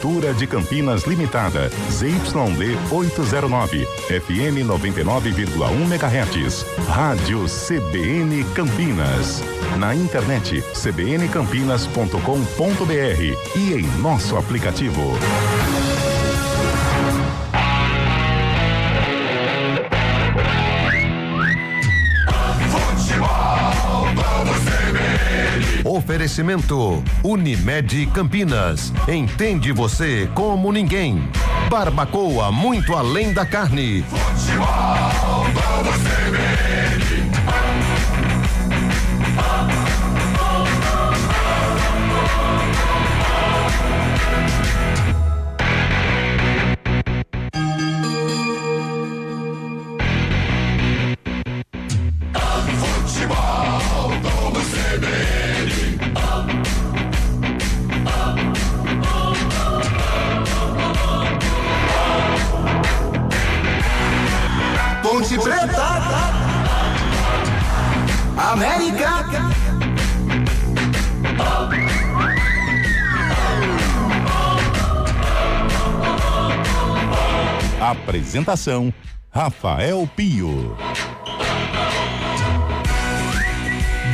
Prefeitura de Campinas Limitada, ZYD 809, FM 99,1 MHz, Rádio CBN Campinas. Na internet cbncampinas.com.br e em nosso aplicativo. Oferecimento Unimed Campinas. Entende você como ninguém. Barbacoa muito além da carne. Futebol, vamos CBN. Ponte Preta, América, Apresentação: Rafael Pio.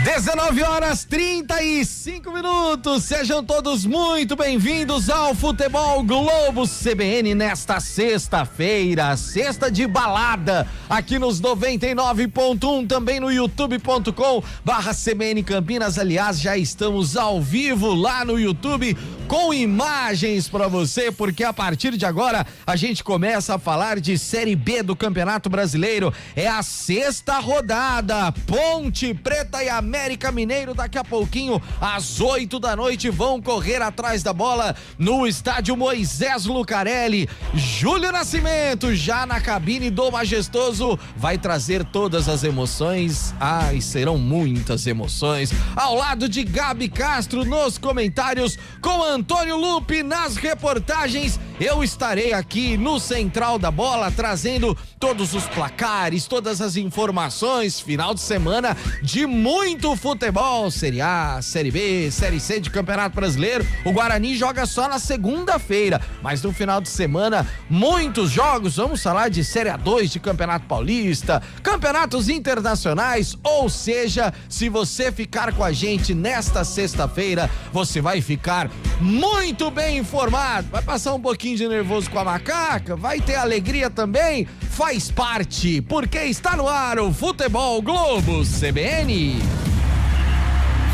19h35. Sejam todos muito bem-vindos ao Futebol Globo CBN nesta sexta-feira, sexta de balada, aqui nos 99.1, também no youtube.com/CBN Campinas. Aliás, já estamos ao vivo lá no YouTube com imagens para você, porque a partir de agora a gente começa a falar de Série B do Campeonato Brasileiro. É a sexta rodada. Ponte Preta e América Mineiro daqui a pouquinho às 8 da noite vão correr atrás da bola no estádio Moisés Lucarelli. Júlio Nascimento já na cabine do Majestoso vai trazer todas as emoções. Ai, serão muitas emoções. Ao lado de Gabi Castro nos comentários, com Antônio Lupe nas reportagens. Eu estarei aqui no Central da Bola trazendo todos os placares, todas as informações. Final de semana de muito futebol, Série A, Série B, Série C de Campeonato Brasileiro. O Guarani joga só na segunda-feira, mas no final de semana muitos jogos. Vamos falar de Série A2 de Campeonato Paulista, campeonatos internacionais. Ou seja, se você ficar com a gente nesta sexta-feira, você vai ficar muito bem informado. Vai passar um pouquinho de nervoso com a macaca, vai ter alegria também, faz parte, porque está no ar o Futebol Globo CBN.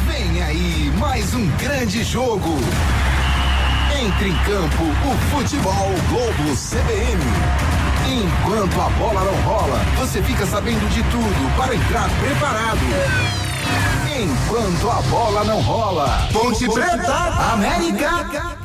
Vem aí mais um grande jogo. Entre em campo o Futebol Globo CBN. Enquanto a bola não rola, você fica sabendo de tudo para entrar preparado. Enquanto a bola não rola, Ponte Preta, América.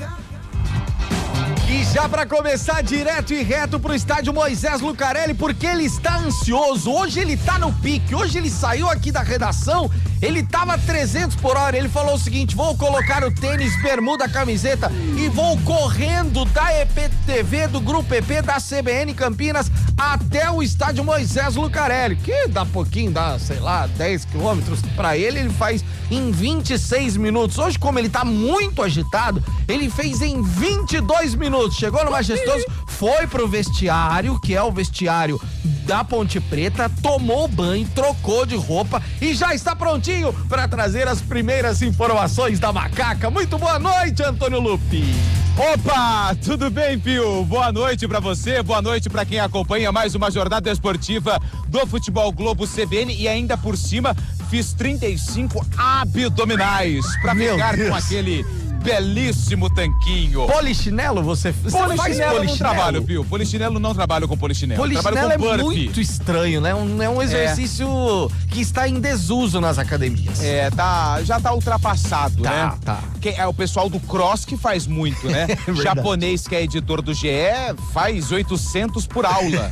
E já para começar direto e reto pro estádio Moisés Lucarelli, porque ele está ansioso. Hoje ele tá no pique. Hoje ele saiu aqui da redação, ele tava 300 por hora. Ele falou o seguinte: vou colocar o tênis, bermuda, camiseta e vou correndo da EPTV, do Grupo EP da CBN Campinas até o estádio Moisés Lucarelli, que dá pouquinho, dá, sei lá, 10 quilômetros. Pra ele faz em 26 minutos. Hoje, como ele tá muito agitado, ele fez em 22 minutos. Chegou no Majestoso, foi pro vestiário, que é o vestiário da Ponte Preta, tomou banho, trocou de roupa e já está prontinho para trazer as primeiras informações da macaca. Muito boa noite, Antônio Lupe. Opa, tudo bem, Pio? Boa noite pra você, boa noite pra quem acompanha mais uma jornada esportiva do Futebol Globo CBN e ainda por cima fiz 35 abdominais pra ficar com aquele belíssimo tanquinho. Polichinelo, você faz polichinelo? Não trabalho, Pio. Polichinelo não trabalho com polichinelo. Polichinelo trabalho com é burpee. muito estranho, né? É um exercício que está em desuso nas academias. Já tá ultrapassado, né? Tá. É o pessoal do Cross que faz muito, né? Japonês, que é editor do GE, faz 800 por aula.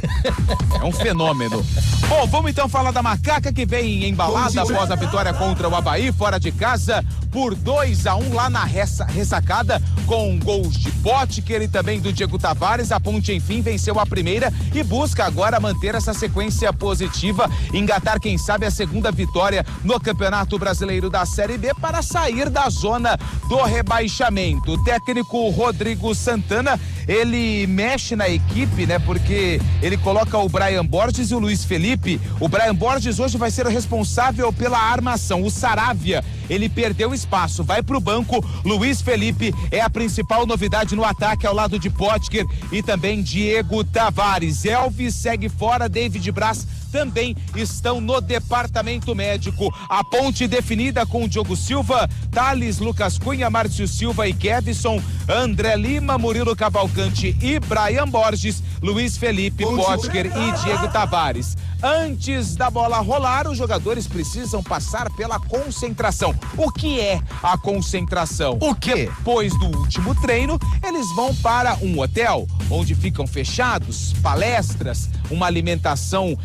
É um fenômeno. Bom, vamos então falar da macaca que vem embalada após a vitória contra o Avaí, fora de casa, por 2-1 lá na ressacada. Com gols de Potker e também do Diego Tavares, a Ponte enfim venceu a primeira e busca agora manter essa sequência positiva, engatar quem sabe a segunda vitória no Campeonato Brasileiro da Série B para sair da zona do rebaixamento. O técnico Rodrigo Santana, ele mexe na equipe, né? Porque ele coloca o Brian Borges e o Luiz Felipe. O Brian Borges hoje vai ser o responsável pela armação. O Saravia, ele perdeu espaço, vai pro banco. Luiz Felipe é a principal novidade no ataque ao lado de Potker e também Diego Tavares. Elvis segue fora, David Braz também estão no departamento médico. A Ponte definida com Diogo Silva, Thales, Lucas Cunha, Márcio Silva e Kevson, André Lima, Murilo Cavalcante e Brian Borges, Luiz Felipe, Potker e Diego Tavares. Antes da bola rolar, os jogadores precisam passar pela concentração. O que é a concentração? O quê? Depois do último treino, eles vão para um hotel, onde ficam fechados, palestras, uma alimentação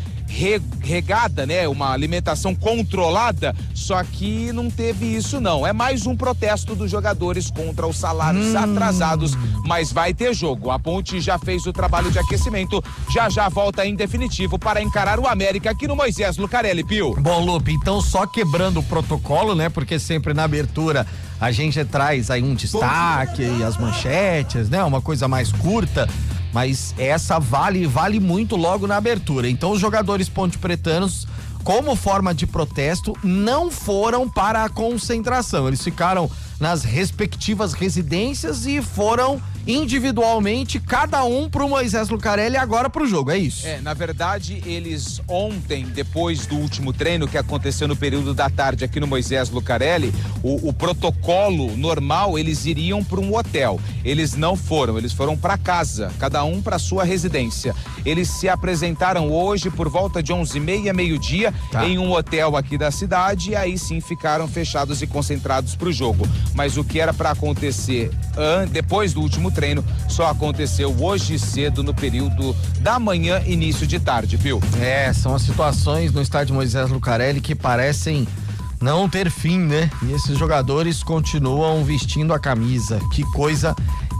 regada, né? Uma alimentação controlada, só que não teve isso não. É mais um protesto dos jogadores contra os salários atrasados, mas vai ter jogo. A Ponte já fez o trabalho de aquecimento, já volta em definitivo para encarar o América aqui no Moisés Lucarelli, Pio. Bom, Lupe, então só quebrando o protocolo, né? Porque sempre na abertura a gente traz aí um destaque e as manchetes, né? Uma coisa mais curta. Mas essa vale muito logo na abertura. Então os jogadores pontepretanos, como forma de protesto, não foram para a concentração. Eles ficaram nas respectivas residências e foram individualmente, cada um pro Moisés Lucarelli e agora pro jogo, é isso? Na verdade, eles ontem, depois do último treino que aconteceu no período da tarde aqui no Moisés Lucarelli, o protocolo normal, eles iriam para um hotel. Eles não foram, eles foram para casa, cada um para sua residência. Eles se apresentaram hoje por volta de 11h30, meio-dia, em um hotel aqui da cidade, e aí sim ficaram fechados e concentrados pro jogo. Mas o que era para acontecer depois do último treino só aconteceu hoje cedo no período da manhã, início de tarde, viu? São as situações no estádio Moisés Lucarelli que parecem não ter fim, né? E esses jogadores continuam vestindo a camisa. Que coisa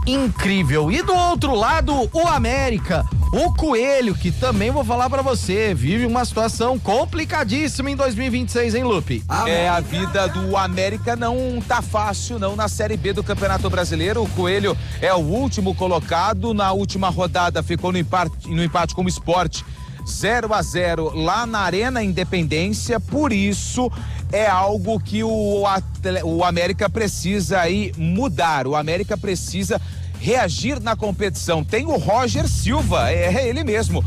incrível. E do outro lado, o América, o Coelho, que também vou falar pra você, vive uma situação complicadíssima em 2026, hein, Lupe? A vida do América não tá fácil, não, na Série B do Campeonato Brasileiro. O Coelho é o último colocado, na última rodada ficou no empate com o Sport, 0-0 lá na Arena Independência. Por isso é algo que o América precisa aí mudar. O América precisa reagir na competição. Tem o Roger Silva, é ele mesmo,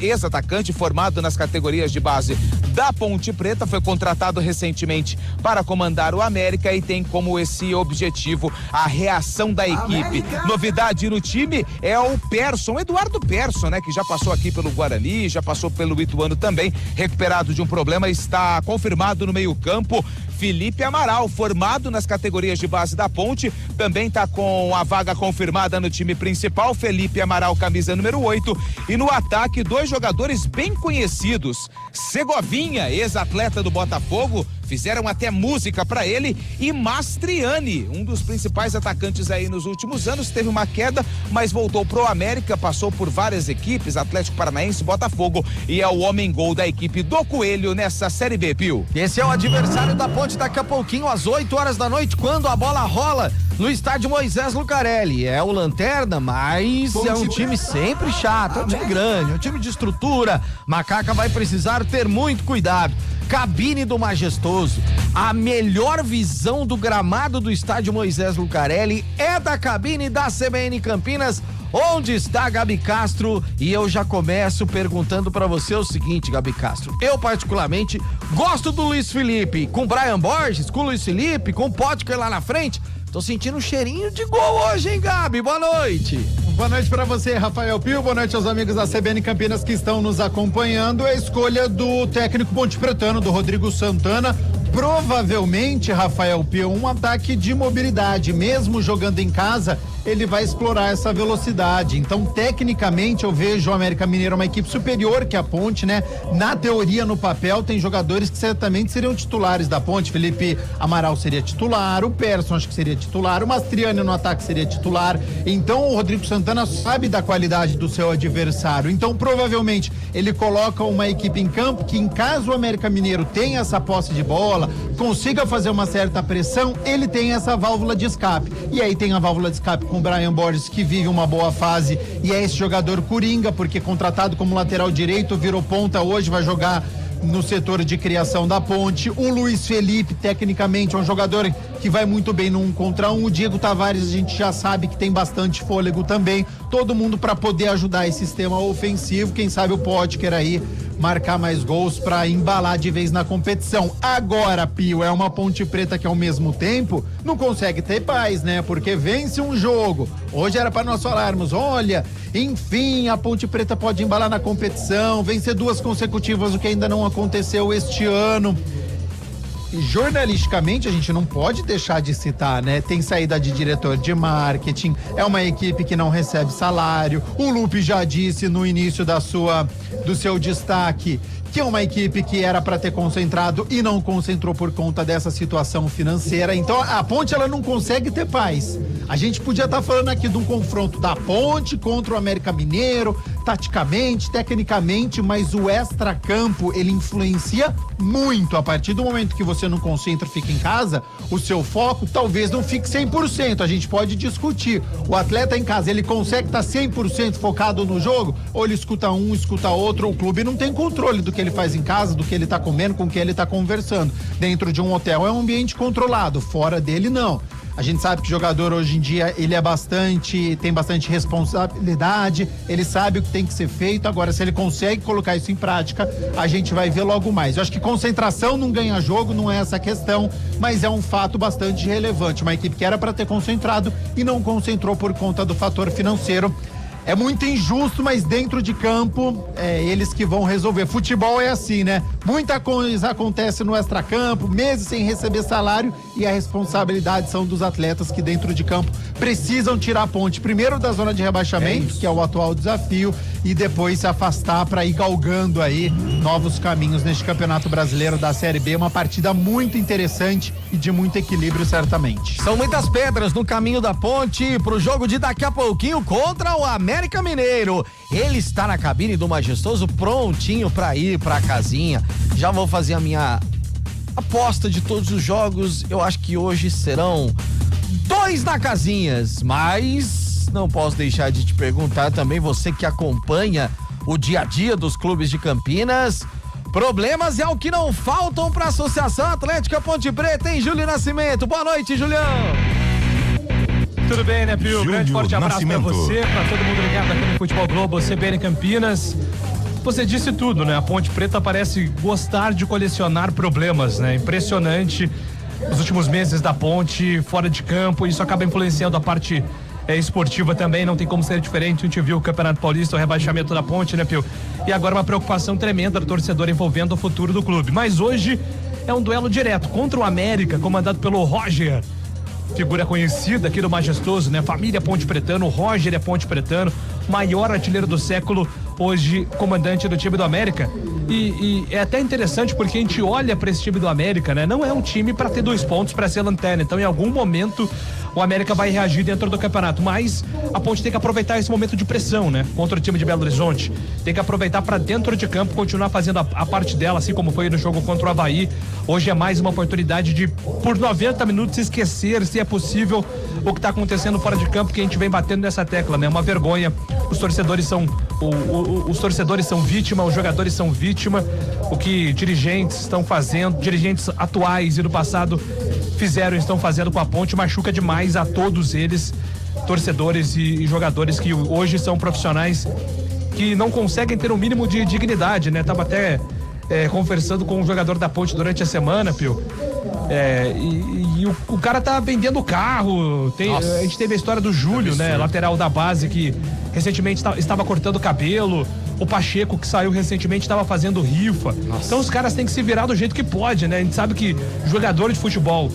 ex-atacante formado nas categorias de base da Ponte Preta, foi contratado recentemente para comandar o América e tem como esse objetivo a reação da equipe. Novidade no time é o Eduardo Persson, né, que já passou aqui pelo Guarani, já passou pelo Ituano também, recuperado de um problema, está confirmado no meio-campo. Felipe Amaral, formado nas categorias de base da Ponte, também está com a vaga confirmada no time principal. Felipe Amaral, camisa número 8. E no ataque, 2 jogadores bem conhecidos. Segovinha, ex-atleta do Botafogo, fizeram até música para ele, e Mastriani, um dos principais atacantes aí nos últimos anos, teve uma queda, mas voltou pro América, passou por várias equipes, Atlético Paranaense, Botafogo, e é o homem-gol da equipe do Coelho nessa Série B, Pio. Esse é o adversário da Ponte daqui a pouquinho, às 8 horas da noite, quando a bola rola no estádio Moisés Lucarelli. É o Lanterna, mas é um time sempre chato, é um time grande, é um time de estrutura. Macaca vai precisar ter muito cuidado. Cabine do Majestoso. A melhor visão do gramado do estádio Moisés Lucarelli é da cabine da CBN Campinas, onde está a Gabi Castro. E eu já começo perguntando pra você o seguinte, Gabi Castro. Eu particularmente gosto do Luiz Felipe, com Brian Borges, com o Luiz Felipe, com o Potker lá na frente. Tô sentindo um cheirinho de gol hoje, hein, Gabi? Boa noite. Boa noite pra você, Rafael Pio. Boa noite aos amigos da CBN Campinas que estão nos acompanhando. A escolha do técnico pontepretano, do Rodrigo Santana, Provavelmente, Rafael Pio, um ataque de mobilidade, mesmo jogando em casa, ele vai explorar essa velocidade. Então, tecnicamente, eu vejo o América Mineiro uma equipe superior que a Ponte, né? Na teoria, no papel, tem jogadores que certamente seriam titulares da Ponte. Felipe Amaral seria titular, o Persson acho que seria titular, o Mastriani no ataque seria titular. Então, o Rodrigo Santana sabe da qualidade do seu adversário. Então, provavelmente, ele coloca uma equipe em campo que, em caso o América Mineiro tenha essa posse de bola, consiga fazer uma certa pressão, ele tem essa válvula de escape. E aí tem a válvula de escape com o Brian Borges, que vive uma boa fase, e é esse jogador coringa, porque contratado como lateral direito, virou ponta hoje, vai jogar no setor de criação da Ponte. O Luiz Felipe, tecnicamente, é um jogador que vai muito bem no 1 contra 1. O Diego Tavares, a gente já sabe que tem bastante fôlego também. Todo mundo para poder ajudar esse sistema ofensivo. Quem sabe o Potker aí marcar mais gols para embalar de vez na competição. Agora, Pio, é uma Ponte Preta que ao mesmo tempo não consegue ter paz, né? Porque vence um jogo. Hoje era para nós falarmos, olha, enfim, a Ponte Preta pode embalar na competição, vencer 2 consecutivas, o que ainda não aconteceu este ano. E jornalisticamente a gente não pode deixar de citar, né? Tem saída de diretor de marketing, é uma equipe que não recebe salário. O Lupe já disse no início do seu destaque que é uma equipe que era para ter concentrado e não concentrou por conta dessa situação financeira. Então a Ponte, ela não consegue ter paz. A gente podia estar falando aqui de um confronto da Ponte contra o América Mineiro, taticamente, tecnicamente, mas o extracampo, ele influencia muito. A partir do momento que você não concentra, fica em casa, o seu foco talvez não fique 100%. A gente pode discutir. O atleta em casa, ele consegue estar 100% focado no jogo? Ou ele escuta um, escuta outro? O clube não tem controle do que ele faz em casa, do que ele tá comendo, com quem ele tá conversando. Dentro de um hotel é um ambiente controlado, fora dele não. A gente sabe que o jogador hoje em dia, ele tem bastante responsabilidade, ele sabe o que tem que ser feito. Agora, se ele consegue colocar isso em prática, a gente vai ver logo mais. Eu acho que concentração não ganha jogo, não é essa a questão, mas é um fato bastante relevante. Uma equipe que era para ter concentrado e não concentrou por conta do fator financeiro. É muito injusto, mas dentro de campo, eles que vão resolver. Futebol é assim, né? Muita coisa acontece no extracampo, meses sem receber salário, e a responsabilidade são dos atletas que dentro de campo precisam tirar a Ponte, primeiro da zona de rebaixamento, que é o atual desafio, e depois se afastar para ir galgando aí novos caminhos neste Campeonato Brasileiro da Série B. Uma partida muito interessante e de muito equilíbrio, certamente. São muitas pedras no caminho da Ponte pro jogo de daqui a pouquinho contra o América Mineiro. Ele está na cabine do Majestoso, prontinho para ir pra casinha. Já vou fazer a minha aposta de todos os jogos. Eu acho que hoje serão 2 na casinhas, mas não posso deixar de te perguntar também, você que acompanha o dia a dia dos clubes de Campinas, problemas é o que não faltam para a Associação Atlética Ponte Preta, hein, Júlio Nascimento? Boa noite, Julião. Tudo bem, né, Pio? Grande forte abraço pra você, pra todo mundo ligado aqui no Futebol Globo, CBN Campinas. Você disse tudo, né? A Ponte Preta parece gostar de colecionar problemas, né? Impressionante. Os últimos meses da Ponte, fora de campo, isso acaba influenciando a parte esportiva também, não tem como ser diferente. A gente viu o Campeonato Paulista, o rebaixamento da Ponte, né, Pio? E agora uma preocupação tremenda do torcedor envolvendo o futuro do clube. Mas hoje é um duelo direto contra o América, comandado pelo Roger, figura conhecida aqui do Majestoso, né? Família Ponte Pretano, o Roger é Ponte Pretano, maior artilheiro do século, hoje comandante do time do América. E é até interessante porque a gente olha para esse time do América, né? Não é um time para ter 2 pontos, para ser lanterna. Então, em algum momento, o América vai reagir dentro do campeonato. Mas a Ponte tem que aproveitar esse momento de pressão, né? Contra o time de Belo Horizonte. Tem que aproveitar para dentro de campo continuar fazendo a parte dela, assim como foi no jogo contra o Avaí. Hoje é mais uma oportunidade de, por 90 minutos, esquecer, se é possível, o que está acontecendo fora de campo, que a gente vem batendo nessa tecla, né? Uma vergonha. Os torcedores são vítima, os jogadores são vítima. O que dirigentes estão fazendo, dirigentes atuais e do passado fizeram e estão fazendo com a Ponte, machuca demais a todos eles, torcedores e jogadores que hoje são profissionais que não conseguem ter um mínimo de dignidade, né? Tava até conversando com um jogador da Ponte durante a semana, Pio, E o cara tá vendendo o carro. A gente teve a história do Júlio, né? Lateral da base que recentemente estava cortando o cabelo. O Pacheco, que saiu recentemente, estava fazendo rifa. Então os caras têm que se virar do jeito que pode, né? A gente sabe que jogador de futebol,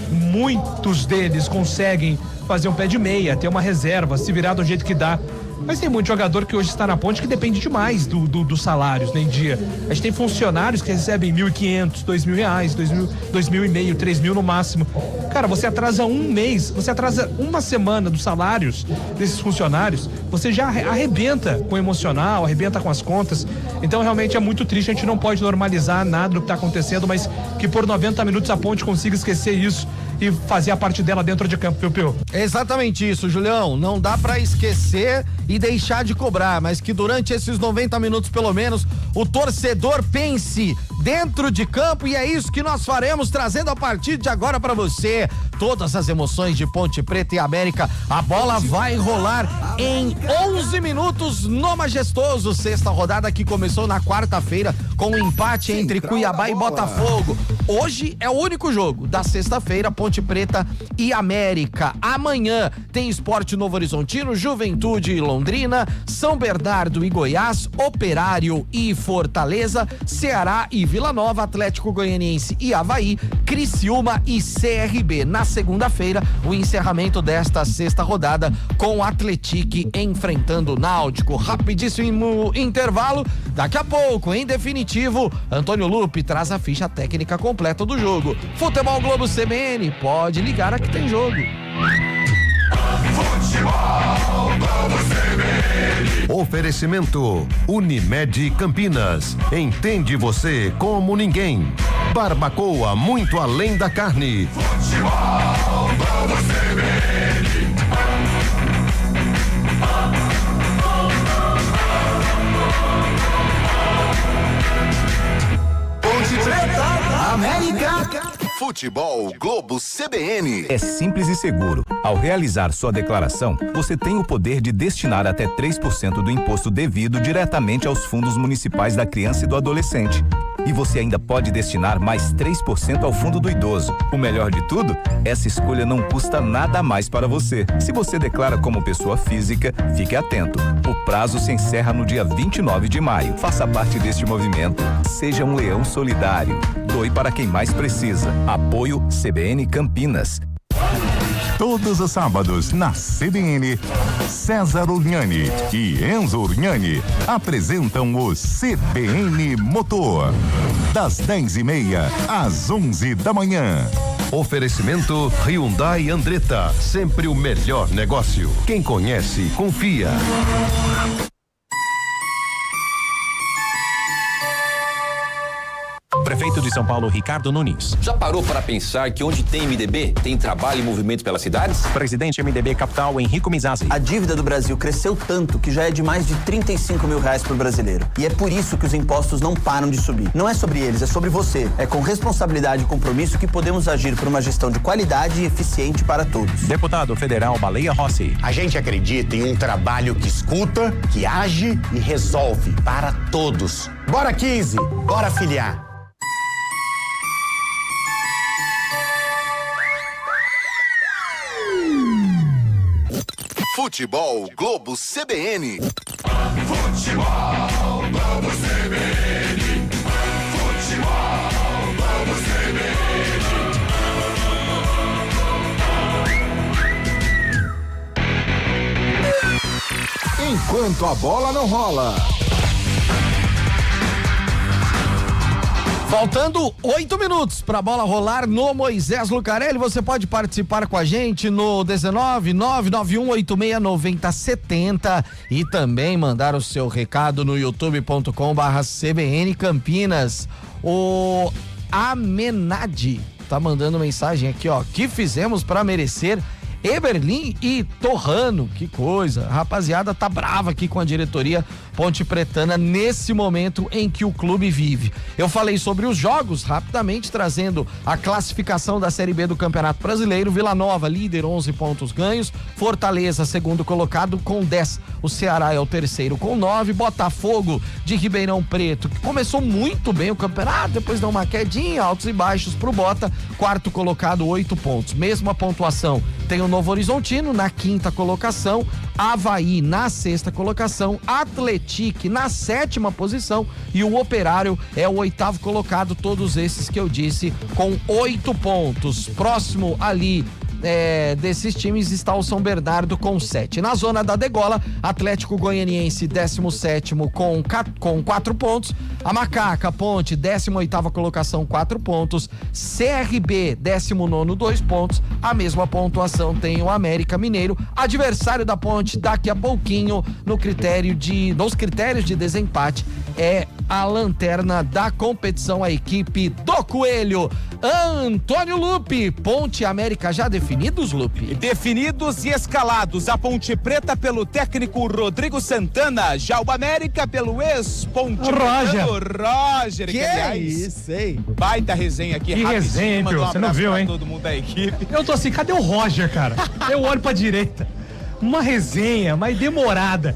muitos deles conseguem fazer um pé de meia, ter uma reserva, se virar do jeito que dá. Mas tem muito jogador que hoje está na Ponte que depende demais dos salários, né, em dia. A gente tem funcionários que recebem R$1.500, R$2.000, R$2.500, R$3.000 no máximo. Cara, você atrasa um mês, você atrasa uma semana dos salários desses funcionários, você já arrebenta com o emocional, arrebenta com as contas. Então realmente é muito triste, a gente não pode normalizar nada do que está acontecendo, mas que por 90 minutos a Ponte consiga esquecer isso e fazer a parte dela dentro de campo, Piu-Piu. Exatamente isso, Julião. Não dá pra esquecer e deixar de cobrar, mas que durante esses 90 minutos, pelo menos, o torcedor pense dentro de campo, e é isso que nós faremos, trazendo a partir de agora pra você todas as emoções de Ponte Preta e América. A bola vai rolar em 11 minutos no Majestoso, sexta rodada que começou na quarta-feira com um empate entre Cuiabá e Botafogo. Hoje é o único jogo da sexta-feira, Ponte Preta e América. Amanhã tem Sport Novo Horizontino, Juventude e Londrina, São Bernardo e Goiás, Operário e Fortaleza, Ceará e Vila Nova, Atlético Goianiense e Avaí, Criciúma e CRB. Na segunda-feira, o encerramento desta sexta rodada com o Atletique enfrentando o Náutico. Rapidíssimo intervalo. Daqui a pouco, em definitivo, Antônio Lupe traz a ficha técnica completa do jogo. Futebol Globo CBN, pode ligar, aqui tem jogo. Futebol Globo CBN. Oferecimento Unimed Campinas. Entende você como ninguém. Barbacoa muito além da carne. Futebol Globo CBN. Ponte Preta, América. Futebol Globo CBN. É simples e seguro. Ao realizar sua declaração, você tem o poder de destinar até 3% do imposto devido diretamente aos fundos municipais da criança e do adolescente. E você ainda pode destinar mais 3% ao fundo do idoso. O melhor de tudo, essa escolha não custa nada a mais para você. Se você declara como pessoa física, fique atento. O prazo se encerra no dia 29 de maio. Faça parte deste movimento. Seja um leão solidário. Doe para quem mais precisa. Apoio CBN Campinas. Todos os sábados, na CBN, César Urgnani e Enzo Urgnani apresentam o CBN Motor. Das 10h30 às 11 da manhã. Oferecimento Hyundai Andretta. Sempre o melhor negócio. Quem conhece, confia. Prefeito de São Paulo, Ricardo Nunes. Já parou para pensar que onde tem MDB, tem trabalho e movimento pelas cidades? Presidente MDB Capital, Henrico Mizazzi. A dívida do Brasil cresceu tanto que já é de mais de R$35 mil por brasileiro. E é por isso que os impostos não param de subir. Não é sobre eles, é sobre você. É com responsabilidade e compromisso que podemos agir por uma gestão de qualidade e eficiente para todos. Deputado Federal Baleia Rossi. A gente acredita em um trabalho que escuta, que age e resolve para todos. Bora 15, bora filiar. Futebol Globo CBN. Futebol Globo CBN. Futebol Globo CBN. Enquanto a bola não rola. Faltando 8 minutos pra bola rolar no Moisés Lucarelli. Você pode participar com a gente no 19991869070 e também mandar o seu recado no youtube.com/CBN Campinas. O Amenadi tá mandando mensagem aqui, ó. Que fizemos pra merecer Eberlin e Torrano, que coisa. A rapaziada tá brava aqui com a diretoria Ponte Pretana nesse momento em que o clube vive. Eu falei sobre os jogos, rapidamente trazendo a classificação da Série B do Campeonato Brasileiro. Vila Nova, líder, 11 pontos ganhos. Fortaleza, segundo colocado, com 10. O Ceará é o terceiro com 9. Botafogo de Ribeirão Preto, que começou muito bem o campeonato, depois deu uma quedinha, altos e baixos pro Bota. Quarto colocado, 8 pontos. Mesma pontuação tem o Novo Horizontino na 5ª colocação, Avaí na 6ª colocação, Atletique na 7ª posição e o Operário é o 8º colocado, todos esses que eu disse com 8 pontos. Próximo ali desses times está o São Bernardo com 7. Na zona da degola, Atlético Goianiense 17º com 4 pontos, a Macaca Ponte 18ª colocação, 4 pontos, CRB 19º, 2 pontos, a mesma pontuação tem o América Mineiro, adversário da Ponte daqui a pouquinho nos critérios de desempate é a lanterna da competição, a equipe do Coelho. Antônio Lupe, Ponte e América já definidos, Lupe? Definidos e escalados. A Ponte Preta pelo técnico Rodrigo Santana, já o América pelo ex-Ponte Roger. Que é isso, hein? Baita resenha aqui. Que resenha, hein, Pio? Você não viu, hein? Todo mundo da equipe. Eu tô assim, cadê o Roger, cara? Eu olho pra direita. Uma resenha, mas demorada.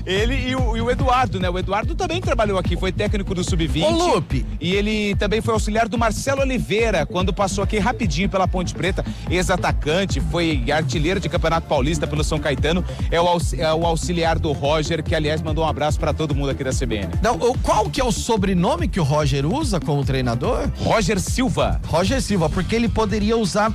Ele e o Eduardo, né? O Eduardo também trabalhou aqui, foi técnico do Sub-20. Ô, Lupe! E ele também foi auxiliar do Marcelo Oliveira, quando passou aqui rapidinho pela Ponte Preta, ex-atacante, foi artilheiro de Campeonato Paulista pelo São Caetano, é o auxiliar do Roger, que aliás mandou um abraço pra todo mundo aqui da CBN. Não, qual que é o sobrenome que o Roger usa como treinador? Roger Silva. Roger Silva, porque ele poderia usar,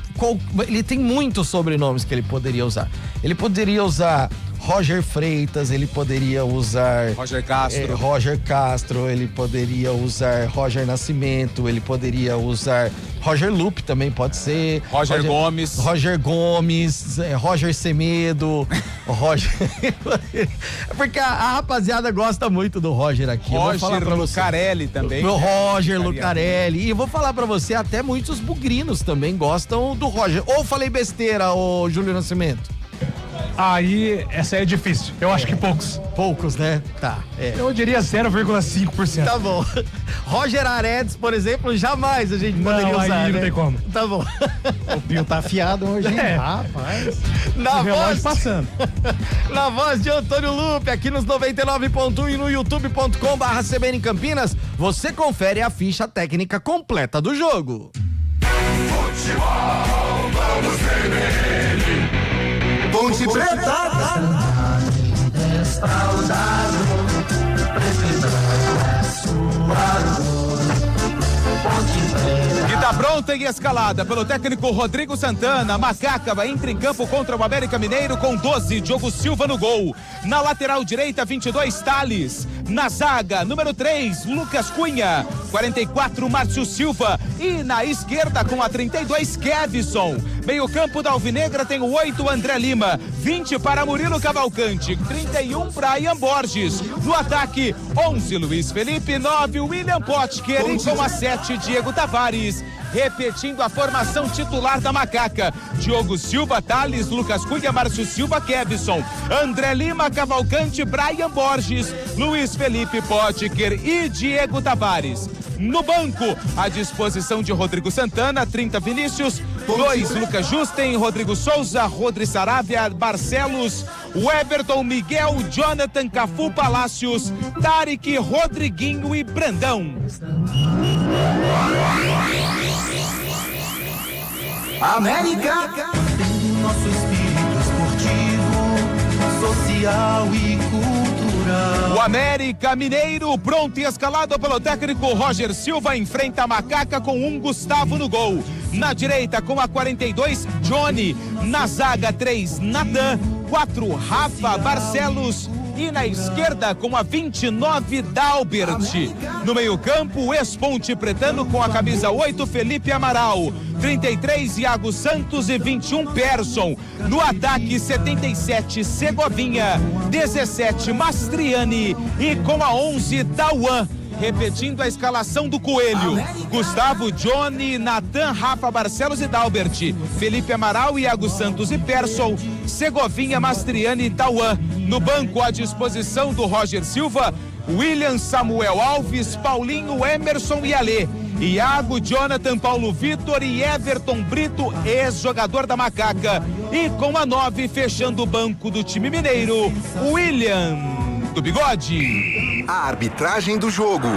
ele tem muitos sobrenomes que ele poderia usar. Ele poderia usar Roger Freitas, ele poderia usar Roger Castro. Roger Castro, ele poderia usar Roger Nascimento, ele poderia usar Roger Lupe também pode ser. Roger Gomes, Roger Semedo, Roger. Porque a rapaziada gosta muito do Roger aqui. Roger Lucarelli também. O Roger Lucarelli. E vou falar pra você, até muitos bugrinos também gostam do Roger. Ou falei besteira, ô Júlio Nascimento? Aí, essa aí é difícil. Eu acho que poucos. Poucos, né? Tá. Eu diria 0,5%. Tá bom. Roger Aredes, por exemplo, jamais a gente poderia usar. Aí não né? tem como. Tá bom. O Pio tá afiado hoje, hein? Rapaz. Na voz passando. Na voz de Antônio Lupe, aqui nos 99.1 e no youtube.com/CBN Campinas, você confere a ficha técnica completa do jogo. Futebol, vamos CBN. Ponte Preta. E tá pronta e escalada pelo técnico Rodrigo Santana. Macaca vai entra em campo contra o América Mineiro com 12, Diogo Silva no gol. Na lateral direita, 22, Thales. Na zaga, número 3, Lucas Cunha. 44, Márcio Silva. E na esquerda, com a 32, Kevson. Meio campo da Alvinegra tem o 8, André Lima. 20 para Murilo Cavalcante. 31, Brian Borges. No ataque, 11, Luiz Felipe. 9, William Potker. E com a 7, Diego Tavares. Repetindo a formação titular da Macaca: Diogo Silva, Thales, Lucas Cunha, Márcio Silva, Kevson, André Lima, Cavalcante, Brian Borges, Luiz Felipe Potker e Diego Tavares. No banco, à disposição de Rodrigo Santana, 30, Vinícius, 2, Lucas Justen, Rodrigo Souza, Rodri Saravia, Barcelos, Everton, Miguel, Jonathan, Cafu, Palácios, Tarek, Rodriguinho e Brandão. América. Tem nosso espírito esportivo, social e cultural. O América Mineiro, pronto e escalado pelo técnico Roger Silva, enfrenta a Macaca com um Gustavo no gol. Na direita, com a 42, Johnny. Na zaga, 3, Natan. 4, Rafa, Barcelos. E na esquerda, com a 29, Dalbert. No meio-campo, o ex-Ponte Pretano com a camisa 8, Felipe Amaral. 33, Iago Santos e 21, Persson. No ataque, 77, Segovinha. 17, Mastriani. E com a 11, Tauan. repetindo a escalação do Coelho: Gustavo, Johnny, Natan, Rafa Barcelos e Dalbert, Felipe Amaral, Iago Santos e Persson, Segovinha, Mastriani e Tauan. No banco, à disposição do Roger Silva, William, Samuel Alves, Paulinho, Emerson e Alê. Iago, Jonathan, Paulo Vitor e Everton Brito, ex-jogador da Macaca. E com a 9, fechando o banco do time mineiro, William do Bigode. A arbitragem do jogo.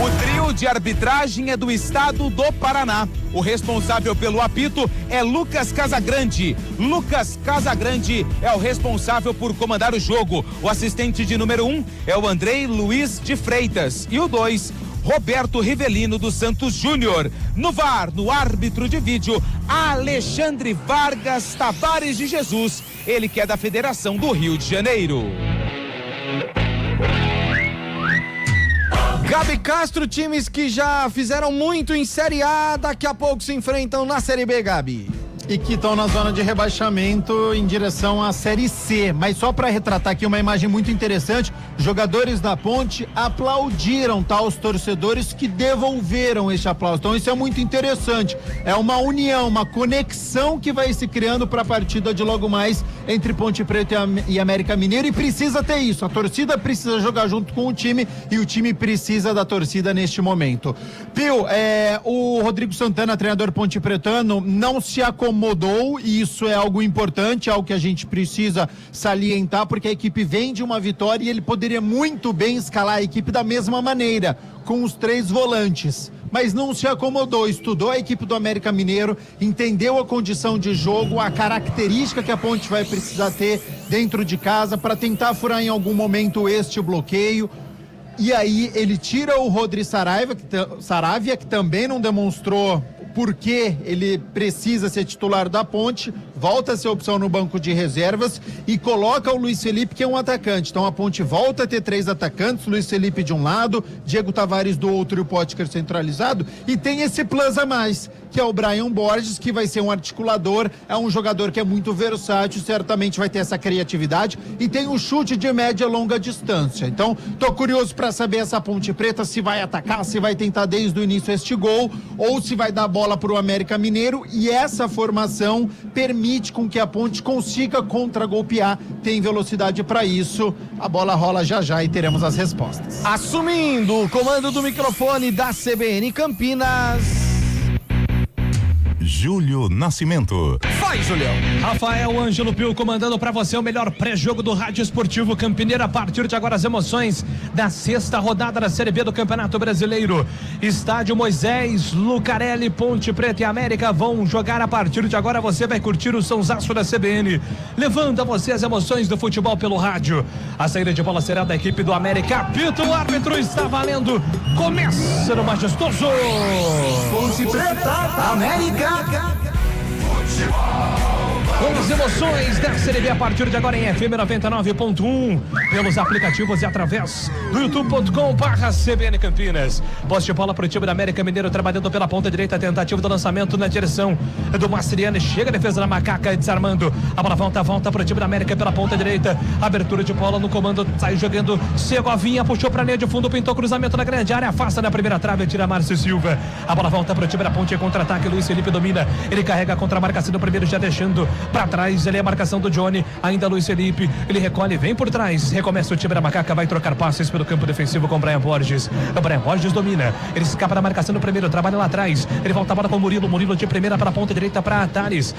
O trio de arbitragem é do estado do Paraná. O responsável pelo apito é Lucas Casagrande. Lucas Casagrande é o responsável por comandar o jogo. O assistente de número 1 é o Andrei Luiz de Freitas. E o 2, Roberto Rivelino dos Santos Júnior. No VAR, no árbitro de vídeo, Alexandre Vargas Tavares de Jesus. Ele que é da Federação do Rio de Janeiro. Gabi Castro, times que já fizeram muito em Série A, daqui a pouco se enfrentam na Série B, Gabi. E que estão na zona de rebaixamento em direção à Série C. Mas só para retratar aqui uma imagem muito interessante, jogadores da Ponte aplaudiram, tá, os torcedores que devolveram este aplauso. Então isso é muito interessante. É uma união, uma conexão que vai se criando para a partida de logo mais entre Ponte Preta e América Mineiro, e precisa ter isso. A torcida precisa jogar junto com o time e o time precisa da torcida neste momento. Pio, o Rodrigo Santana, treinador pontepretano, não se acomodou, e isso é algo importante, algo que a gente precisa salientar, porque a equipe vem de uma vitória e ele poderia muito bem escalar a equipe da mesma maneira, com os 3 volantes. Mas não se acomodou, estudou a equipe do América Mineiro, entendeu a condição de jogo, a característica que a Ponte vai precisar ter dentro de casa para tentar furar em algum momento este bloqueio. E aí ele tira o Rodrigo Saravia, que também não demonstrou por que ele precisa ser titular da Ponte, volta a ser opção no banco de reservas e coloca o Luiz Felipe, que é um atacante. Então a Ponte volta a ter 3 atacantes, Luiz Felipe de um lado, Diego Tavares do outro e o Potker centralizado, e tem esse plus a mais, que é o Brian Borges, que vai ser um articulador, é um jogador que é muito versátil, certamente vai ter essa criatividade e tem um chute de média e longa distância. Então tô curioso para saber essa Ponte Preta se vai atacar, se vai tentar desde o início este gol ou se vai dar bola para o América Mineiro, e essa formação permite com que a Ponte consiga contra-golpear, tem velocidade para isso. A bola rola já já e teremos as respostas. Assumindo o comando do microfone da CBN Campinas, Júlio Nascimento. Vai, Julião. Rafael Ângelo Pio comandando pra você o melhor pré-jogo do Rádio Esportivo Campineiro. A partir de agora, as emoções da 6ª rodada da Série B do Campeonato Brasileiro. Estádio Moisés Lucarelli, Ponte Preta e América vão jogar a partir de agora. Você vai curtir o sonsaço da CBN, levando a você as emoções do futebol pelo rádio. A saída de bola será da equipe do América. Apita o árbitro, está valendo. Começa no majestoso. Ponte Preta, América. Com as emoções da Série B a partir de agora em FM 99.1, pelos aplicativos e através do youtube.com/CBN Campinas. Poste de bola para o time da América Mineiro, trabalhando pela ponta direita, tentativa do lançamento na direção do Mastriani, chega a defesa da Macaca, desarmando, a bola volta para o time da América pela ponta direita, abertura de bola no comando, sai jogando Segovinha, puxou para a linha de fundo, pintou cruzamento na grande área, afasta na primeira trave, tira Márcio Silva, a bola volta para o time da Ponte, contra-ataque, Luiz Felipe domina, ele carrega contra a marcação do primeiro, já deixando para trás, ele é a marcação do Johnny, ainda Luiz Felipe, ele recolhe, vem por trás, recomeça o time da Macaca, vai trocar passes pelo campo defensivo com Brian Borges. O Brian Borges domina, ele escapa da marcação do primeiro, trabalha lá atrás, ele volta a bola com o Murilo de primeira para a ponta direita para Thales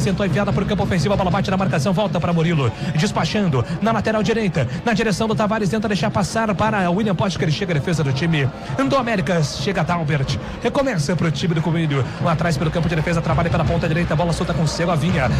tentou enviada para o campo ofensivo, a bola bate na marcação, volta para Murilo, despachando na lateral direita, na direção do Tavares, tenta deixar passar para William Potker, chega a defesa do time do América, chega Dalbert, recomeça para o time do Coelho, lá atrás pelo campo de defesa, trabalha pela ponta direita, bola solta com Segovinha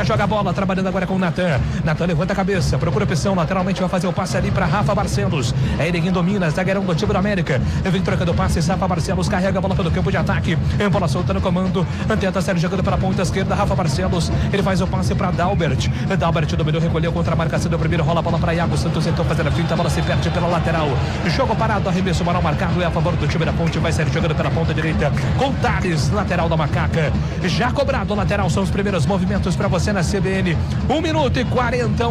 joga a bola, trabalhando agora com o Natan levanta a cabeça, procura opção, lateralmente vai fazer o passe ali para Rafa Barcelos, é ele quem domina, zagueirão do time do América, vem trocando passes, Rafa Barcelos carrega a bola pelo campo de ataque, bola solta no comando, tenta sair jogando pela ponta esquerda, Rafa Barcelos, ele faz o passe para Dalbert dominou, recolheu contra a marcação do primeiro, rola a bola para Iago Santos, tentou fazer a finta, a bola se perde pela lateral, jogo parado, arremesso mal marcado, é a favor do time da Ponte, vai sair jogando pela ponta direita, com Thales, lateral da Macaca, já cobrado o lateral, são os primeiros movimentos pra você na CBN. 1 minuto e 40,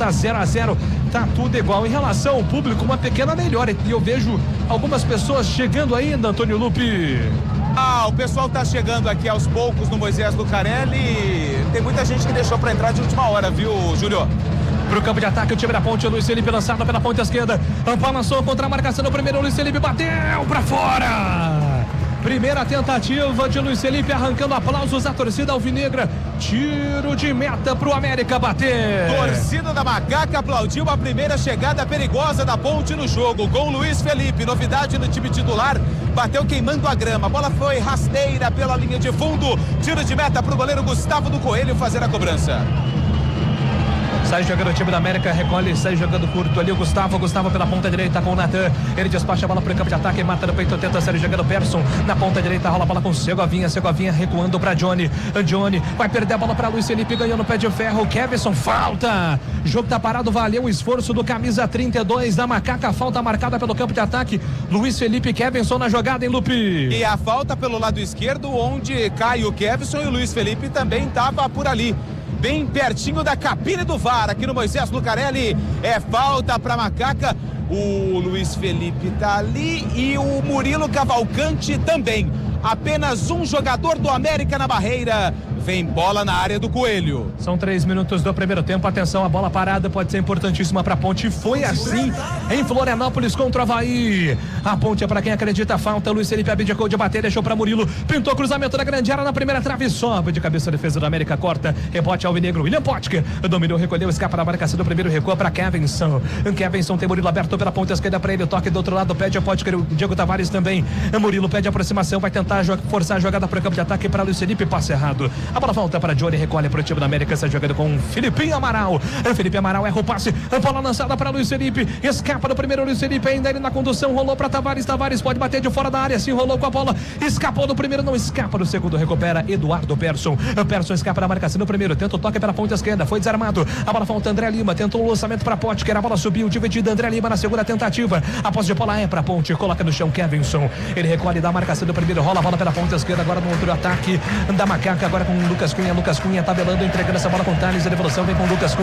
0-0. Tá tudo igual. Em relação ao público, uma pequena melhora. E eu vejo algumas pessoas chegando ainda, Antônio Lupi. O pessoal tá chegando aqui aos poucos no Moisés Lucarelli. Tem muita gente que deixou pra entrar de última hora, viu, Júlio? Pro campo de ataque, o time da Ponte, o Luiz Felipe lançado pela ponta esquerda. Ampar lançou contra a marcação do primeiro, o Luiz Felipe bateu pra fora. Primeira tentativa de Luiz Felipe, arrancando aplausos da torcida alvinegra. Tiro de meta pro América bater. Torcida da Macaca aplaudiu a primeira chegada perigosa da Ponte no jogo. Gol Luiz Felipe, novidade no time titular. Bateu queimando a grama. A bola foi rasteira pela linha de fundo. Tiro de meta pro goleiro Gustavo do Coelho fazer a cobrança. Sai jogando o time da América, recolhe, sai jogando curto ali o Gustavo pela ponta direita com o Natan, ele despacha a bola pro campo de ataque, mata no peito, tenta sair jogando o Persson, na ponta direita rola a bola com Segovinha recuando pra Johnny vai perder a bola pra Luiz Felipe, ganhando no pé de ferro, Kevinson, falta, jogo tá parado, valeu o esforço do camisa 32 da Macaca, falta marcada pelo campo de ataque, Luiz Felipe e Kevinson na jogada, em Lupe. E a falta pelo lado esquerdo, onde cai o Kevinson e o Luiz Felipe também tava por ali. Bem pertinho da cabine do VAR, aqui no Moisés Lucarelli, é falta para Macaca, o Luiz Felipe tá ali e o Murilo Cavalcante também, apenas um jogador do América na barreira, vem bola na área do Coelho. São 3 minutos do primeiro tempo, atenção, a bola parada pode ser importantíssima pra Ponte, foi assim em Florianópolis contra o Avaí, a Ponte é pra quem acredita, falta, Luiz Felipe abdicou de bater, deixou pra Murilo, pintou cruzamento da grande área na primeira trave, sobe de cabeça a defesa do América, corta, rebote alvinegro, William Potker, dominou, recolheu, escapa da marcação do primeiro, recua pra Kevinson tem Murilo aberto pela ponta esquerda pra ele, toque do outro lado, pede a Potker, o Diego Tavares também, Murilo pede a aproximação, vai tentar forçar a jogada pro campo de ataque pra Luiz Felipe, passe errado, a bola volta para Johnny, recolhe pro time da América, está jogando com Felipinho Amaral. Felipe Amaral erra o passe, a bola lançada para Luiz Felipe, escapa do primeiro Luiz Felipe, ainda ele na condução, rolou para Tavares pode bater de fora da área, se enrolou com a bola, escapou do primeiro, não escapa do segundo, recupera Eduardo Persson escapa da marcação no primeiro, tenta o toque pela ponta esquerda, foi desarmado, a bola falta André Lima, tentou o lançamento para Potker, a bola subiu, dividida, André Lima na segunda tentativa, a posse de bola é para Ponte, coloca no chão Kevinson, ele recolhe da marcação do primeiro, rola a bola pela ponta esquerda, agora no outro ataque da Macaca, agora com Lucas Cunha tabelando, entregando essa bola com Thales, a devolução vem com Lucas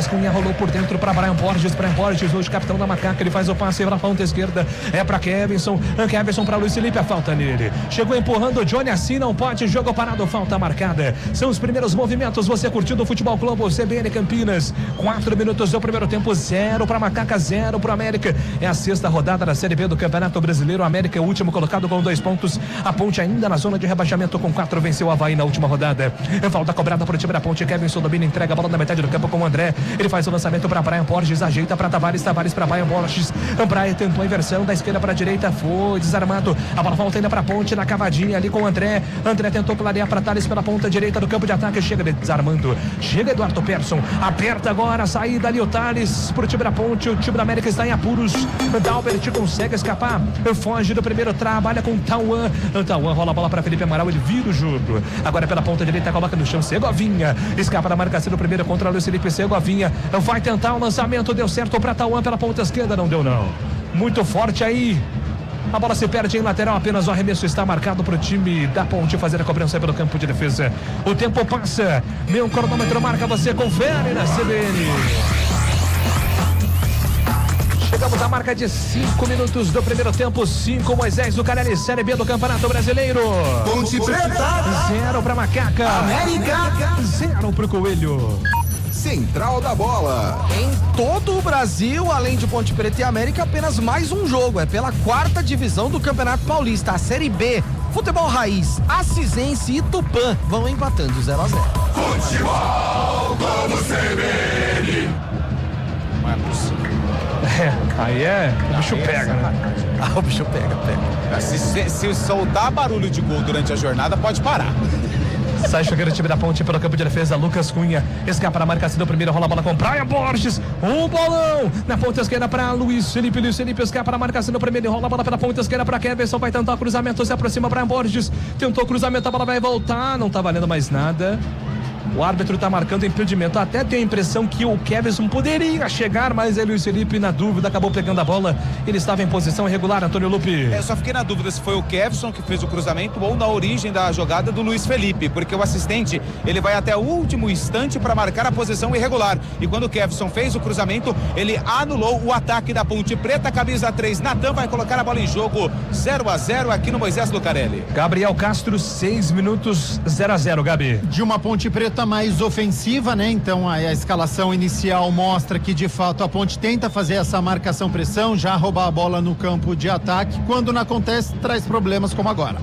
Cunha rolou por dentro para Brian Borges, hoje capitão da Macaca, ele faz o passe para a ponta esquerda, é para Kevinson para Luiz Felipe, a falta nele, chegou empurrando o Johnny, assim não pode, jogo parado, falta marcada, são os primeiros movimentos, você curtindo o Futebol Globo CBN Campinas, 4 minutos do primeiro tempo, 0 para Macaca, 0 para América, é a 6ª rodada da Série B do Campeonato Brasileiro, América é o último colocado com 2 pontos, a Ponte ainda na zona de rebaixamento com 4, venceu o Avaí na última rodada, falta cobrada para o time da Ponte, Kevinson domina, entrega a bola na metade do campo com o André, ele faz o lançamento para Brian Borges, ajeita para Tavares para Brian Borges, Brian tentou a inversão da esquerda para a direita, foi desarmado, a bola volta ainda para a Ponte na cavadinha ali com o André tentou clarear para Thales pela ponta direita do campo de ataque, chega desarmando, chega Eduardo Persson, aperta agora a saída ali o Thales pro time da Ponte, o time da América está em apuros, Dalbert consegue escapar, foge do primeiro, trabalha com Tauan rola a bola para Felipe Amaral, ele vira o jogo, agora pela ponta direita, coloca no chão Segovinha, escapa da marcação do primeiro contra Luiz Felipe, Segovinha vai tentar o lançamento, deu certo para Tauan pela ponta esquerda, não deu não, muito forte aí, a bola se perde em lateral, apenas o arremesso está marcado para o time da Ponte fazer a cobrança pelo campo de defesa, o tempo passa, meu cronômetro marca, você confere na CBN. Chegamos à marca de 5 minutos do primeiro tempo, 5 Moisés Lucarelli, Série B do Campeonato Brasileiro. Ponte Preta, 0 para Macaca, América, 0 para o Coelho. Central da Bola. Em todo o Brasil, além de Ponte Preta e América, apenas mais um jogo. É pela 4ª divisão do Campeonato Paulista, a Série B. Futebol Raiz, Acisense e Tupã vão empatando 0-0. Futebol Globo CBN. Não é possível. Aí o bicho pega, né? O bicho pega. Se soltar barulho de gol durante a jornada, pode parar. Sai jogando o time da Ponte pelo campo de defesa, Lucas Cunha escapa da marcação do primeiro, rola a bola com Brian Borges, bolão na ponta esquerda para Luiz Felipe escapa da marcação do primeiro, rola a bola pela ponta esquerda para Kevinson, vai tentar o cruzamento, se aproxima Brian Borges, tentou o cruzamento, a bola vai voltar, não tá valendo mais nada. O árbitro tá marcando impedimento. Até tenho a impressão que o Kevson poderia chegar, mas ele, o Felipe, na dúvida, acabou pegando a bola. Ele estava em posição irregular, Antônio Lupe. Só fiquei na dúvida se foi o Kevson que fez o cruzamento ou na origem da jogada do Luiz Felipe, porque o assistente, ele vai até o último instante para marcar a posição irregular. E quando o Kevson fez o cruzamento, ele anulou o ataque da Ponte Preta. Camisa 3, Natan vai colocar a bola em jogo. 0-0 aqui no Moisés Lucarelli. Gabriel Castro, 6 minutos, 0-0, Gabi. De uma Ponte Preta mais ofensiva, né? Então a escalação inicial mostra que de fato a Ponte tenta fazer essa marcação-pressão, já roubar a bola no campo de ataque. Quando não acontece, traz problemas como agora.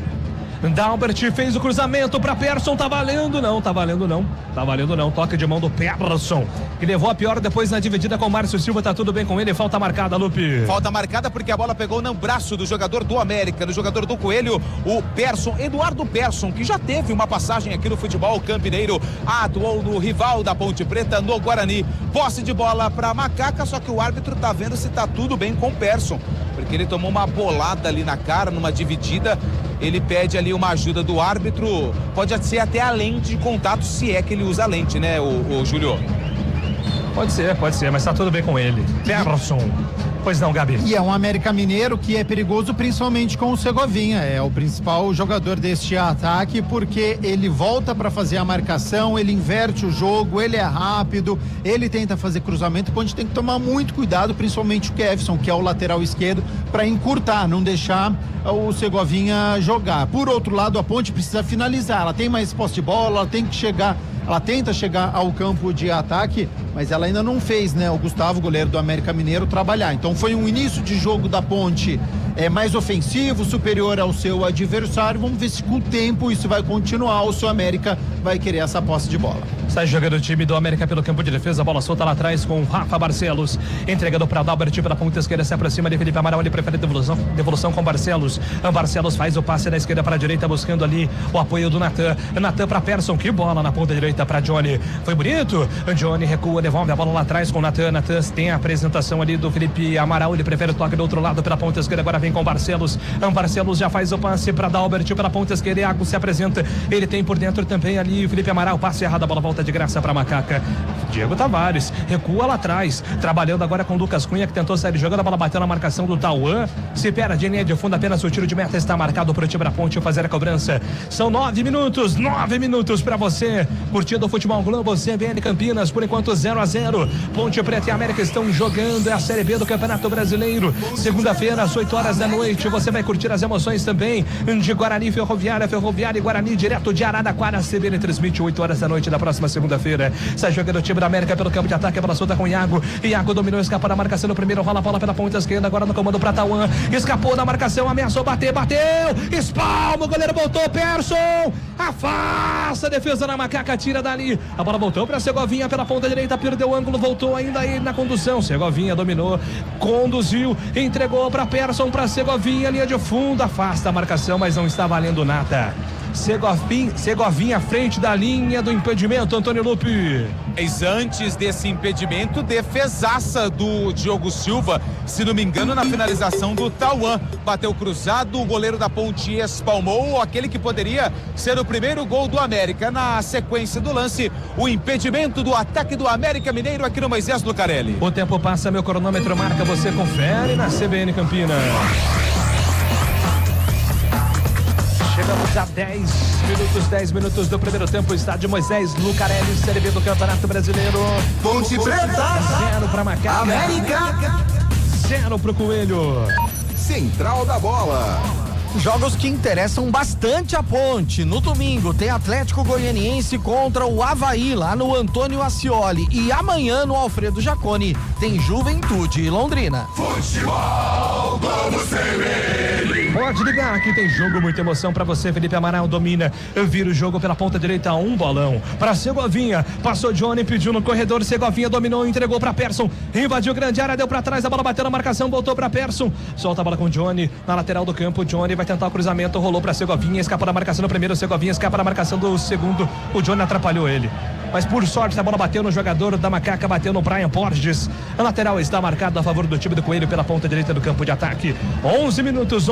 Dalbert fez o cruzamento para Persson, tá valendo não. Toque de mão do Persson, que levou a pior depois na dividida com o Márcio Silva. Tá tudo bem com ele, falta marcada, Lupe. Falta marcada porque a bola pegou no braço do jogador do América, no jogador do Coelho, o Persson, Eduardo Persson, que já teve uma passagem aqui no futebol campineiro, atuou no rival da Ponte Preta, no Guarani. Posse de bola para Macaca, só que o árbitro tá vendo se tá tudo bem com o Persson, porque ele tomou uma bolada ali na cara, numa dividida. Ele pede ali uma ajuda do árbitro, pode ser até a lente de contato, se é que ele usa a lente, né, o Júlio? Pode ser, mas tá tudo bem com ele. Persson. Pois não, Gabi. E é um América Mineiro que é perigoso principalmente com o Segovinha. É o principal jogador deste ataque, porque ele volta para fazer a marcação, ele inverte o jogo, ele é rápido, ele tenta fazer cruzamento. A gente tem que tomar muito cuidado, principalmente o Kevson, que é o lateral esquerdo, para encurtar, não deixar o Segovinha jogar. Por outro lado, a Ponte precisa finalizar. Ela tem mais posse de bola, ela tem que chegar. Ela tenta chegar ao campo de ataque, mas ela ainda não fez, né? O Gustavo, goleiro do América Mineiro, trabalhar. Então foi um início de jogo da Ponte mais ofensivo, superior ao seu adversário. Vamos ver se com o tempo isso vai continuar ou se o América vai querer essa posse de bola. Sai jogando o time do América pelo campo de defesa, a bola solta lá atrás com o Rafa Barcelos, entregando para Dalbert pela ponta esquerda, se aproxima de Felipe Amaral, ele prefere devolução com Barcelos. Barcelos faz o passe da esquerda para a direita, buscando ali o apoio do Natan para Persson, que bola na ponta direita para Johnny, foi bonito, Johnny recua, devolve a bola lá atrás com o Natan tem a apresentação ali do Felipe Amaral, ele prefere o toque do outro lado pela ponta esquerda, agora vem com o Barcelos, Barcelos já faz o passe para Dalbert pela ponta esquerda, Iago se apresenta, ele tem por dentro também ali o Felipe Amaral, passe errado, a bola volta de graça para Macaca. Diego Tavares recua lá atrás, trabalhando agora com o Lucas Cunha, que tentou sair jogando, a bola bateu na marcação do Tauan, se perde em linha de fundo, apenas o tiro de meta está marcado para o time da Ponte fazer a cobrança. São 9 minutos para você curtindo o Futebol Globo CBN Campinas, por enquanto 0-0. Ponte Preta e América estão jogando a Série B do Campeonato Brasileiro. Segunda-feira às 8 horas da noite, você vai curtir as emoções também de Guarani, Ferroviária e Guarani, direto de Araraquara. CBN transmite 8 horas da noite da próxima segunda-feira. Sai jogando o time da América pelo campo de ataque, a bola solta com o Iago dominou, escapou da marcação no primeiro, rola a bola pela ponta esquerda, agora no comando para Tauan, escapou da marcação, ameaçou, bateu, espalma, o goleiro voltou, Persson, afasta a defesa na Macaca, tira dali, a bola voltou para Segovinha pela ponta direita, perdeu o ângulo, voltou ainda ele na condução, Segovinha dominou, conduziu, entregou para Persson, para Segovinha, linha de fundo, afasta a marcação, mas não está valendo nada. Segovinha à frente da linha do impedimento, Antônio Lupe. Mas antes desse impedimento, defesaça do Diogo Silva, se não me engano, na finalização do Tauan. Bateu cruzado, o goleiro da Ponte espalmou, aquele que poderia ser o primeiro gol do América. Na sequência do lance, o impedimento do ataque do América Mineiro aqui no Moisés Lucarelli. O tempo passa, meu cronômetro marca, você confere na CBN Campinas. Chegamos a 10 minutos do primeiro tempo, estádio Moisés Lucarelli, Série B do Campeonato Brasileiro. Ponte Preta, 0 para Macaca, América, 0 pro Coelho. Central da Bola. Jogos que interessam bastante a Ponte. No domingo tem Atlético Goianiense contra o Avaí, lá no Antônio Ascioli. E amanhã no Alfredo Jaconi tem Juventude e Londrina. Futebol Globo CBN. Pode ligar, aqui tem jogo, muita emoção pra você. Felipe Amaral domina, vira o jogo pela ponta direita, um bolão pra Segovinha, passou Johnny, pediu no corredor, Segovinha dominou, entregou pra Persson, invadiu grande área, deu pra trás, a bola bateu na marcação, voltou pra Persson, solta a bola com Johnny, na lateral do campo, Johnny vai tentar o cruzamento, rolou pra Segovinha, escapa da marcação do primeiro, Segovinha escapa da marcação do segundo, o Johnny atrapalhou ele. mas por sorte a bola bateu no jogador da Macaca, bateu no Brian Borges. A lateral está marcada a favor do time do Coelho pela ponta direita do campo de ataque. 11 minutos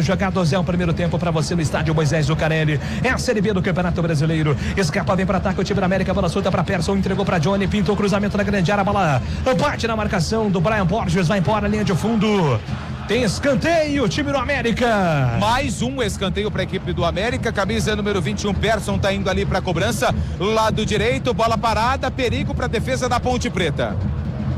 jogados, é o primeiro tempo para você no estádio Moisés Zucarelli. É a Série B do Campeonato Brasileiro. Escapa, vem para ataque o time da América, bola solta para Persson, entregou para Johnny, pintou o cruzamento na grande área, a bola bate na marcação do Brian Borges, vai embora a linha de fundo. Tem escanteio, time do América. Mais um escanteio para a equipe do América. Camisa número 21, Persson, tá indo ali para a cobrança. Lado direito, bola parada, perigo para a defesa da Ponte Preta.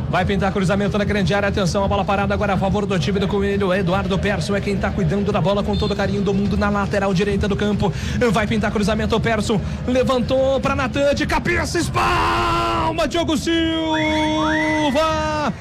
Vai pintar cruzamento na grande área, atenção, a bola parada agora a favor do time do Coelho. Eduardo Persson é quem tá cuidando da bola com todo o carinho do mundo na lateral direita do campo. Vai pintar cruzamento, o Persson levantou para Natan, de cabeça, espalma, Diogo Silva.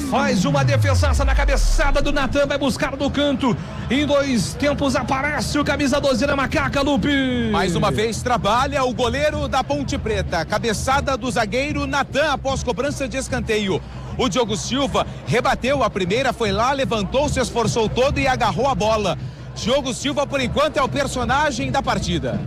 Faz uma defesaça na cabeçada do Natan, vai buscar no canto. Em 2 tempos aparece o camisa 12 da Macaca, Lupe. Mais uma vez trabalha o goleiro da Ponte Preta. Cabeçada do zagueiro Natan após cobrança de escanteio. O Diogo Silva rebateu a primeira, foi lá, levantou, se esforçou todo e agarrou a bola. Diogo Silva, por enquanto, é o personagem da partida.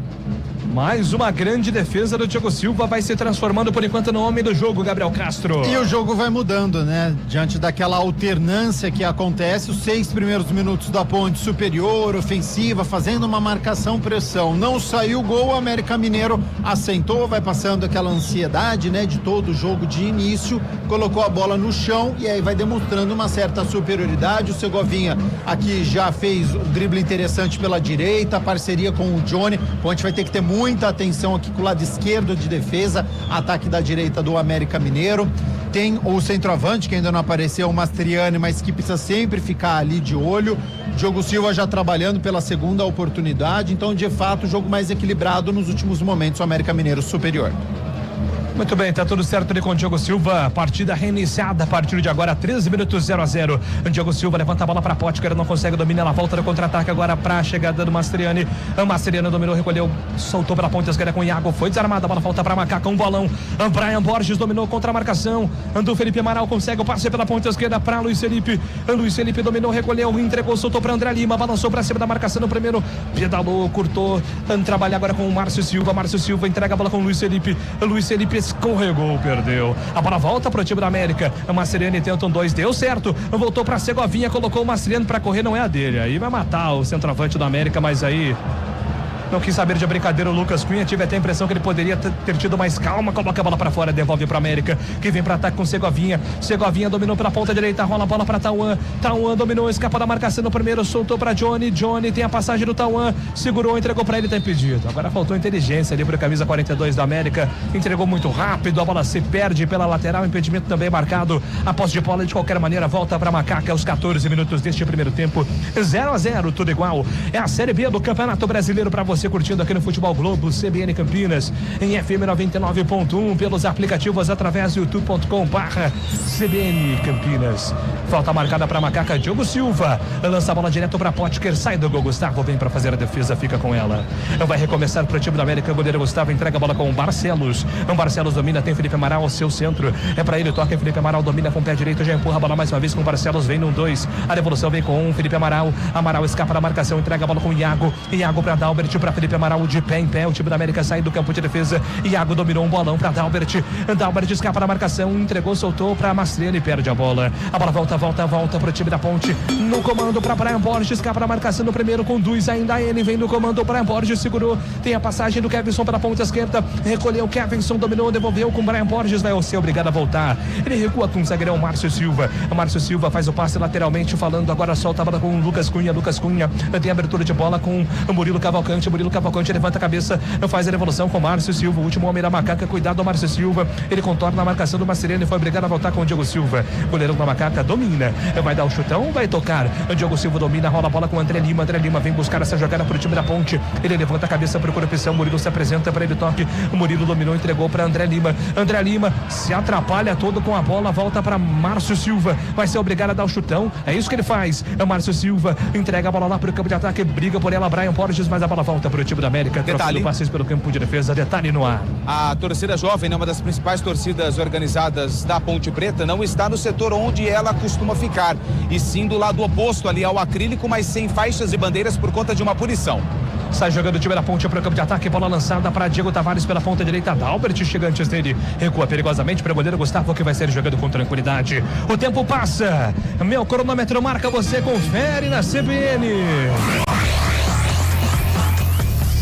Mais uma grande defesa do Diogo Silva, vai se transformando por enquanto no homem do jogo, Gabriel Castro. E o jogo vai mudando, né? Diante daquela alternância que acontece, os 6 primeiros minutos da Ponte superior, ofensiva, fazendo uma marcação-pressão. Não saiu o gol, o América Mineiro assentou, vai passando aquela ansiedade, né? De todo o jogo de início, colocou a bola no chão e aí vai demonstrando uma certa superioridade. O Segovinha aqui já fez um drible interessante pela direita, parceria com o Johnny. A Ponte vai ter que ter muita atenção aqui com o lado esquerdo de defesa, ataque da direita do América Mineiro. Tem o centroavante que ainda não apareceu, o Mastriani, mas que precisa sempre ficar ali de olho. Diogo Silva já trabalhando pela segunda oportunidade, então de fato o jogo mais equilibrado nos últimos momentos, o América Mineiro superior. Muito bem, tá tudo certo ali com o Diogo Silva. Partida reiniciada a partir de agora, 13 minutos 0-0. O Diogo Silva levanta a bola para Potker, não consegue dominar, ela volta no contra-ataque agora para a chegada do Mastriani. O Mastriani dominou, recolheu, soltou pela ponta esquerda com o Iago, foi desarmada, a bola volta para Macaca, um bolão. Brian Borges dominou contra a marcação. Andou Felipe Amaral, consegue o passe pela ponta esquerda para Luiz Felipe. Luiz Felipe dominou, recolheu, entregou, soltou para André Lima, balançou para cima da marcação no primeiro, pedalou, curtou, trabalha agora com o Márcio Silva. Márcio Silva entrega a bola com o Luiz Felipe. Luiz Felipe escorregou, perdeu. A bola volta pro time da América. O Mastriani tenta um 2, deu certo. Voltou pra Segovinha, colocou o Mastriani pra correr, não é a dele. Aí vai matar o centroavante do América, mas aí não quis saber de brincadeira o Lucas Cunha. Tive até a impressão que ele poderia ter tido mais calma. Coloca a bola pra fora, devolve pra América, que vem pra ataque com Segovinha. Segovinha dominou pela ponta direita, rola a bola pra Tauan. Tauan dominou, escapa da marcação no primeiro, soltou pra Johnny. Johnny tem a passagem do Tauan, segurou, entregou pra ele, tá impedido. Agora faltou inteligência ali pro camisa 42 da América. Entregou muito rápido, a bola se perde pela lateral, impedimento também marcado. A posse de bola de qualquer maneira volta pra Macaca aos 14 minutos deste primeiro tempo. 0-0, tudo igual. É a Série B do Campeonato Brasileiro pra você curtindo aqui no Futebol Globo CBN Campinas em FM 99.1 pelos aplicativos através do youtube.com/CBN Campinas. Falta marcada para Macaca, Diogo Silva lança a bola direto para Potker, sai do gol, Gustavo vem para fazer a defesa, fica com ela. Vai recomeçar para o time do América, o goleiro Gustavo entrega a bola com o Barcelos. O Barcelos domina, tem Felipe Amaral ao seu centro, é para ele, toca, Felipe Amaral domina com o pé direito, já empurra a bola mais uma vez com o Barcelos, vem no 2, a devolução vem com Felipe Amaral. Amaral escapa da marcação, entrega a bola com o Iago para Dalbert, para Felipe Amaral de pé em pé, o time da América sai do campo de defesa. Iago dominou um bolão para Dalbert. Dalbert escapa da marcação, entregou, soltou para Mastriani, perde a bola. A bola volta pro time da Ponte. No comando para Brian Borges, escapa da marcação no primeiro, conduz ainda ele, vem no comando, o Brian Borges segurou, tem a passagem do Kevinson pela ponta esquerda, recolheu, Kevinson dominou, devolveu com Brian Borges, vai ser obrigado a voltar. Ele recua com o zagueirão Márcio Silva. Márcio Silva faz o passe lateralmente, falando agora, solta a bola com o Lucas Cunha. Lucas Cunha tem abertura de bola com o Murilo Cavalcante. Murilo Cavalcante levanta a cabeça, faz a devolução com o Márcio Silva, o último homem da Macaca, cuidado do Márcio Silva, ele contorna a marcação do Mastriani, foi obrigado a voltar com o Diogo Silva. Goleirão da Macaca domina, vai dar o chutão, vai tocar. O Diogo Silva domina, rola a bola com o André Lima. André Lima vem buscar essa jogada pro time da Ponte. Ele levanta a cabeça, procura opção. Murilo se apresenta para ele, toque. O Murilo dominou, entregou para André Lima. André Lima se atrapalha todo com a bola, volta para Márcio Silva. Vai ser obrigado a dar o chutão. É isso que ele faz. O Márcio Silva entrega a bola lá pro campo de ataque, briga por ela Brian Borges, mas a bola volta pro time da América. Detalhe, passes pelo campo de defesa, detalhe no ar. A torcida jovem, uma das principais torcidas organizadas da Ponte Preta, não está no setor onde ela costuma ficar, e sim do lado oposto ali ao acrílico, mas sem faixas e bandeiras por conta de uma punição. Sai jogando o time da ponte para o campo de ataque. Bola lançada para Diego Tavares pela ponta direita. Dalbert chega antes dele. Recua perigosamente para o goleiro Gustavo, que vai ser jogado com tranquilidade. O tempo passa. Meu cronômetro marca, você confere na CBN.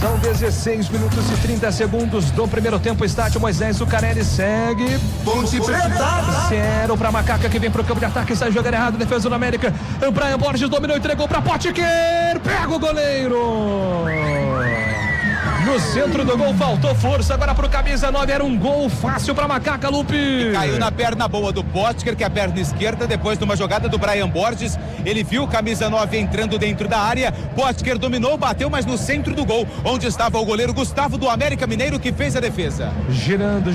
São 16 minutos e 30 segundos do primeiro tempo. Estádio Moisés Zucarelli segue. Ponte Preta. 0 para Macaca, que vem pro campo de ataque. Sai jogando errado. Defesa do América. Brian Borges dominou, entregou para Potker. Pega o goleiro. No centro do gol, faltou força agora pro camisa 9, era um gol fácil pra Macaca, Lupe. E caiu na perna boa do Potker, que é a perna esquerda, depois de uma jogada do Brian Borges. Ele viu o camisa 9 entrando dentro da área. Potker dominou, bateu, mas no centro do gol, onde estava o goleiro Gustavo do América Mineiro, que fez a defesa. Girando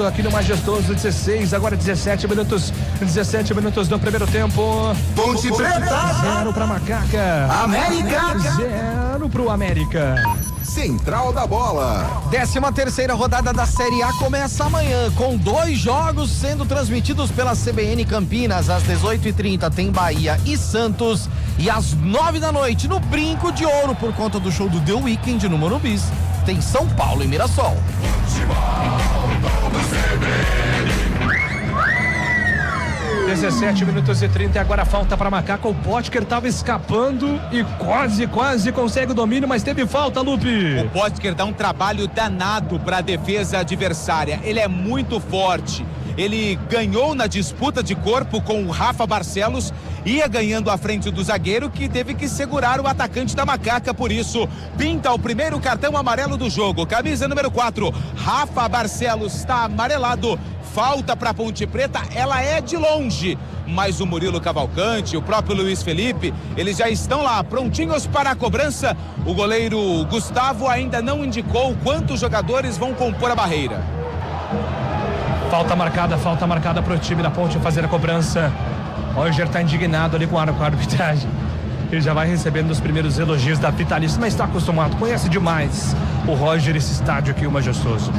aqui no majestoso. 16, agora 17 minutos. 17 minutos do primeiro tempo. Ponte Preta. 0 pra Macaca. América. 0 pro América. Central da Bola. 13ª rodada da Série A começa amanhã, com 2 jogos sendo transmitidos pela CBN Campinas. Às 18h30 tem Bahia e Santos, e às 9 da noite, no Brinco de Ouro, por conta do show do The Weeknd no Morumbi, tem São Paulo e Mirassol. 17 minutos e 30, agora falta para Macaca. O Potker estava escapando e quase consegue o domínio, mas teve falta, Lupe. O Potker dá um trabalho danado para a defesa adversária. Ele é muito forte. Ele ganhou na disputa de corpo com o Rafa Barcelos, ia ganhando à frente do zagueiro, que teve que segurar o atacante da Macaca. Por isso, pinta o primeiro cartão amarelo do jogo. Camisa número 4, Rafa Barcelos, está amarelado. Falta para Ponte Preta, ela é de longe, mas o Murilo Cavalcante, o próprio Luiz Felipe, eles já estão lá prontinhos para a cobrança. O goleiro Gustavo ainda não indicou quantos jogadores vão compor a barreira. Falta marcada para o time da Ponte fazer a cobrança. Roger está indignado ali com a arbitragem. Ele já vai recebendo os primeiros elogios da Vitalícia, mas está acostumado, conhece demais o Roger, esse estádio aqui, o majestoso.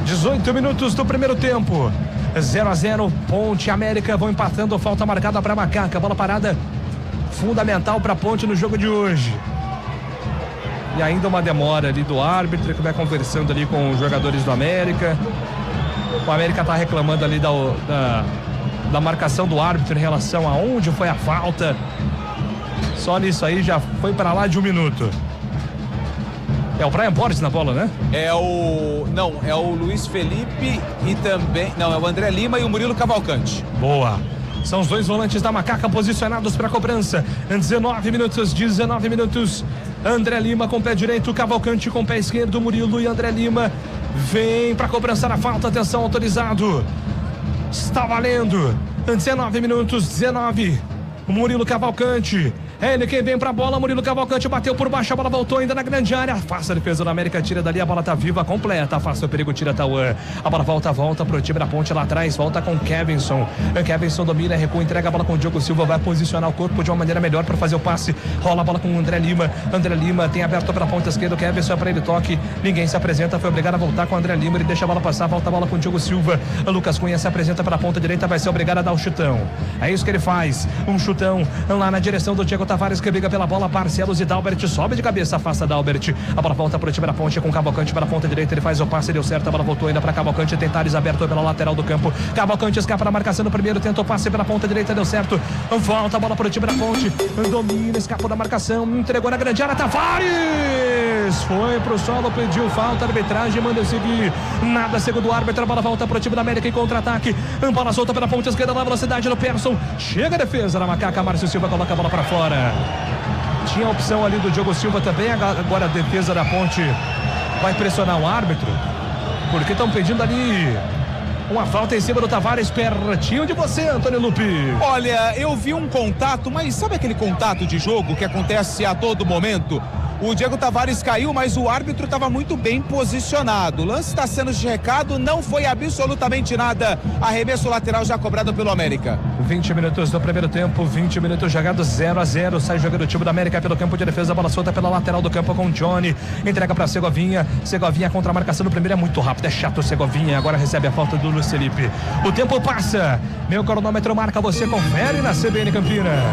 18 minutos do primeiro tempo. 0-0, Ponte e América vão empatando. Falta marcada para Macaca. Bola parada fundamental para Ponte no jogo de hoje. E ainda uma demora ali do árbitro, que vai conversando ali com os jogadores do América. O América está reclamando ali da marcação do árbitro em relação a onde foi a falta. Só nisso aí já foi para lá de 1 minuto. É o Brian Borges na bola, né? É o Luiz Felipe e também... Não, é o André Lima e o Murilo Cavalcante. Boa. São os 2 volantes da Macaca posicionados para a cobrança. 19 minutos. André Lima com pé direito, Cavalcante com pé esquerdo, Murilo e André Lima vem para a cobrança da falta. Atenção, autorizado. Está valendo. 19 minutos, 19. Murilo Cavalcante. É ele quem vem pra bola, Murilo Cavalcante bateu por baixo, a bola voltou ainda na grande área. Afasta a defesa do América, tira dali, a bola tá viva, completa, afasta o perigo, tira Tauan. A bola volta pro time da Ponte lá atrás, volta com Kevinson. Kevinson domina, recua, entrega a bola com o Diogo Silva, vai posicionar o corpo de uma maneira melhor para fazer o passe. Rola a bola com o André Lima. André Lima tem aberto pela ponta esquerda, o Kevinson é para ele toque. Ninguém se apresenta, foi obrigado a voltar com o André Lima, ele deixa a bola passar, volta a bola com o Diogo Silva. O Lucas Cunha se apresenta pela ponta direita, vai ser obrigado a dar o chutão. É isso que ele faz, um chutão lá na direção do Diego Tavares, que briga pela bola. Barcelos e Dalbert sobe de cabeça, afasta Dalbert. A bola volta pro time da Ponte com Cavalcante para a ponta direita, ele faz o passe, deu certo, a bola voltou ainda para Cavalcante, Tentares aberto pela lateral do campo. Cavalcante escapa da marcação no primeiro, tenta o passe pela ponta direita, deu certo. Volta a bola pro time da Ponte, domina, escapou da marcação, entregou na grande área, Tavares foi pro solo, pediu falta, arbitragem manda seguir, nada segundo o árbitro. A bola volta pro time da América em contra-ataque, bola solta pela ponta esquerda na velocidade do Persson, chega a defesa da Macaca, Márcio Silva coloca a bola para fora. Tinha a opção ali do Diogo Silva também, agora a defesa da Ponte vai pressionar o árbitro, porque estão pedindo ali uma falta em cima do Tavares, pertinho de você, Antônio Lupi. Olha, eu vi um contato, mas sabe aquele contato de jogo que acontece a todo momento? O Diego Tavares caiu, mas o árbitro estava muito bem posicionado. O lance está sendo checado, não foi absolutamente nada. Arremesso lateral já cobrado pelo América. 20 minutos do primeiro tempo, 20 minutos jogados, 0-0. Sai jogando o time da América pelo campo de defesa, bola solta pela lateral do campo com Johnny. Entrega para Segovinha. Segovinha contra a marcação no primeiro, é muito rápido, é chato o Segovinha. Agora recebe a falta do Luiz Felipe. O tempo passa. Meu cronômetro marca, você confere na CBN Campinas.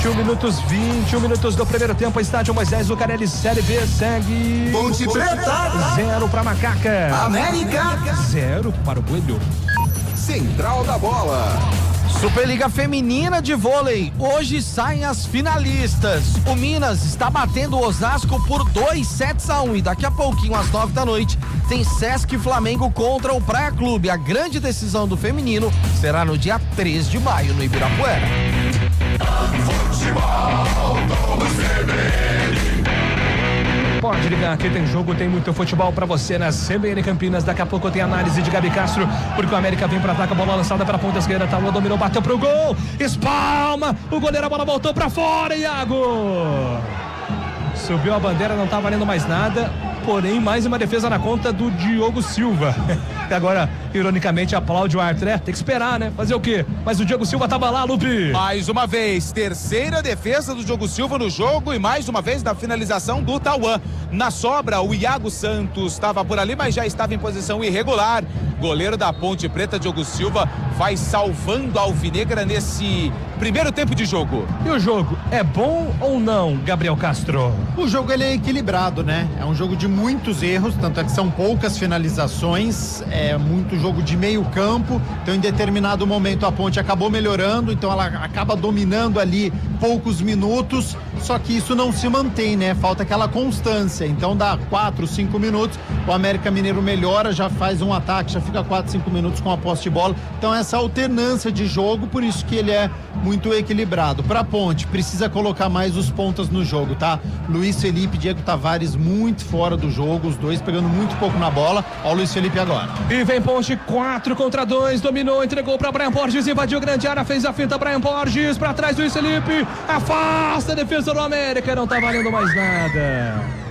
21 minutos do primeiro tempo. Estádio Moisés Lucarelli, Série B, segue. Ponte Preta. 0 para Macaca. América. 0 para o Coelho. Central da Bola. Superliga Feminina de Vôlei. Hoje saem as finalistas. O Minas está batendo o Osasco por 2-1 e daqui a pouquinho, às 9 da noite, tem Sesc Flamengo contra o Praia Clube. A grande decisão do feminino será no dia 3 de maio, no Ibirapuera. Pode ligar, aqui tem jogo, tem muito futebol pra você na CBN Campinas. Daqui a pouco tem análise de Gabi Castro, porque o América vem pra ataque, a bola lançada pra ponta esquerda, Talua dominou, bateu pro gol, espalma, o goleiro, a bola voltou pra fora, Iago! Subiu a bandeira, não tá valendo mais nada, porém mais uma defesa na conta do Diogo Silva. Que agora, ironicamente, aplaude o árbitro, né? Tem que esperar, né? Fazer o quê? Mas o Diogo Silva tava lá, Lupe. Mais uma vez, terceira defesa do Diogo Silva no jogo e mais uma vez da finalização do Tauan. Na sobra, o Iago Santos estava por ali, mas já estava em posição irregular. Goleiro da Ponte Preta, Diogo Silva, vai salvando a Alvinegra nesse primeiro tempo de jogo. E o jogo é bom ou não, Gabriel Castro? O jogo ele é equilibrado, né? É um jogo de muitos erros, tanto é que são poucas finalizações, é muito jogo de meio campo, então em determinado momento a Ponte acabou melhorando, então ela acaba dominando ali poucos minutos, só que isso não se mantém, né? Falta aquela constância, então dá 4, 5 minutos, o América Mineiro melhora, já faz um ataque, já fica 4, 5 minutos com a posse de bola, então essa alternância de jogo, por isso que ele é muito equilibrado. Pra Ponte, precisa colocar mais os pontas no jogo, tá? Luiz Felipe e Diego Tavares muito fora do jogo, os dois pegando muito pouco na bola. Ó o Luiz Felipe agora. E vem Ponte, 4 contra 2, dominou, entregou pra Brian Borges, invadiu grande área, fez a finta, Brian Borges, pra trás Luiz Felipe, afasta a defesa do América, não tá valendo mais nada.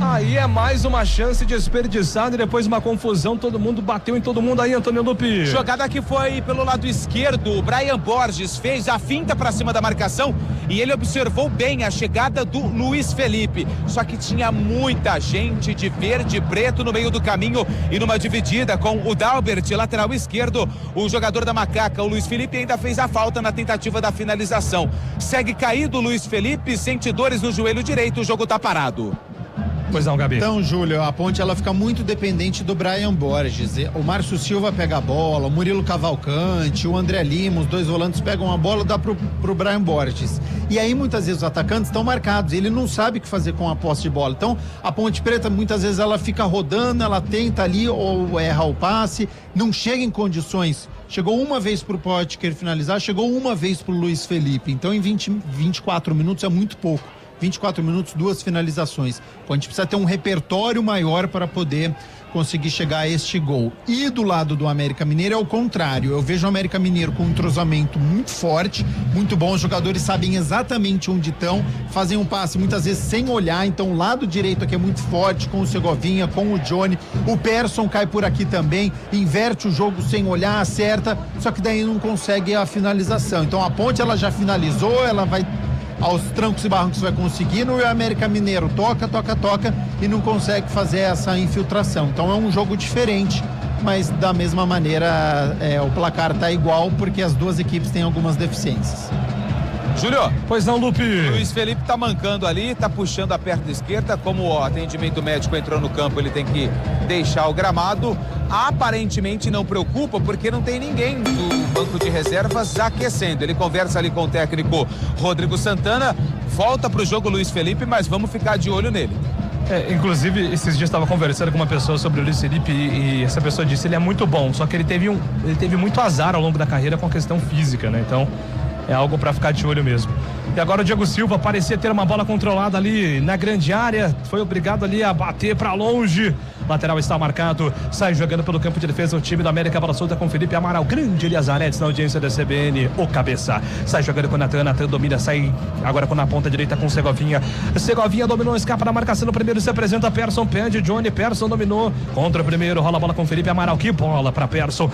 Aí é mais uma chance desperdiçada e depois uma confusão, todo mundo bateu em todo mundo aí, Antônio Lupi. Jogada que foi pelo lado esquerdo, o Brian Borges fez a finta pra cima da marcação e ele observou bem a chegada do Luiz Felipe, só que tinha muita gente de verde e preto no meio do caminho e numa dividida com o Dalbert, lateral esquerdo, o jogador da Macaca, o Luiz Felipe ainda fez a falta na tentativa da finalização. Segue caído o Luiz Felipe, sente dores no joelho direito, o jogo tá parado. Pois não, Gabi. Então, Júlio, a Ponte ela fica muito dependente do Brian Borges. O Márcio Silva pega a bola, o Murilo Cavalcante, o André Lima, os dois volantes pegam a bola, dá pro Brian Borges. E aí, muitas vezes, os atacantes estão marcados, ele não sabe o que fazer com a posse de bola. Então, a Ponte Preta, muitas vezes, ela fica rodando, ela tenta ali, ou erra o passe, não chega em condições. Chegou uma vez pro Potker finalizar, chegou uma vez pro Luiz Felipe. Então, em 24 minutos é muito pouco. 24 minutos, 2 finalizações. A gente precisa ter um repertório maior para poder conseguir chegar a este gol. E do lado do América Mineiro é o contrário. Eu vejo o América Mineiro com um entrosamento muito forte, muito bom. Os jogadores sabem exatamente onde estão, fazem um passe muitas vezes sem olhar. Então o lado direito aqui é muito forte, com o Segovinha, com o Johnny. O Persson cai por aqui também, inverte o jogo sem olhar, acerta, só que daí não consegue a finalização. Então a Ponte ela já finalizou, ela vai aos trancos e barrancos vai conseguindo, e o América Mineiro toca e não consegue fazer essa infiltração. Então é um jogo diferente, mas da mesma maneira o placar tá igual, porque as duas equipes têm algumas deficiências. Júlio. Pois não, Lupe. Luiz Felipe tá mancando ali, tá puxando a perna esquerda, como o atendimento médico entrou no campo, ele tem que deixar o gramado. Aparentemente não preocupa, porque não tem ninguém do banco de reservas aquecendo. Ele conversa ali com o técnico Rodrigo Santana, volta pro jogo Luiz Felipe, mas vamos ficar de olho nele. Inclusive, esses dias estava conversando com uma pessoa sobre o Luiz Felipe e essa pessoa disse que ele é muito bom, só que ele teve muito azar ao longo da carreira com a questão física, né? Então, é algo para ficar de olho mesmo. E agora o Diego Silva parecia ter uma bola controlada ali na grande área, foi obrigado ali a bater para longe. Lateral está marcado, sai jogando pelo campo de defesa o time da América, bola solta com Felipe Amaral, grande Elias Aredes na audiência da CBN, o cabeça, sai jogando com o Natan domina, sai agora com na ponta direita com o Segovinha dominou, escapa da marcação no primeiro, se apresenta Persson, pede Johnny, Persson dominou, contra o primeiro, rola a bola com Felipe Amaral, que bola para Persson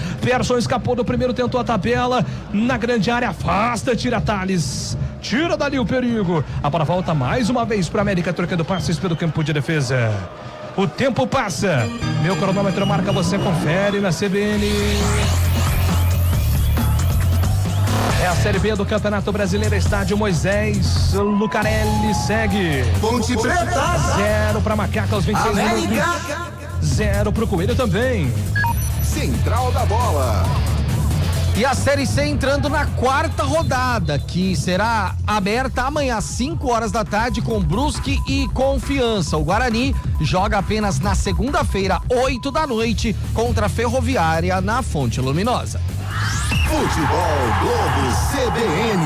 escapou do primeiro, tentou a tabela, na grande área, afasta, tira Thales, tira dali o perigo, a bola volta mais uma vez para América, trocando passes pelo campo de defesa. O tempo passa, meu cronômetro marca, você confere na CBN. É a Série B do Campeonato Brasileiro, estádio Moisés Lucarelli segue. Ponte Preta. 0 para Macaca aos 26 minutos. 0 pro Coelho também. Central da Bola. E a Série C entrando na 4ª rodada, que será aberta amanhã às 5 horas da tarde com Brusque e Confiança. O Guarani joga apenas na segunda-feira, 8 da noite, contra a Ferroviária na Fonte Luminosa. Futebol Globo CBN.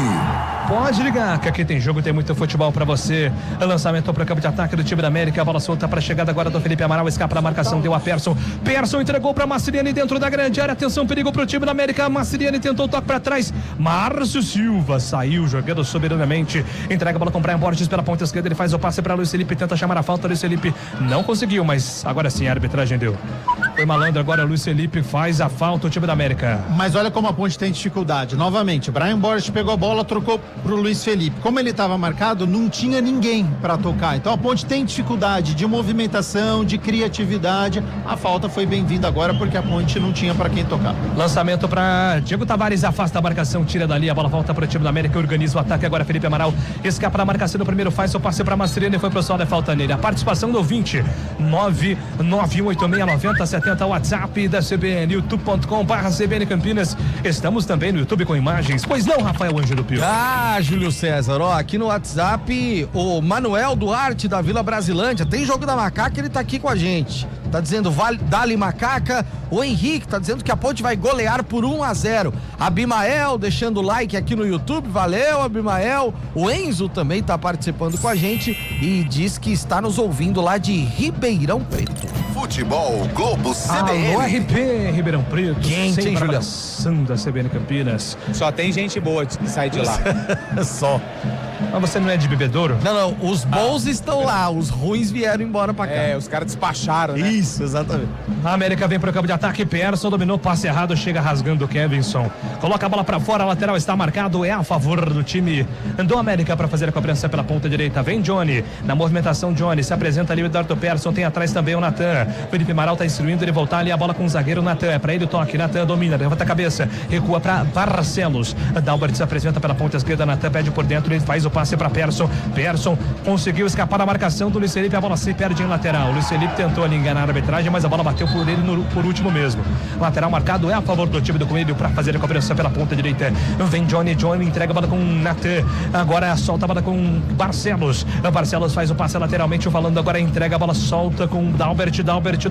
Pode ligar, que aqui tem jogo, tem muito futebol pra você. Lançamento pro campo de ataque do time da América. A bola solta pra chegada agora do Felipe Amaral. Escapa na marcação, deu a Persson. Persson entregou pra Massiriani dentro da grande área. Atenção, perigo pro time da América. Massiriani tentou o toque pra trás. Márcio Silva saiu jogando soberanamente. Entrega a bola com Brian Borges pela ponta esquerda. Ele faz o passe pra Luiz Felipe. Tenta chamar a falta. Luiz Felipe não conseguiu, mas agora sim a arbitragem deu. Foi malandro agora. Luiz Felipe faz a falta. O time da América. Mas olha como a Ponte tem dificuldade. Novamente, Brian Borges pegou a bola, trocou pro Luiz Felipe. Como ele estava marcado, não tinha ninguém para tocar. Então a Ponte tem dificuldade de movimentação, de criatividade. A falta foi bem-vinda agora porque a Ponte não tinha para quem tocar. Lançamento para Diego Tavares, afasta a marcação, tira dali, a bola volta para o time da América, organiza o ataque agora. Felipe Amaral escapa na marcação do primeiro, faz o passe para Mastriani, foi pro solo, é falta nele. A participação do ouvinte 991869070, WhatsApp da CBN, youtube.com/CBN Campinas. Estamos também no YouTube com imagens. Pois não, Rafael Ângelo Pio? Júlio César, ó, aqui no WhatsApp, o Manuel Duarte da Vila Brasilândia, tem jogo da Macaca, ele tá aqui com a gente. Tá dizendo, dali Macaca. O Henrique tá dizendo que a Ponte vai golear por 1-0. Abimael deixando o like aqui no YouTube, valeu Abimael. O Enzo também tá participando com a gente e diz que está nos ouvindo lá de Ribeirão Preto. Futebol Globo CBN. Alô, RP, Ribeirão Preto. Quente, hein, Julião? Da CBN Campinas. Só tem gente boa que sai de lá. Só. Mas você não é de bebedouro? Não, os bons estão lá, os ruins vieram embora pra cá. É, os caras despacharam, né? Isso, exatamente. A América vem pro campo de ataque, Persson dominou, passe errado, chega rasgando o Kevinson. Coloca a bola pra fora, a lateral está marcado, é a favor do time do América para fazer a cobrança pela ponta direita. Vem Johnny, na movimentação Johnny, se apresenta ali o Eduardo Persson, tem atrás também o Natan. Felipe Amaral tá instruindo ele voltar ali, a bola com o zagueiro Natan, é pra ele o toque, Natan domina, levanta a cabeça, recua pra Barcelos. Dalbert se apresenta pela ponta esquerda, Natan pede por dentro, ele faz o passe pra Persson. Persson conseguiu escapar da marcação do Luiz Felipe, a bola se perde em lateral. O Luiz Felipe tentou ali enganar a arbitragem, mas a bola bateu por ele por último mesmo. Lateral marcado é a favor do time do Coelho para fazer a cobrança pela ponta direita. Vem Johnny entrega a bola com Natan, agora solta a bola com Barcelos. Barcelos faz o passe lateralmente, o Valando agora entrega a bola, solta com Dalbert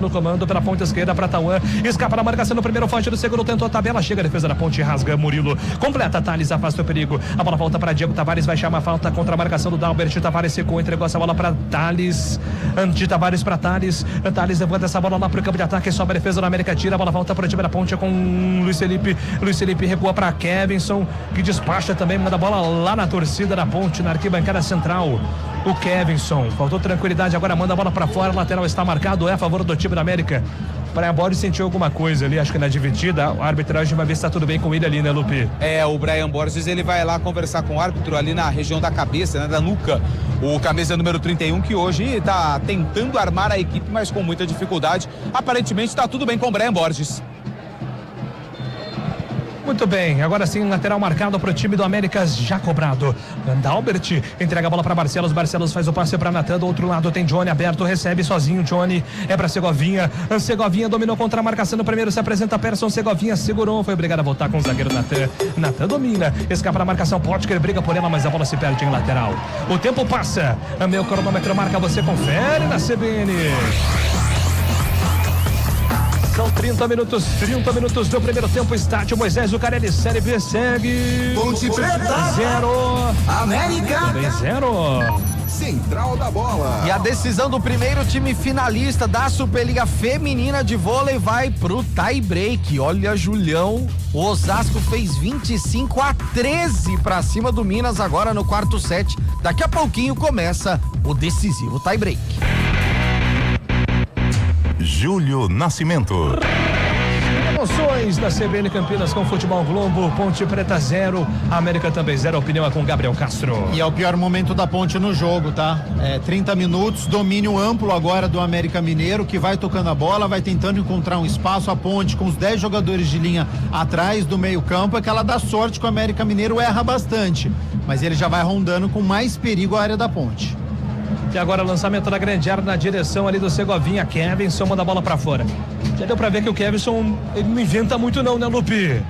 no comando pela ponta esquerda para Tauan, escapa da marcação no primeiro, foge do segundo, tentou a tabela, chega a defesa da Ponte, rasga Murilo, completa, Thales afasta o perigo, a bola volta para Diego Tavares, vai chamar a falta contra a marcação do Dalbert. Tavares secou, entregou essa bola para Thales, de Tavares para Thales levanta essa bola lá pro campo de ataque, sobe a defesa da América, tira a bola, volta para o time da Ponte com Luiz Felipe recua para Kevinson, que despacha também, manda a bola lá na torcida da Ponte, na arquibancada central. O Kevinson, faltou tranquilidade, agora manda a bola para fora, lateral está marcado, é a favor do time da América. Brian Borges sentiu alguma coisa ali, acho que na dividida, a arbitragem vai ver se tá tudo bem com ele ali, né, Lupe? É, o Brian Borges, ele vai lá conversar com o árbitro ali na região da cabeça, né, da nuca, o camisa número 31, que hoje tá tentando armar a equipe, mas com muita dificuldade. Aparentemente tá tudo bem com o Brian Borges. Muito bem, agora sim, lateral marcado para o time do América, já cobrado. Dalbert entrega a bola para Barcelos faz o passe para Natan, do outro lado tem Johnny aberto, recebe sozinho, Johnny é para Segovinha dominou contra a marcação no primeiro, se apresenta Persson, Segovinha segurou, foi obrigado a voltar com o zagueiro Natan domina, escapa da marcação, Potker briga por ela, mas a bola se perde em lateral. O tempo passa, meu cronômetro marca, você confere na CBN. São 30 minutos do primeiro tempo, estádio Moisés Lucarelli, Série B segue. Ponte Preta 0, América também 0. Central da Bola. E a decisão do primeiro time finalista da Superliga Feminina de Vôlei vai pro tie break. Olha, Julião, o Osasco fez 25-13 pra cima do Minas agora no quarto set. Daqui a pouquinho começa o decisivo tie break. Júlio Nascimento. Emoções da CBN Campinas com Futebol Globo. Ponte Preta 0, América também 0. A opinião é com Gabriel Castro. E é o pior momento da Ponte no jogo, tá? 30 minutos, domínio amplo agora do América Mineiro, que vai tocando a bola, vai tentando encontrar um espaço. A Ponte com os 10 jogadores de linha atrás do meio campo, é que ela dá sorte que o América Mineiro erra bastante, mas ele já vai rondando com mais perigo a área da Ponte. E agora lançamento da grande área na direção ali do Segovinha. Kevinson manda a bola pra fora. Já deu pra ver que o Kevinson, ele não inventa muito não, né, Lupi?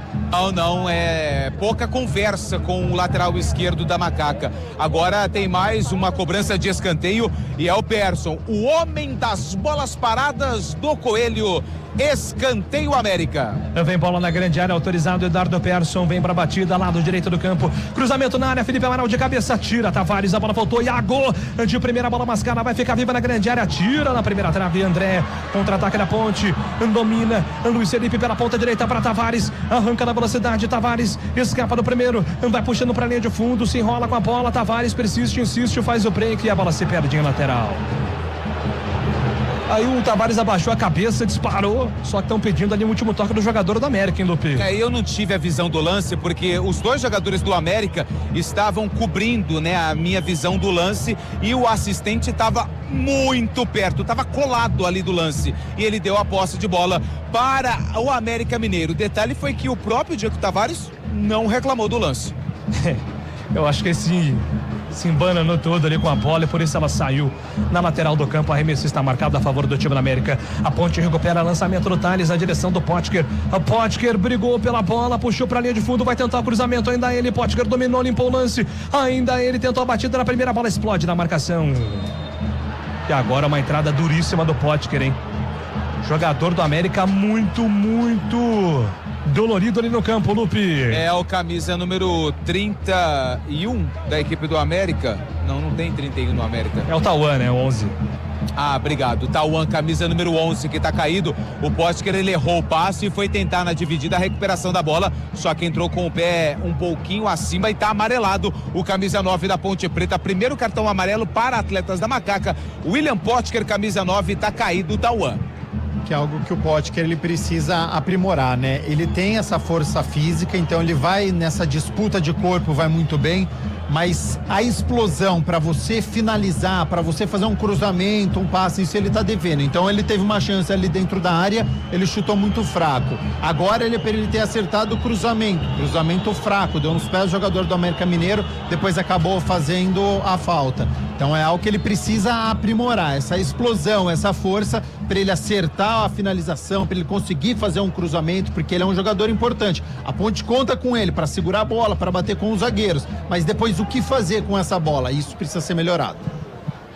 Não, é pouca conversa com o lateral esquerdo da Macaca. Agora tem mais uma cobrança de escanteio e é o Persson, o homem das bolas paradas do Coelho. Escanteio América. Vem bola na grande área, autorizado Eduardo Persson, vem pra batida, lado direito do campo, cruzamento na área, Felipe Amaral de cabeça, tira Tavares, a bola voltou, Iago, de primeira bola mascada, vai ficar viva na grande área, tira na primeira trave, André, contra-ataque da Ponte, domina, Luiz Felipe pela ponta direita para Tavares, arranca na velocidade, Tavares, escapa do primeiro, vai puxando pra linha de fundo, se enrola com a bola, Tavares persiste, insiste, faz o break e a bola se perde em lateral. Aí o Tavares abaixou a cabeça, disparou, só que estão pedindo ali o último toque do jogador do América, hein, Lupe? Eu não tive a visão do lance, porque os dois jogadores do América estavam cobrindo, né, a minha visão do lance, e o assistente estava muito perto, estava colado ali do lance, e ele deu a posse de bola para o América Mineiro. O detalhe foi que o próprio Diego Tavares não reclamou do lance. Eu acho que esse se embananou todo ali com a bola e por isso ela saiu na lateral do campo. A arremesso está marcado a favor do time da América. A Ponte recupera lançamento do Thales na direção do Potker. A Potker brigou pela bola, puxou para a linha de fundo, vai tentar o cruzamento. Ainda ele, Potker dominou, limpou o lance. Ainda ele tentou a batida na primeira bola, explode na marcação. E agora uma entrada duríssima do Potker, hein? Jogador do América muito dolorido ali no campo, Lupe. É o camisa número 31 da equipe do América. Não tem 31 no América. É o Tauan, né? 11. Obrigado. Tauan, camisa número 11, que tá caído. O Potker, ele errou o passe e foi tentar na dividida a recuperação da bola, só que entrou com o pé um pouquinho acima e tá amarelado o camisa 9 da Ponte Preta. Primeiro cartão amarelo para atletas da Macaca. William Potker, camisa 9, tá caído o Tauan. Que é algo que o Potker ele precisa aprimorar, né? Ele tem essa força física, então ele vai nessa disputa de corpo, vai muito bem, mas a explosão para você finalizar, para você fazer um cruzamento, um passe, isso ele tá devendo. Então ele teve uma chance ali dentro da área, ele chutou muito fraco. Agora ele é para ele ter acertado o cruzamento fraco, deu nos pés do jogador do América Mineiro, depois acabou fazendo a falta. Então é algo que ele precisa aprimorar, essa explosão, essa força para ele acertar a finalização, para ele conseguir fazer um cruzamento, porque ele é um jogador importante. A Ponte conta com ele para segurar a bola, para bater com os zagueiros, mas depois o que fazer com essa bola? Isso precisa ser melhorado.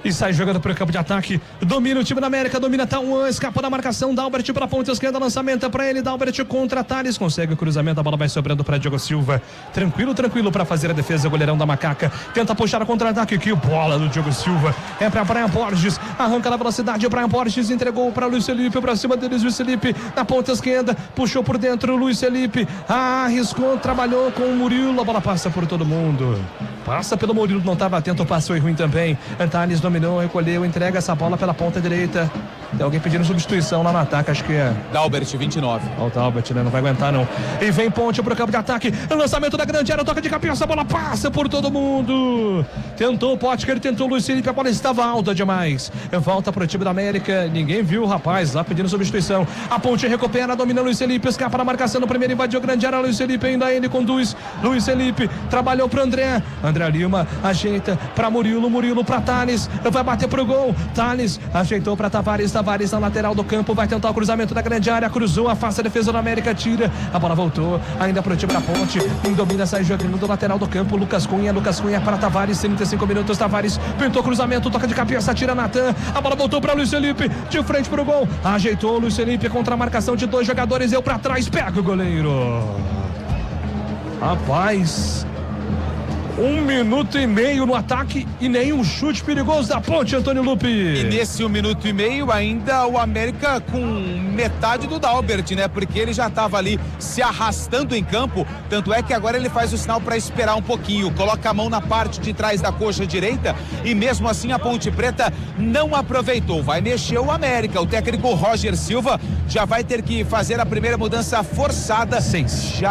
E sai jogando para o campo de ataque, domina o time da América, domina Tauan, escapa da marcação, Dalbert para a ponta esquerda, lançamento é para ele, Dalbert contra Thales, consegue o cruzamento, a bola vai sobrando para Diego Silva, tranquilo para fazer a defesa, goleirão da Macaca, tenta puxar a contra-ataque, que bola do Diego Silva, é para Brian Borges, arranca na velocidade, Brian Borges entregou para Luiz Felipe, para cima deles, Luiz Felipe, na ponta esquerda, puxou por dentro, Luiz Felipe, arriscou, trabalhou com o Murilo, a bola passa por todo mundo. Passa pelo Murilo, não estava atento, o passe foi ruim também. Thales dominou, recolheu, entrega essa bola pela ponta direita. Tem alguém pedindo substituição lá no ataque, acho que é Dalbert, 29. Olha o Dalbert, né? Não vai aguentar não. E vem Ponte pro campo de ataque, lançamento da grande área, toca de cabeça, a bola passa por todo mundo. Tentou o Potker, tentou o Luiz Felipe, a bola estava alta demais. Volta pro time da América, ninguém viu o rapaz lá pedindo substituição. A Ponte recupera, domina Luiz Felipe, escapa na marcação no primeiro, invadiu a grande área, Luiz Felipe ainda ele conduz. Luiz Felipe trabalhou pro André Lima, ajeita pra Murilo pra Thales, vai bater pro gol, Thales ajeitou pra Tavares na lateral do campo, vai tentar o cruzamento da grande área, cruzou, afasta a defesa do América, tira, a bola voltou, ainda pro time da Ponte, domina, sai jogando do lateral do campo, Lucas Cunha para Tavares, 35 minutos, Tavares pintou cruzamento, toca de cabeça, tira Natan, a bola voltou pra Luiz Felipe, de frente pro gol, ajeitou Luiz Felipe contra a marcação de dois jogadores, eu pra trás, pega o goleiro. Rapaz, 1 minuto e meio no ataque e nenhum chute perigoso da Ponte, Antônio Lupe. E nesse 1 minuto e meio ainda o América com metade do Dalbert, né? Porque ele já estava ali se arrastando em campo, tanto é que agora ele faz o sinal para esperar um pouquinho, coloca a mão na parte de trás da coxa direita e mesmo assim a Ponte Preta não aproveitou. Vai mexer o América, o técnico Roger Silva já vai ter que fazer a primeira mudança forçada.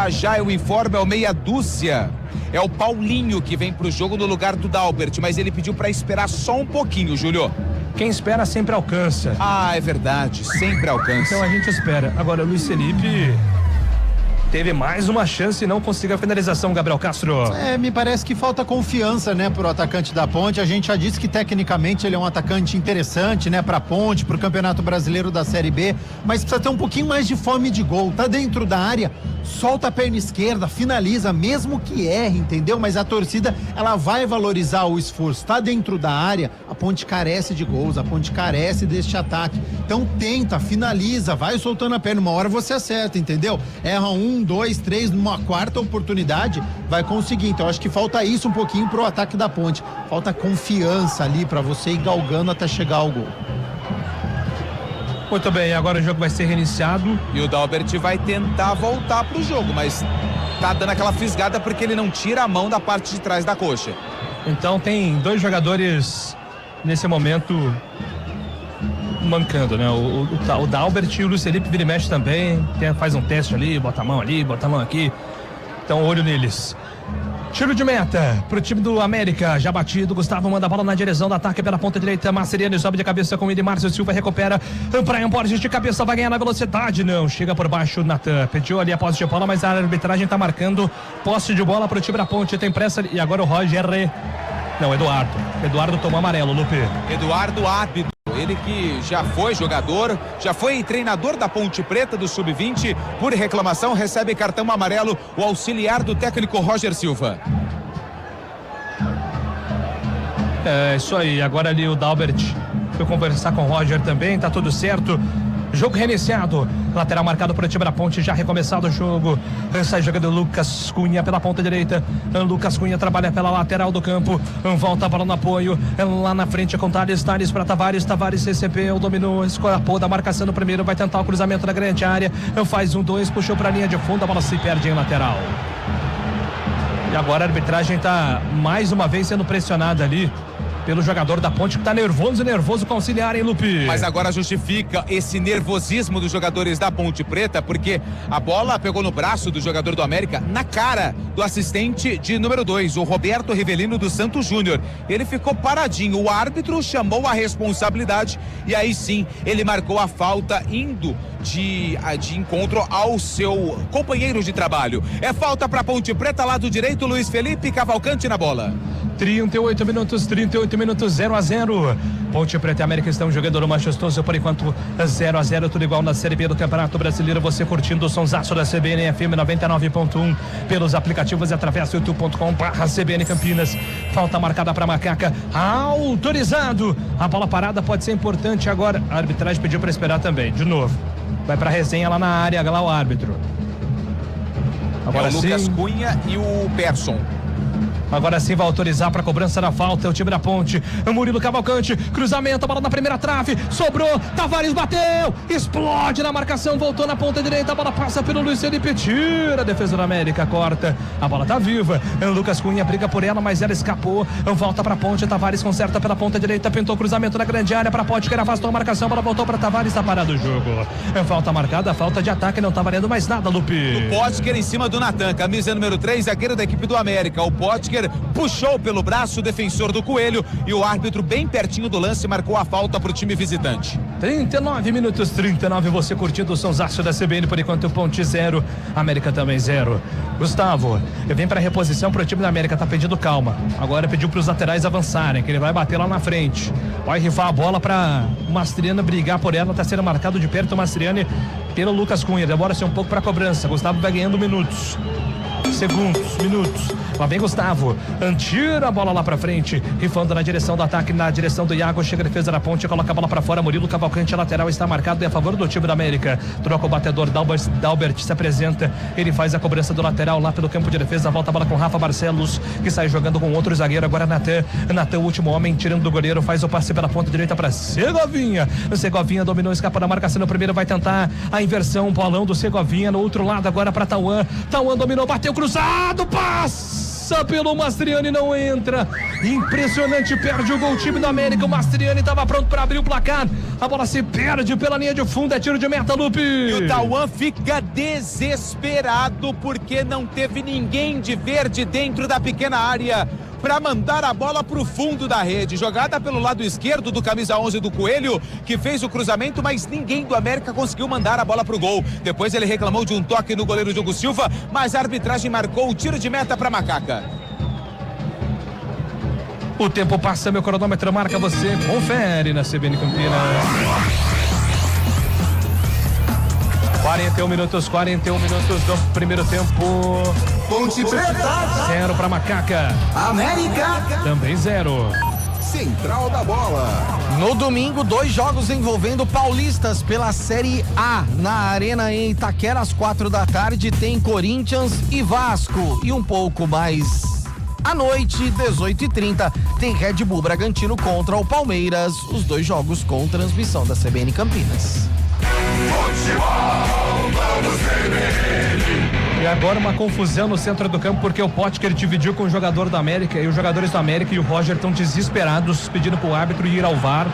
Já eu informo, é o meia dúzia. É o Paulinho que vem pro jogo no lugar do Dalbert, mas ele pediu para esperar só um pouquinho, Júlio. Quem espera sempre alcança. Ah, é verdade, sempre alcança. Então a gente espera. Agora o Luiz Felipe teve mais uma chance e não conseguiu a finalização, Gabriel Castro. Me parece que falta confiança, né, pro atacante da Ponte. A gente já disse que tecnicamente ele é um atacante interessante, né, pra Ponte, pro Campeonato Brasileiro da Série B, mas precisa ter um pouquinho mais de fome de gol. Tá dentro da área, solta a perna esquerda, finaliza, mesmo que erre, entendeu? Mas a torcida, ela vai valorizar o esforço. Tá dentro da área, a Ponte carece de gols, a Ponte carece deste ataque. Então tenta, finaliza, vai soltando a perna, uma hora você acerta, entendeu? Erra 1, 2, 3, numa quarta oportunidade, vai conseguir. Então acho que falta isso um pouquinho pro ataque da Ponte. Falta confiança ali pra você ir galgando até chegar ao gol. Muito bem, agora o jogo vai ser reiniciado. E o Dalbert vai tentar voltar pro jogo, mas tá dando aquela fisgada porque ele não tira a mão da parte de trás da coxa. Então tem 2 jogadores nesse momento mancando, né? O Dalbert e o Luiz Felipe vira e mexe também, faz um teste ali, bota a mão ali, bota a mão aqui. Então olho neles. Tiro de meta pro time do América, já batido, Gustavo manda a bola na direção do ataque pela ponta direita, Marceriano sobe de cabeça com ele, Márcio Silva recupera, Brian Borges de cabeça, vai ganhar na velocidade, não, chega por baixo, Natan, pediu ali a posse de bola, mas a arbitragem tá marcando posse de bola pro time da Ponte, tem pressa, e agora o Roger, Eduardo tomou amarelo, Lupe. Eduardo árbitro, ele que já foi jogador, já foi treinador da Ponte Preta do Sub-20, por reclamação recebe cartão amarelo, o auxiliar do técnico Roger Silva. É isso aí, agora ali o Dalbert foi conversar com o Roger também, tá tudo certo. Jogo reiniciado, lateral marcado para o time da Ponte, já recomeçado o jogo. Sai jogando Lucas Cunha pela ponta direita. Lucas Cunha trabalha pela lateral do campo. Volta a bola no apoio. Lá na frente com Thales para Tavares. Tavares recebeu, dominou, escorapou da marcação no primeiro. Vai tentar o cruzamento na grande área. Faz 1-2, puxou para a linha de fundo. A bola se perde em lateral. E agora a arbitragem está mais uma vez sendo pressionada ali pelo jogador da Ponte, que tá nervoso com o auxiliar, hein, Lupe? Mas agora justifica esse nervosismo dos jogadores da Ponte Preta, porque a bola pegou no braço do jogador do América, na cara do assistente de número 2, o Roberto Rivelino dos Santos Júnior. Ele ficou paradinho, o árbitro chamou a responsabilidade e aí sim, ele marcou a falta indo de encontro ao seu companheiro de trabalho. É falta pra Ponte Preta, lado direito, Luiz Felipe Cavalcante na bola. 38 minutos, 0-0. Ponte Preta e América estão jogando no majestoso por enquanto 0-0, tudo igual na Série B do Campeonato Brasileiro. Você curtindo o sonsaço da CBN FM 99.1 pelos aplicativos e através do youtube.com/CBN Campinas. Falta marcada para Macaca, autorizado. A bola parada pode ser importante agora. A arbitragem pediu para esperar também, de novo. Vai para resenha lá na área, lá o árbitro. Agora sim, o Lucas Cunha e o Persson. Agora sim vai autorizar para cobrança da falta o time da Ponte. Murilo Cavalcante, cruzamento, a bola na primeira trave, sobrou, Tavares bateu, explode na marcação, voltou na ponta direita, a bola passa pelo Luiz Felipe, tira a defesa do América, corta, a bola tá viva, Lucas Cunha briga por ela, mas ela escapou, volta para Ponte, Tavares conserta pela ponta direita, pintou cruzamento na grande área para Ponte, que afastou a marcação, a bola voltou para Tavares, tá parado o jogo. Falta marcada, falta de ataque, não tá valendo mais nada, Lupe. O Potker em cima do Natan, camisa número 3, zagueiro da equipe do América. O Potker puxou pelo braço o defensor do Coelho e o árbitro bem pertinho do lance marcou a falta pro time visitante. 39 minutos, 39, você curtindo o sonsaço da CBN, por enquanto Ponte 0, América também 0. Gustavo, vem pra reposição pro time da América, tá pedindo calma. Agora pediu pros laterais avançarem, que ele vai bater lá na frente. Vai rifar a bola pra Mastriani brigar por ela, tá sendo marcado de perto o Mastriani pelo Lucas Cunha, demora-se um pouco pra cobrança. Gustavo vai ganhando minutos. Segundos, minutos. Lá vem Gustavo, tira a bola lá pra frente, rifando na direção do ataque, na direção do Iago, chega a defesa da ponte, coloca a bola pra fora, Murilo Cavalcante, lateral está marcado e a favor do time da América. Troca o batedor, Dalbert se apresenta, ele faz a cobrança do lateral lá pelo campo de defesa, volta a bola com Rafa Barcelos, que sai jogando com outro zagueiro, agora Natan, o último homem, tirando do goleiro, faz o passe pela ponta direita pra Segovinha dominou, escapa da marcação no primeiro, vai tentar a inversão, bolão do Segovinha, no outro lado agora pra Tauan dominou, bateu cruzado, passa pelo Mastriani, não entra, impressionante, perde o gol, o time do América, o Mastriani estava pronto para abrir o placar, a bola se perde pela linha de fundo, é tiro de meta, Lupe. E o Tauan fica desesperado porque não teve ninguém de verde dentro da pequena área para mandar a bola para o fundo da rede, jogada pelo lado esquerdo do camisa 11 do Coelho, que fez o cruzamento, mas ninguém do América conseguiu mandar a bola para o gol. Depois ele reclamou de um toque no goleiro Diogo Silva, mas a arbitragem marcou o tiro de meta para Macaca. O tempo passa, meu cronômetro marca, você confere na CBN Campinas. 41 minutos do primeiro tempo. Ponte Preta. 0 para Macaca. América. Também 0. Central da Bola. No domingo, 2 jogos envolvendo paulistas pela Série A. Na Arena em Itaquera, às 4 da tarde, tem Corinthians e Vasco. E um pouco mais à noite, 18h30, tem Red Bull Bragantino contra o Palmeiras. Os 2 jogos com transmissão da CBN Campinas. E agora uma confusão no centro do campo, porque o Potker dividiu com o jogador do América, e os jogadores do América e o Roger estão desesperados, pedindo pro árbitro ir ao VAR.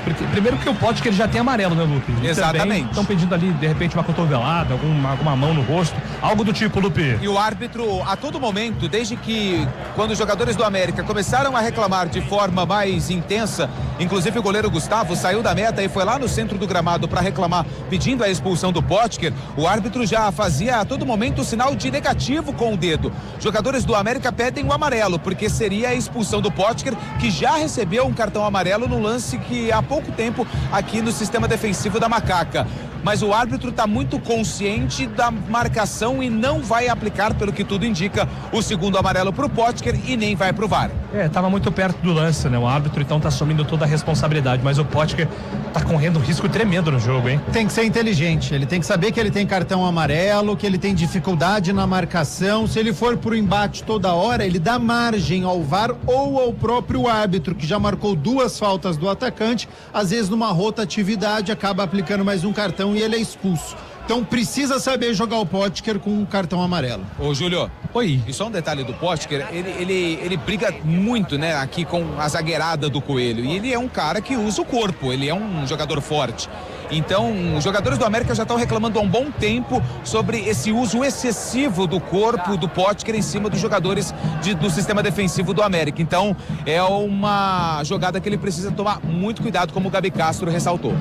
Porque, primeiro que o Potker já tem amarelo, né, Lupe? Exatamente. Estão pedindo ali, de repente, uma cotovelada, alguma mão no rosto, algo do tipo, Lupe. E o árbitro, a todo momento, desde que quando os jogadores do América começaram a reclamar de forma mais intensa, inclusive o goleiro Gustavo saiu da meta e foi lá no centro do gramado para reclamar, pedindo a expulsão do Potker, o árbitro já fazia a todo momento o sinal de negativo com o dedo. Jogadores do América pedem o amarelo, porque seria a expulsão do Potker, que já recebeu um cartão amarelo no lance que há pouco tempo aqui no sistema defensivo da Macaca. Mas o árbitro está muito consciente da marcação e não vai aplicar, pelo que tudo indica, o segundo amarelo para o Potker e nem vai pro VAR. Tava muito perto do lance, né? O árbitro então tá assumindo toda a responsabilidade, mas o Potker tá correndo um risco tremendo no jogo, hein? Tem que ser inteligente, ele tem que saber que ele tem cartão amarelo, que ele tem dificuldade na marcação. Se ele for pro embate toda hora, ele dá margem ao VAR ou ao próprio árbitro, que já marcou 2 faltas do atacante, às vezes numa rotatividade acaba aplicando mais um cartão e ele é expulso. Então precisa saber jogar o Potker com um cartão amarelo. Ô, Júlio. Oi. E só um detalhe do Potker, ele briga muito, né, aqui com a zagueirada do Coelho. E ele é um cara que usa o corpo, ele é um jogador forte. Então, os jogadores do América já estão reclamando há um bom tempo sobre esse uso excessivo do corpo do Potker em cima dos jogadores do sistema defensivo do América. Então, é uma jogada que ele precisa tomar muito cuidado, como o Gabi Castro ressaltou.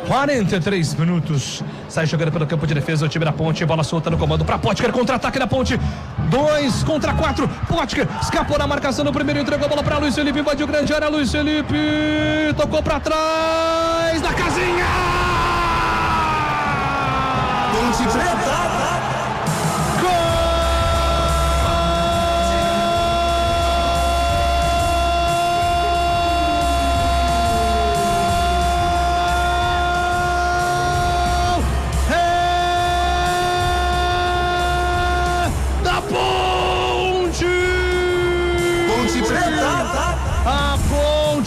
43 minutos, sai jogando pelo campo de defesa o time da Ponte, bola solta no comando para Potker, contra-ataque da Ponte, 2 contra 4, Potker escapou na marcação no primeiro, entregou a bola para Luiz Felipe, invadiu grande área, Luiz Felipe tocou para trás da casinha. Ponte Preta.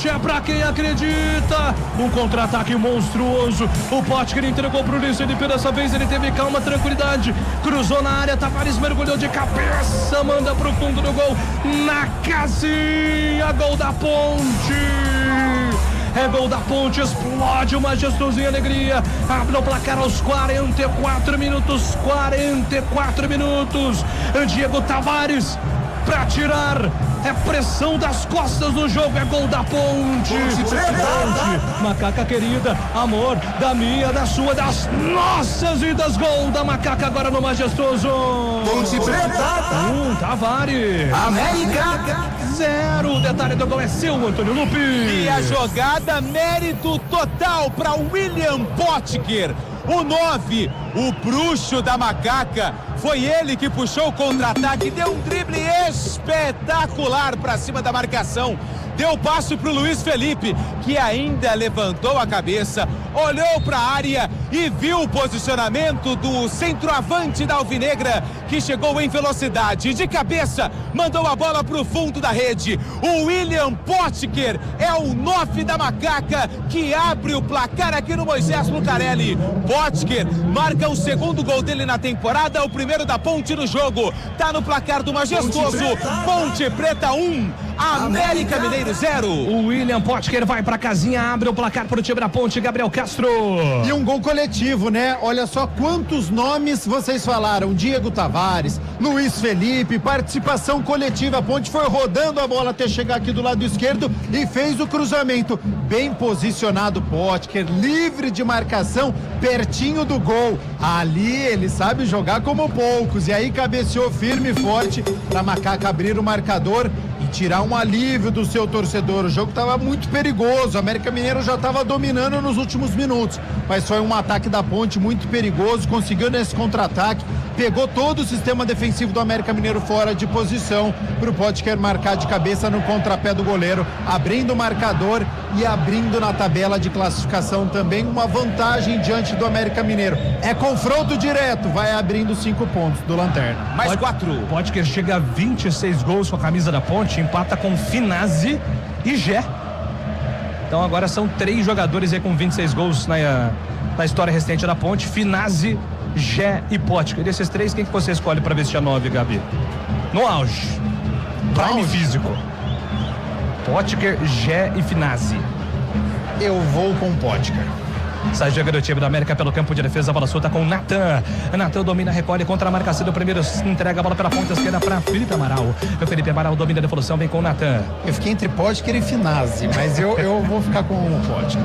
É pra quem acredita, um contra-ataque monstruoso, o Potker entregou pro Luiz Felipe, dessa vez ele teve calma, tranquilidade, cruzou na área, Tavares mergulhou de cabeça, manda pro fundo do gol, na casinha, gol da Ponte. É gol da Ponte, explode uma majestosinha alegria, abre o placar aos 44 minutos, Diego Tavares pra tirar, é pressão das costas do jogo, é gol da Ponte. Ponte, Macaca querida, amor da minha, da sua, das nossas vidas, gol da Macaca agora no majestoso. Ponte Preta. Tavares. América. 0, o detalhe do gol é seu, Antônio Lupe. E a jogada, mérito total para William Potker. O 9, o bruxo da macaca, foi ele que puxou o contra-ataque, deu um drible espetacular para cima da marcação. Deu passo para o Luiz Felipe, que ainda levantou a cabeça, olhou para a área e viu o posicionamento do centroavante da Alvinegra, que chegou em velocidade. De cabeça, mandou a bola para o fundo da rede. O William Potker é o 9 da macaca, que abre o placar aqui no Moisés Lucarelli. Potker marca o segundo gol dele na temporada, o primeiro da Ponte no jogo. Tá no placar do majestoso Ponte Preta 1. América Mineiro 0. O William Potker vai pra casinha, abre o placar pro time da Ponte, Gabriel Castro. E um gol coletivo, né? Olha só quantos nomes vocês falaram. Diego Tavares, Luiz Felipe, participação coletiva. A Ponte foi rodando a bola até chegar aqui do lado esquerdo e fez o cruzamento. Bem posicionado Potker, livre de marcação, pertinho do gol. Ali ele sabe jogar como poucos. E aí cabeceou firme e forte pra Macaca abrir o marcador e tirar um alívio do seu torcedor. O jogo estava muito perigoso, o América Mineiro já estava dominando nos últimos minutos, mas foi um ataque da Ponte muito perigoso, conseguiu nesse contra-ataque, pegou todo o sistema defensivo do América Mineiro fora de posição para o Potker marcar de cabeça no contrapé do goleiro, abrindo o marcador e abrindo na tabela de classificação também uma vantagem diante do América Mineiro. É confronto direto, vai abrindo 5 pontos do Lanterna. Mais 4. Potker chega a 26 gols com a camisa da Ponte, empata com Finazzi e Gé. Então agora são 3 jogadores aí com 26 gols na história recente da Ponte: Finazzi, Gé e Potker. Desses 3, quem que você escolhe para vestir a 9, Gabi? No auge. Prime físico. Potker, Gé e Finazzi. Eu vou com Potker. Sai jogando o time do América pelo campo de defesa, a bola solta com o Natan. Natan domina, recolhe contra a marcação do primeiro, entrega a bola pela ponta esquerda para Felipe Amaral. O Felipe Amaral domina a devolução, vem com o Natan. Eu fiquei entre Potker e Finazzi, mas eu vou ficar com o Potker.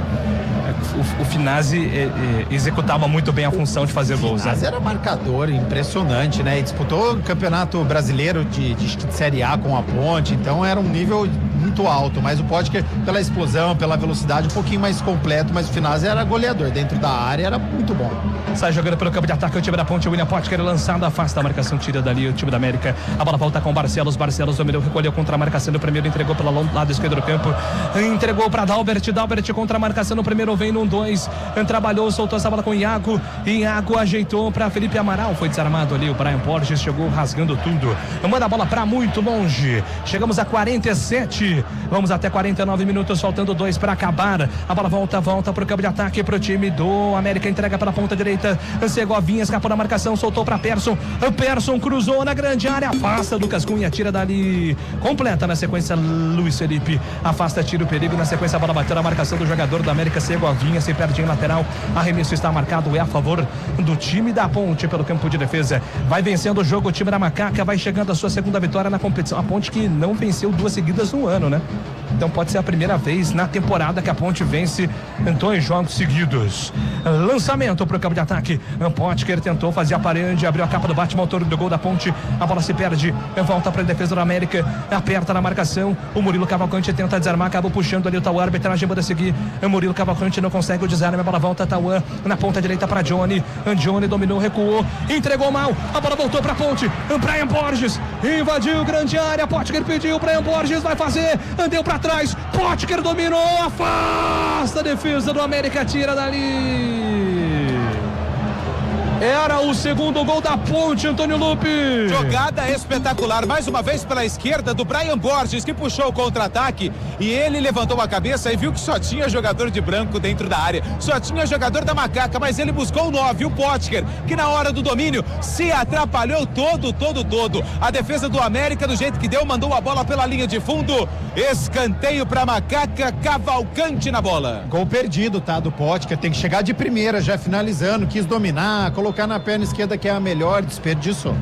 O Finazzi executava muito bem a função de fazer gols. Finazzi era marcador impressionante, né? E disputou o Campeonato Brasileiro de Série A com a Ponte, então era um nível muito alto, mas o Potker, pela explosão, pela velocidade, um pouquinho mais completo, mas o Finazzi era goleador, dentro da área era muito bom. Sai jogando pelo campo de ataque o time da Ponte, o William Potker lançado, afasta a marcação, tira dali o time da América. A bola volta com o Barcelos dominou, recolheu contra a marcação do primeiro, entregou pelo lado esquerdo do campo, entregou para Dalbert contra a marcação no primeiro, vem no 2, trabalhou, soltou essa bola com Iago ajeitou para Felipe Amaral, foi desarmado ali, o Brian Borges chegou rasgando tudo, manda a bola para muito longe, chegamos a 47, vamos até 49 minutos, faltando 2 para acabar, a bola volta pro campo de ataque pro time do América, entrega pela ponta direita, Segovinha escapou da marcação, soltou para Persson cruzou na grande área, afasta Lucas Cunha, tira dali, completa na sequência Luiz Felipe, afasta, tira o perigo, na sequência a bola bateu na marcação do jogador do América, Segovinha se perde em lateral, arremesso está marcado, é a favor do time da Ponte pelo campo de defesa, vai vencendo o jogo o time da Macaca, vai chegando a sua segunda vitória na competição, a Ponte que não venceu 2 seguidas no ano, né? Então pode ser a primeira vez na temporada que a Ponte vence 2 jogos seguidos. Lançamento para o campo de ataque, Potker tentou fazer a parede, abriu a capa do bate-motor do gol da Ponte, a bola se perde, volta para a defesa do América, aperta na marcação, o Murilo Cavalcante tenta desarmar, acabou puxando ali o Tauan, arbitragem manda seguir, o Murilo Cavalcante não consegue o desarme, a bola volta, Tauan na ponta direita para Johnny dominou, recuou, entregou mal, a bola voltou para a Ponte, Brian Borges invadiu grande área, Potker pediu, Brian Borges vai fazer, deu para trás, Potker dominou, afasta a defesa do América, tira dali. Era o segundo gol da Ponte, Antônio Lupe. Jogada espetacular, mais uma vez pela esquerda do Brian Borges, que puxou o contra-ataque e ele levantou a cabeça e viu que só tinha jogador de branco dentro da área, só tinha jogador da Macaca, mas ele buscou o 9, o Potker, que na hora do domínio se atrapalhou todo. A defesa do América, do jeito que deu, mandou a bola pela linha de fundo, escanteio pra Macaca, Cavalcante na bola. Gol perdido, tá, do Potker, tem que chegar de primeira, já finalizando, quis dominar, colocar na perna esquerda que é a melhor, desperdiçou.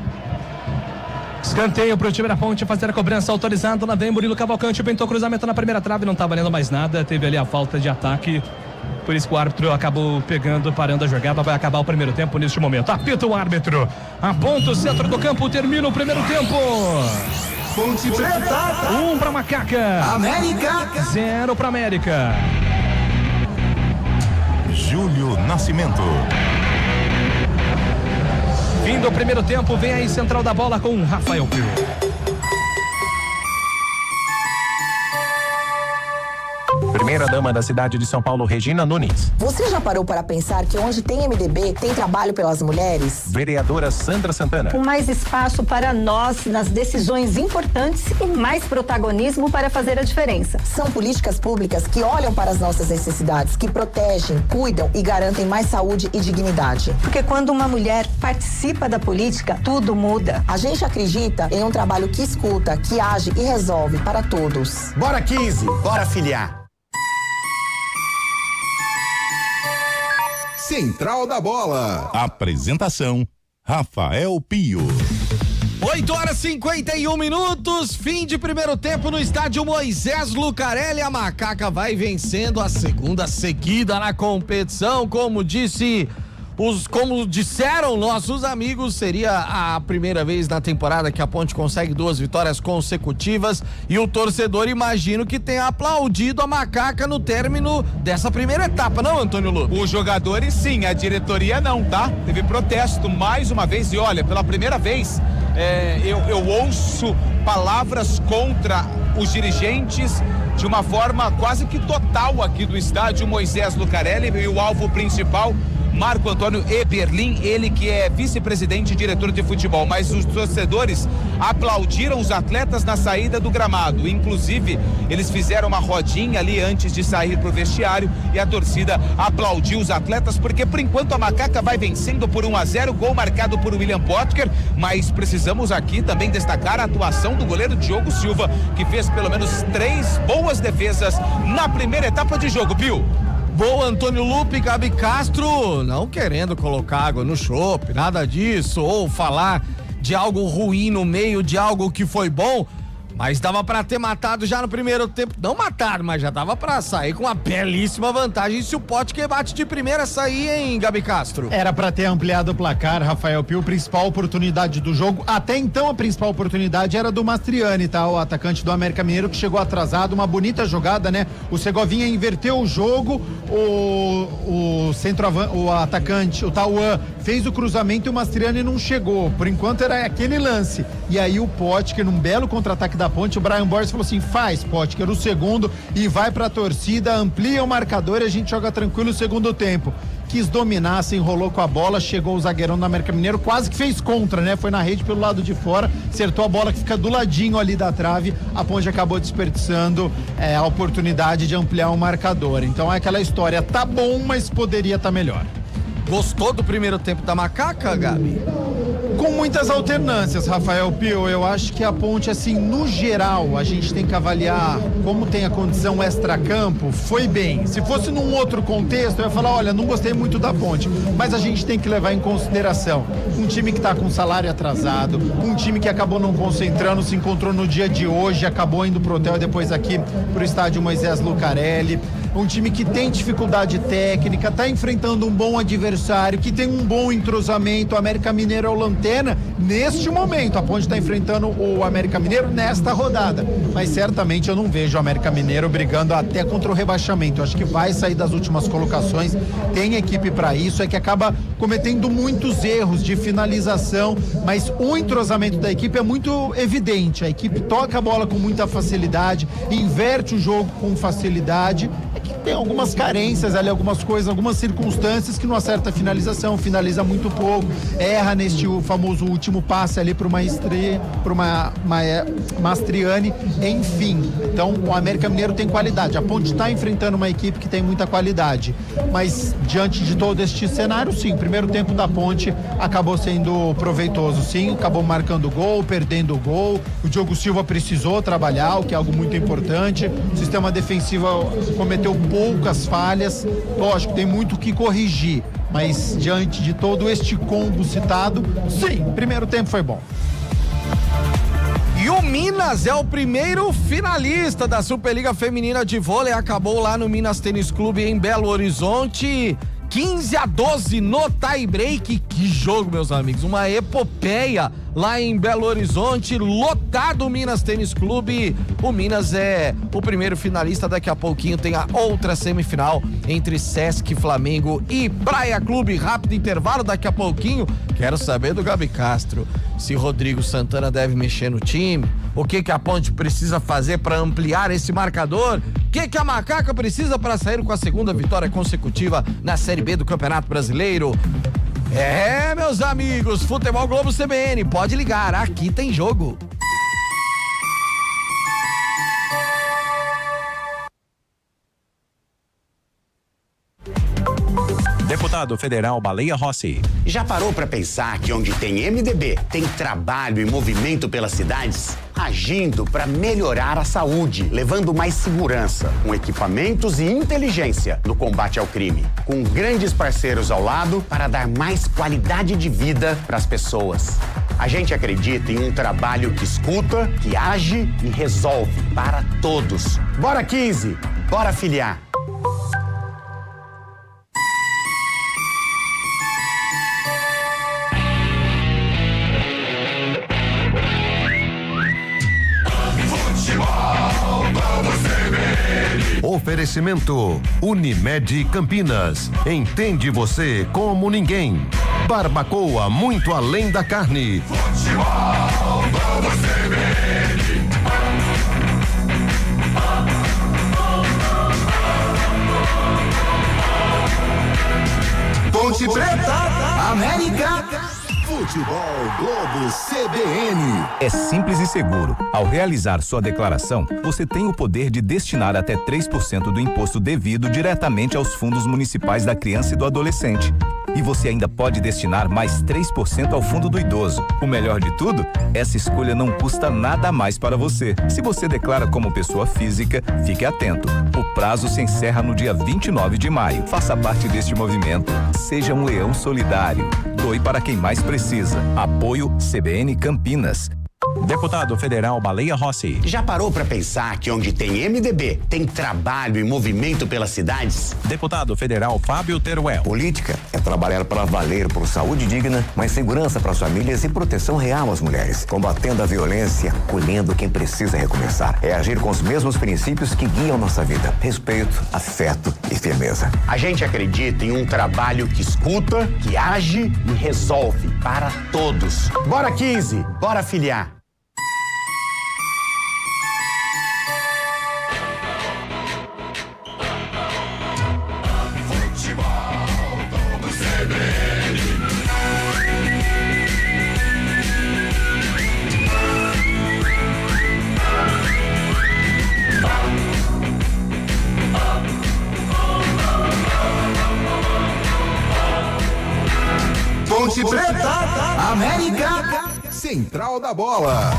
Escanteio pro time da Ponte fazer a cobrança autorizada, lá vem Murilo Cavalcante, tentou cruzamento na primeira trave, não tá valendo mais nada, teve ali a falta de ataque, por isso que o árbitro acabou parando a jogada, vai acabar o primeiro tempo neste momento, apita o árbitro, aponta o centro do campo, termina o primeiro tempo. Ponte Preta 1 pra Macaca, América 0 pra América. Júlio Nascimento. Fim do primeiro tempo, vem aí Central da Bola com Rafael Pio. Primeira-dama da cidade de São Paulo, Regina Nunes. Você já parou para pensar que onde tem MDB, tem trabalho pelas mulheres? Vereadora Sandra Santana. Com mais espaço para nós nas decisões importantes e mais protagonismo para fazer a diferença. São políticas públicas que olham para as nossas necessidades, que protegem, cuidam e garantem mais saúde e dignidade. Porque quando uma mulher participa da política, tudo muda. A gente acredita em um trabalho que escuta, que age e resolve para todos. Bora 15, bora filiar. Central da Bola. Apresentação: Rafael Pio. 8h51, fim de primeiro tempo no estádio Moisés Lucarelli. A Macaca vai vencendo a segunda seguida na competição. Como disseram nossos amigos, seria a primeira vez na temporada que a Ponte consegue 2 vitórias consecutivas e o torcedor, imagino que tenha aplaudido a Macaca no término dessa primeira etapa, não, Antônio Lopes? Os jogadores sim, a diretoria não, tá? Teve protesto mais uma vez e olha, pela primeira vez eu ouço palavras contra os dirigentes de uma forma quase que total aqui do estádio Moisés Lucarelli, e o alvo principal, Marco Antônio Eberlin, ele que é vice-presidente e diretor de futebol, mas os torcedores aplaudiram os atletas na saída do gramado, inclusive eles fizeram uma rodinha ali antes de sair pro vestiário e a torcida aplaudiu os atletas, porque por enquanto a Macaca vai vencendo por 1-0, gol marcado por William Potker, mas precisamos aqui também destacar a atuação do goleiro Diogo Silva, que fez pelo menos 3 boas defesas na primeira etapa de jogo, Pio. Boa, Antônio Lupe, Gabi Castro, não querendo colocar água no chope, nada disso, ou falar de algo ruim no meio de algo que foi bom, mas dava pra ter matado já no primeiro tempo, não mataram, mas já dava pra sair com uma belíssima vantagem se o Potker bate de primeira sair, hein, Gabi Castro? Era pra ter ampliado o placar, Rafael Pio, principal oportunidade do jogo, até então a principal oportunidade era do Mastriani, tá, o atacante do América Mineiro, que chegou atrasado, uma bonita jogada, né, o Segovinha inverteu o jogo, o atacante, o Tauan, fez o cruzamento e o Mastriani não chegou, por enquanto era aquele lance, e aí o Potker, num belo contra-ataque da Ponte, o Brian Borges falou assim, faz, Potker, o segundo, e vai pra torcida, amplia o marcador e a gente joga tranquilo o segundo tempo. Quis dominar, se enrolou com a bola, chegou o zagueirão do América Mineiro, quase que fez contra, né? Foi na rede pelo lado de fora, acertou a bola que fica do ladinho ali da trave, a Ponte acabou desperdiçando a oportunidade de ampliar o marcador. Então é aquela história, tá bom, mas poderia estar melhor. Gostou do primeiro tempo da Macaca, Gabi? Com muitas alternâncias, Rafael Pio, eu acho que a Ponte, assim, no geral, a gente tem que avaliar como tem a condição extracampo, foi bem. Se fosse num outro contexto, eu ia falar, olha, não gostei muito da Ponte, mas a gente tem que levar em consideração um time que tá com salário atrasado, um time que acabou não concentrando, se encontrou no dia de hoje, acabou indo pro hotel e depois aqui pro estádio Moisés Lucarelli, um time que tem dificuldade técnica, tá enfrentando um bom adversário, que tem um bom entrosamento, o América Mineiro é o lanterna, neste momento, a Ponte tá enfrentando o América Mineiro nesta rodada, mas certamente eu não vejo o América Mineiro brigando até contra o rebaixamento, eu acho que vai sair das últimas colocações, tem equipe para isso, é que acaba cometendo muitos erros de finalização, mas o entrosamento da equipe é muito evidente, a equipe toca a bola com muita facilidade, inverte o jogo com facilidade, tem algumas carências ali, algumas coisas, algumas circunstâncias que não acerta a finalização, finaliza muito pouco, erra neste famoso último passe ali pro Mastriani, enfim. Então o América Mineiro tem qualidade, a Ponte está enfrentando uma equipe que tem muita qualidade, mas diante de todo este cenário, sim, o primeiro tempo da Ponte acabou sendo proveitoso, sim, acabou marcando gol, perdendo o gol, o Diogo Silva precisou trabalhar, o que é algo muito importante, o sistema defensivo cometeu poucas falhas, lógico, tem muito o que corrigir, mas diante de todo este combo citado, sim, primeiro tempo foi bom. E o Minas é o primeiro finalista da Superliga Feminina de Vôlei, acabou lá no Minas Tênis Clube em Belo Horizonte. 15-12 no tie break. Que jogo, meus amigos, uma epopeia lá em Belo Horizonte, lotado o Minas Tênis Clube. O Minas é o primeiro finalista, daqui a pouquinho tem a outra semifinal entre Sesc, Flamengo e Praia Clube. Rápido intervalo, daqui a pouquinho quero saber do Gabi Castro se Rodrigo Santana deve mexer no time, o que a Ponte precisa fazer para ampliar esse marcador, o que a Macaca precisa para sair com a segunda vitória consecutiva na Série B do Campeonato Brasileiro. Meus amigos, Futebol Globo CBN, pode ligar, aqui tem jogo. Deputado Federal Baleia Rossi. Já parou para pensar que onde tem MDB, tem trabalho e movimento pelas cidades? Agindo para melhorar a saúde, levando mais segurança, com equipamentos e inteligência no combate ao crime. Com grandes parceiros ao lado para dar mais qualidade de vida para as pessoas. A gente acredita em um trabalho que escuta, que age e resolve para todos. Bora 15, bora filiar. Oferecimento Unimed Campinas. Entende você como ninguém. Barbacoa muito além da carne. Futebol, vamos CBN. Ponte Preta, América. Futebol Globo CBN. É simples e seguro. Ao realizar sua declaração, você tem o poder de destinar até 3% do imposto devido diretamente aos fundos municipais da criança e do adolescente. E você ainda pode destinar mais 3% ao fundo do idoso. O melhor de tudo, essa escolha não custa nada a mais para você. Se você declara como pessoa física, fique atento. O prazo se encerra no dia 29 de maio. Faça parte deste movimento. Seja um leão solidário. Doe para quem mais precisa. Apoio CBN Campinas. Deputado Federal Baleia Rossi. Já parou para pensar que onde tem MDB, tem trabalho e movimento pelas cidades? Deputado Federal Fábio Teruel. Política é trabalhar para valer por saúde digna, mais segurança para as famílias e proteção real às mulheres. Combatendo a violência, acolhendo quem precisa recomeçar. É agir com os mesmos princípios que guiam nossa vida. Respeito, afeto e firmeza. A gente acredita em um trabalho que escuta, que age e resolve para todos. Bora 15, bora filiar. Ponte Preta, América, Central da Bola.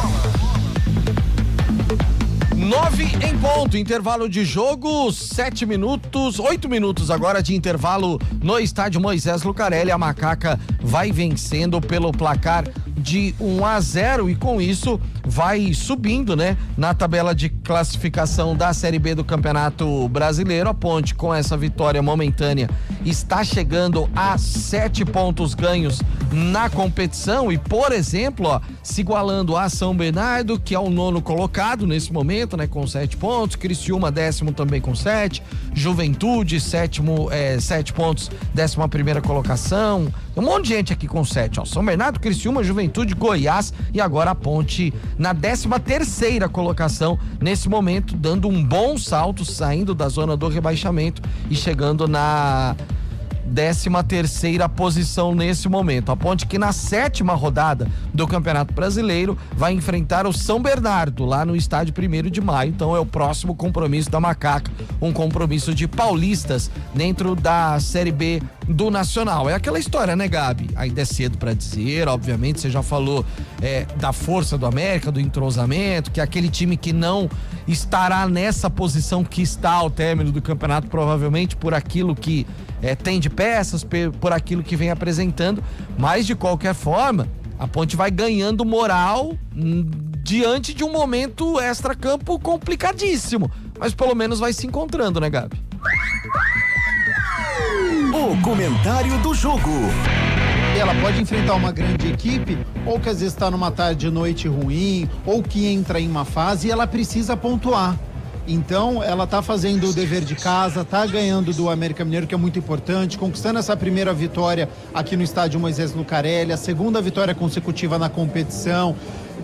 9 em ponto, intervalo de jogo, 7 minutos, 8 minutos agora de intervalo no estádio Moisés Lucarelli. A Macaca vai vencendo pelo placar de 1-0 e com isso vai subindo, né, na tabela de classificação da Série B do Campeonato Brasileiro. A Ponte, com essa vitória momentânea, está chegando a 7 pontos ganhos na competição e, por exemplo, ó, se igualando a São Bernardo, que é o 9º colocado nesse momento, né, com 7 pontos, Criciúma 10º também com 7, Juventude 7º, 7 pontos, 11ª colocação. Tem um monte de gente aqui com 7, ó. São Bernardo, Criciúma, Juventude, Goiás e agora a Ponte na 13ª colocação nesse momento, dando um bom salto, saindo da zona do rebaixamento e chegando na 13ª posição nesse momento. A Ponte que na 7ª rodada do Campeonato Brasileiro vai enfrentar o São Bernardo lá no estádio 1º de maio, então é o próximo compromisso da Macaca, um compromisso de paulistas dentro da Série B do Nacional. É aquela história, né, Gabi? Ainda é cedo pra dizer, obviamente, você já falou da força do América, do entrosamento, que é aquele time que não estará nessa posição que está ao término do campeonato, provavelmente por aquilo que tem de peças, por aquilo que vem apresentando, mas de qualquer forma, a Ponte vai ganhando moral diante de um momento extra-campo complicadíssimo, mas pelo menos vai se encontrando, né, Gabi? O comentário do jogo. Ela pode enfrentar uma grande equipe, ou que às vezes está numa tarde e noite ruim, ou que entra em uma fase e ela precisa pontuar. Então, ela tá fazendo o dever de casa, tá ganhando do América Mineiro, que é muito importante, conquistando essa primeira vitória aqui no estádio Moisés Lucarelli, a segunda vitória consecutiva na competição.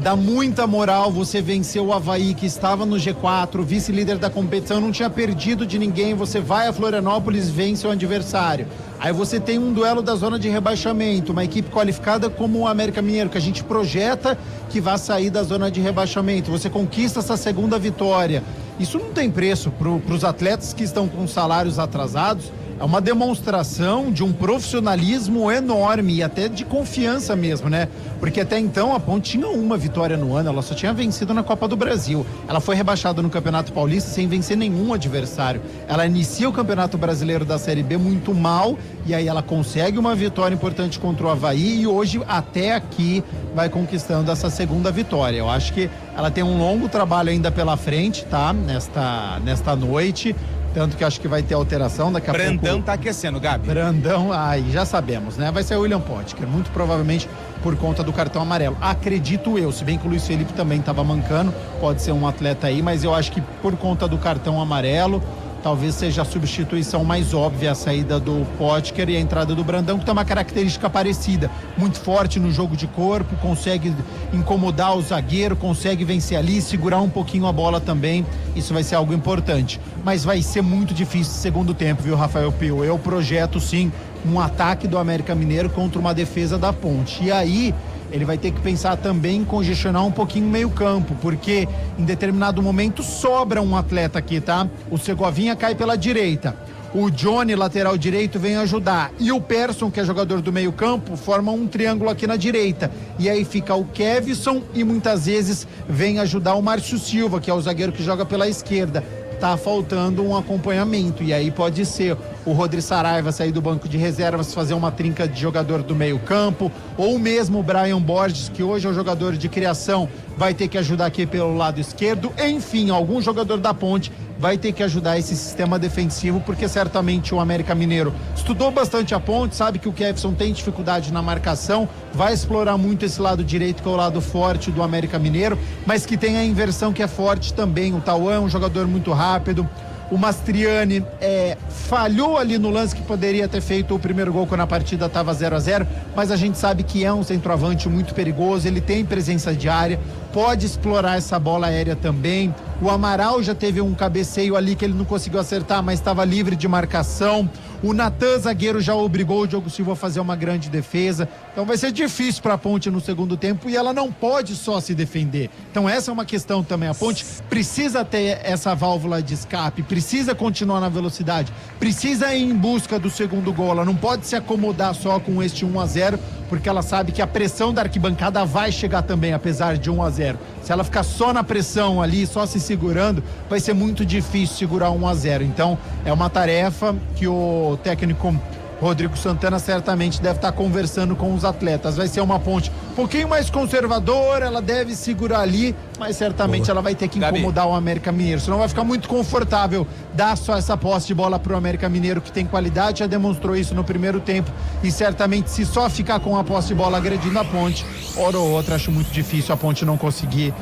Dá muita moral você vencer o Avaí, que estava no G4, vice-líder da competição, não tinha perdido de ninguém. Você vai a Florianópolis, vence o adversário. Aí você tem um duelo da zona de rebaixamento, uma equipe qualificada como o América Mineiro, que a gente projeta que vai sair da zona de rebaixamento. Você conquista essa segunda vitória. Isso não tem preço para os atletas que estão com salários atrasados. É uma demonstração de um profissionalismo enorme e até de confiança mesmo, né? Porque até então a Ponte tinha uma vitória no ano, ela só tinha vencido na Copa do Brasil. Ela foi rebaixada no Campeonato Paulista sem vencer nenhum adversário. Ela inicia o Campeonato Brasileiro da Série B muito mal e aí ela consegue uma vitória importante contra o Avaí e hoje até aqui vai conquistando essa segunda vitória. Eu acho que ela tem um longo trabalho ainda pela frente, tá? Nesta noite. Tanto que acho que vai ter alteração daqui a pouco. Brandão tá aquecendo, Gabi. Brandão, aí já sabemos, né? Vai ser o William Potker, muito provavelmente por conta do cartão amarelo. Acredito eu, se bem que o Luiz Felipe também estava mancando, pode ser um atleta aí, mas eu acho que por conta do cartão amarelo, talvez seja a substituição mais óbvia, a saída do Potker e a entrada do Brandão, que tem uma característica parecida, muito forte no jogo de corpo, consegue incomodar o zagueiro, consegue vencer ali, segurar um pouquinho a bola também, isso vai ser algo importante, mas vai ser muito difícil segundo tempo, viu, Rafael Pio? Eu projeto sim um ataque do América Mineiro contra uma defesa da Ponte, e aí ele vai ter que pensar também em congestionar um pouquinho o meio-campo, porque em determinado momento sobra um atleta aqui, tá? O Segovinha cai pela direita. O Johnny, lateral direito, vem ajudar. E o Persson, que é jogador do meio-campo, forma um triângulo aqui na direita. E aí fica o Kevson e muitas vezes vem ajudar o Márcio Silva, que é o zagueiro que joga pela esquerda. Tá faltando um acompanhamento, e aí pode ser o Rodrigo Saraiva sair do banco de reservas, fazer uma trinca de jogador do meio campo, ou mesmo o Brian Borges, que hoje é o jogador de criação, vai ter que ajudar aqui pelo lado esquerdo. Enfim, algum jogador da Ponte vai ter que ajudar esse sistema defensivo, porque certamente o América Mineiro estudou bastante a Ponte, sabe que o Kevson tem dificuldade na marcação, vai explorar muito esse lado direito, que é o lado forte do América Mineiro, mas que tem a inversão que é forte também. O Tauan é um jogador muito rápido. O Mastriani falhou ali no lance que poderia ter feito o primeiro gol quando a partida estava 0-0, mas a gente sabe que é um centroavante muito perigoso, ele tem presença de área, pode explorar essa bola aérea também. O Amaral já teve um cabeceio ali que ele não conseguiu acertar, mas estava livre de marcação. O Natan, zagueiro, já obrigou o Diogo Silva a fazer uma grande defesa. Então vai ser difícil para a Ponte no segundo tempo e ela não pode só se defender. Então essa é uma questão também. A Ponte precisa ter essa válvula de escape, precisa continuar na velocidade, precisa ir em busca do segundo gol. Ela não pode se acomodar só com este 1-0, porque ela sabe que a pressão da arquibancada vai chegar também, apesar de 1-0. Se ela ficar só na pressão ali, só se segurando, vai ser muito difícil segurar 1-0. Então é uma tarefa que o técnico Rodrigo Santana certamente deve estar conversando com os atletas. Vai ser uma Ponte um pouquinho mais conservadora, ela deve segurar ali, mas certamente ela vai ter que incomodar o América Mineiro, senão vai ficar muito confortável dar só essa posse de bola pro América Mineiro, que tem qualidade, já demonstrou isso no primeiro tempo, e certamente se só ficar com a posse de bola agredindo a Ponte, hora ou outra, acho muito difícil a Ponte não conseguir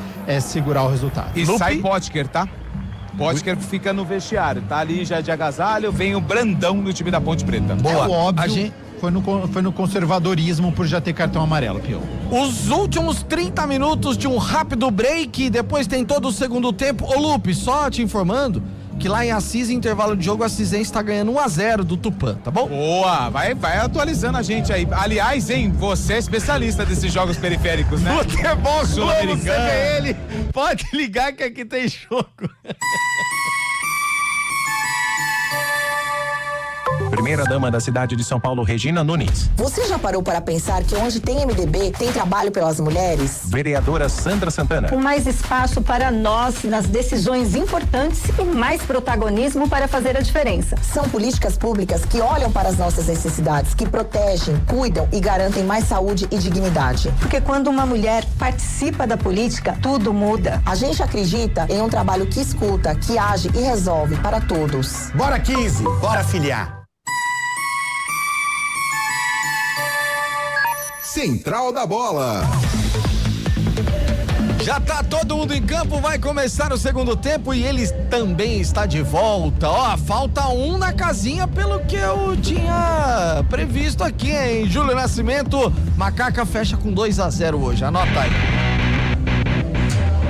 segurar o resultado. E sai Potker, tá? Potker fica no vestiário, tá ali já de agasalho, vem o Brandão no time da Ponte Preta. Boa. Óbvio, foi no conservadorismo por já ter cartão amarelo, Pio. Os últimos 30 minutos de um rápido break, depois tem todo o segundo tempo. Ô Lupe, só te informando que lá em Assis, em intervalo de jogo, a Assisense está ganhando 1-0 do Tupã, tá bom? Boa, vai atualizando a gente aí. Aliás, hein, você é especialista desses jogos periféricos, né? Futebol Sul-Americano, ele pode ligar que aqui tem jogo. Primeira-dama da cidade de São Paulo, Regina Nunes. Você já parou para pensar que onde tem MDB, tem trabalho pelas mulheres? Vereadora Sandra Santana. Com mais espaço para nós nas decisões importantes e mais protagonismo para fazer a diferença. São políticas públicas que olham para as nossas necessidades, que protegem, cuidam e garantem mais saúde e dignidade. Porque quando uma mulher participa da política, tudo muda. A gente acredita em um trabalho que escuta, que age e resolve para todos. Bora 15, bora filiar. Central da Bola. Já tá todo mundo em campo, vai começar o segundo tempo e ele também está de volta. Ó, falta um na casinha pelo que eu tinha previsto aqui, hein? Júlio Nascimento, Macaca fecha com 2-0 hoje, anota aí.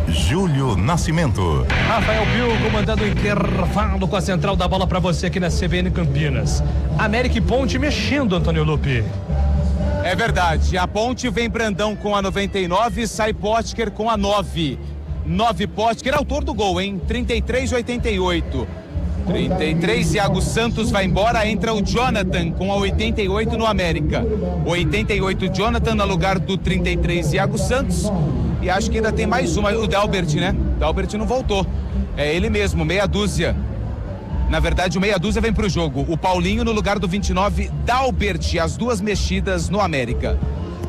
Júlio Nascimento. Rafael Pio comandando o intervalo com a Central da Bola pra você aqui na CBN Campinas. América e Ponte mexendo, Antônio Lupe. É verdade, a Ponte vem Brandão com a 99, sai Potker com a 9. 9 Potker, autor do gol, hein? 33-88. 33, Iago Santos vai embora, entra o Jonathan com a 88 no América. 88 Jonathan no lugar do 33 Iago Santos. E acho que ainda tem mais uma, o Dalbert, né? Dalbert não voltou. É ele mesmo, meia dúzia. Na verdade, o meia dúzia vem pro jogo. O Paulinho no lugar do 29, Dalbert, as duas mexidas no América.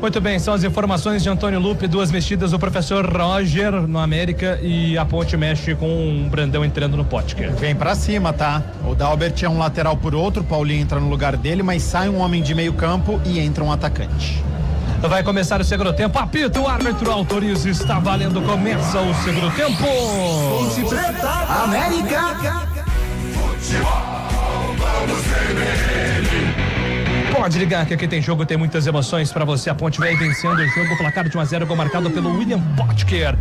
Muito bem, são as informações de Antônio Lupe, duas mexidas do professor Roger no América e a Ponte mexe com um Brandão entrando no Potker. Vem pra cima, tá? O Dalbert é um lateral por outro, o Paulinho entra no lugar dele, mas sai um homem de meio campo e entra um atacante. Vai começar o segundo tempo, apita o árbitro, autoriza, está valendo, começa o segundo tempo. Ponte Preta, América. Futebol, vamos Pode ligar que aqui tem jogo, tem muitas emoções pra você. A Ponte vem vencendo o jogo, placar de 1-0, gol marcado pelo William Potker.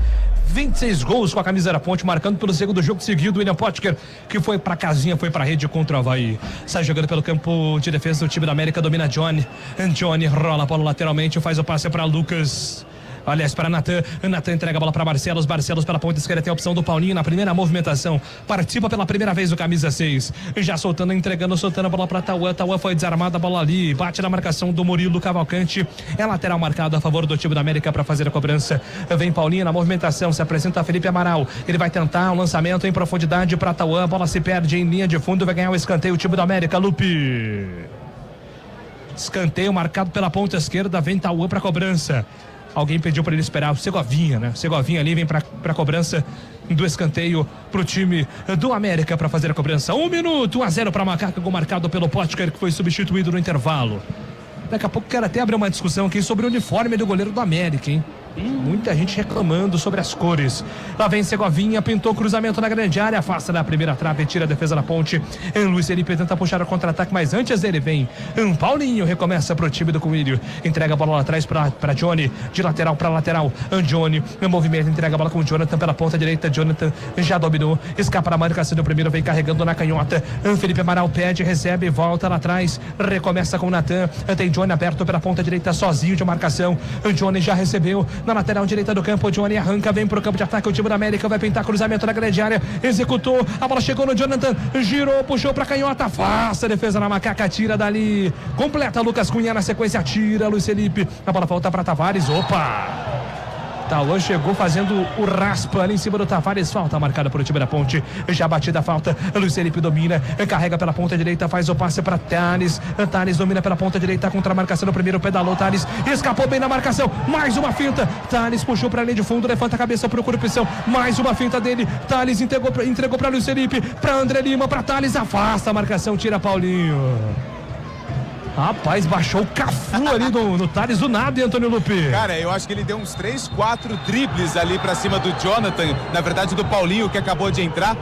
26 gols com a camisa da Ponte, marcando pelo segundo jogo seguido. William Potker, que foi pra casinha, foi pra rede contra o Avaí. Sai jogando pelo campo de defesa do time da América, domina Johnny. Johnny rola a bola lateralmente, faz o passe pra Lucas. Aliás, para Natan entrega a bola para Barcelos pela ponta esquerda, tem a opção do Paulinho na primeira movimentação, participa pela primeira vez o camisa 6, já soltando a bola para Tauan foi desarmada, a bola ali, bate na marcação do Murilo Cavalcante, é lateral marcado a favor do time da América para fazer a cobrança. Vem Paulinho na movimentação, se apresenta Felipe Amaral, ele vai tentar um lançamento em profundidade para Tauan, a bola se perde em linha de fundo, vai ganhar o escanteio o time da América. Lupe, escanteio marcado pela ponta esquerda, vem Tauan para cobrança. Alguém pediu para ele esperar o Segovinha, né? Segovinha ali vem para cobrança do escanteio pro time do América para fazer a cobrança. 1 minuto, 1-0 para Macaca, gol marcado pelo Potker, que foi substituído no intervalo. Daqui a pouco quero até abrir uma discussão aqui sobre o uniforme do goleiro do América, hein? Muita gente reclamando sobre as cores. Lá vem Segovinha, pintou cruzamento na grande área, afasta da primeira trave, tira a defesa da Ponte. Luiz Felipe tenta puxar o contra-ataque, mas antes dele vem Paulinho, recomeça pro time do Coelho, entrega a bola lá atrás pra Johnny, de lateral pra lateral. Johnny, no movimento, entrega a bola com o Jonathan pela ponta direita. Jonathan já dominou, escapa na marcação do primeiro, vem carregando na canhota. Felipe Amaral pede, recebe, volta lá atrás, recomeça com o Natan. Tem Johnny aberto pela ponta direita, sozinho de marcação. Johnny já recebeu na lateral direita do campo, o Johnny arranca, vem pro campo de ataque, o time da América vai pintar cruzamento na grande área, executou, a bola chegou no Jonathan, girou, puxou pra canhota, afasta a defesa na Macaca, tira dali, completa Lucas Cunha na sequência, tira Luiz Felipe, a bola volta pra Tavares, Tauan chegou fazendo o raspa ali em cima do Tavares, falta marcada por o time da Ponte, já batida a falta, Luiz Felipe domina, carrega pela ponta direita, faz o passe para Thales domina pela ponta direita, contra a marcação do primeiro, pedalou Thales, escapou bem na marcação, mais uma finta, Thales puxou pra linha de fundo, levanta a cabeça, procura opção, mais uma finta dele, Thales entregou pra Luiz Felipe, pra André Lima, pra Thales, afasta a marcação, tira Paulinho. Rapaz, baixou o Cafu ali no Thales do nada, e Antônio Lupe. Cara, eu acho que ele deu uns 3, 4 dribles ali pra cima do Jonathan, na verdade do Paulinho, que acabou de entrar.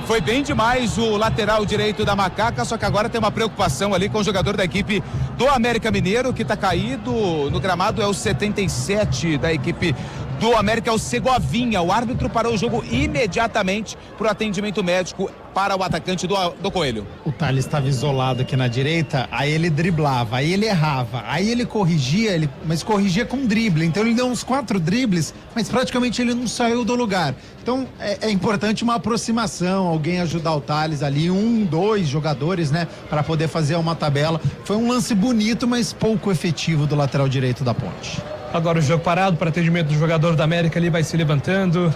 Foi bem demais o lateral direito da Macaca, só que agora tem uma preocupação ali com o jogador da equipe do América Mineiro, que tá caído no gramado, é o 77 da equipe do América, é o Segovinha. O árbitro parou o jogo imediatamente por atendimento médico para o atacante do Coelho. O Thales estava isolado aqui na direita, aí ele driblava, aí ele errava, aí ele corrigia, mas corrigia com drible, então ele deu uns 4 dribles, mas praticamente ele não saiu do lugar. Então é importante uma aproximação, alguém ajudar o Thales ali, 1, 2 jogadores, né, para poder fazer uma tabela. Foi um lance bonito, mas pouco efetivo do lateral direito da Ponte. Agora o jogo parado para atendimento do jogador da América, ali vai se levantando.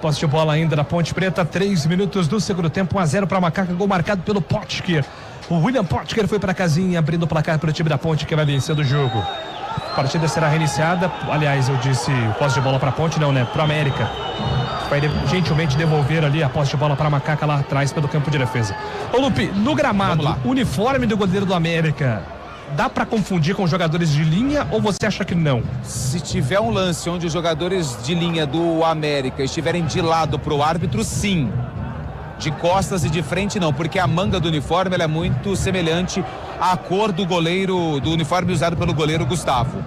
Posse de bola ainda da Ponte Preta, 3 minutos do segundo tempo, 1-0 para Macaca, gol marcado pelo Potker. O William Potker foi para casinha, abrindo o placar para o time da Ponte, que vai vencer do jogo. A partida será reiniciada, aliás, eu disse posse de bola para Ponte, não, né? Para América. Vai gentilmente devolver ali a posse de bola para Macaca lá atrás pelo campo de defesa. Ô Lupe, no gramado, uniforme do goleiro do América Dá pra confundir com jogadores de linha ou você acha que não? Se tiver um lance onde os jogadores de linha do América estiverem de lado pro árbitro, sim. De costas e de frente não, porque a manga do uniforme ela é muito semelhante à cor do goleiro, do uniforme usado pelo goleiro Gustavo.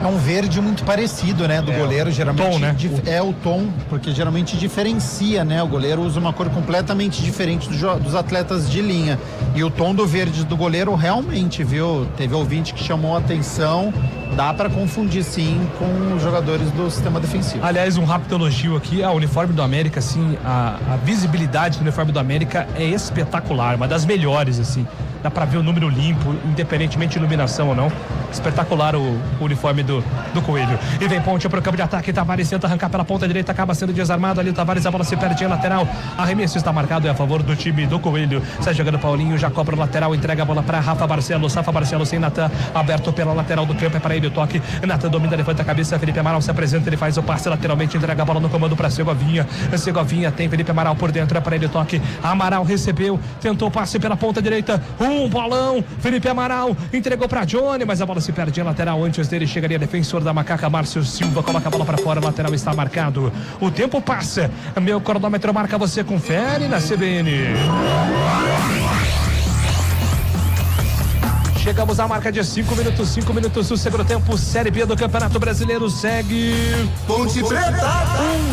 É um verde muito parecido, né, do goleiro, geralmente. Tom, né? É o tom, porque geralmente diferencia, né? O goleiro usa uma cor completamente diferente dos atletas de linha. E o tom do verde do goleiro realmente, viu? Teve ouvinte que chamou a atenção. Dá pra confundir, sim, com os jogadores do sistema defensivo. Aliás, um rápido elogio aqui ao uniforme do América, assim, a visibilidade do uniforme do América é espetacular, uma das melhores, assim. Dá pra ver o número limpo, independentemente de iluminação ou não. Espetacular o uniforme do Coelho. E vem Ponte pro campo de ataque. Tavares tenta arrancar pela ponta direita, acaba sendo desarmado ali. O Tavares, a bola se perde em lateral. Arremesso está marcado, é a favor do time do Coelho. Sai jogando Paulinho, já cobra o lateral, entrega a bola para Rafa Barcelos. Rafa Barcelos sem Natan, aberto pela lateral do campo, é para ele o toque. Natan domina, levanta a cabeça. Felipe Amaral se apresenta, ele faz o passe lateralmente, entrega a bola no comando para Segovinha. Segovinha tem Felipe Amaral por dentro, é para ele o toque. Amaral recebeu, tentou o passe pela ponta direita. Um bolão, Felipe Amaral entregou para Johnny, mas a bola se perde em lateral. Antes dele chegaria defensor da Macaca, Márcio Silva, coloca a bola para fora, lateral está marcado. O tempo passa, meu cronômetro marca, você confere na CBN. Chegamos à marca de 5 minutos do segundo tempo. Série B do Campeonato Brasileiro segue. Ponte Preta.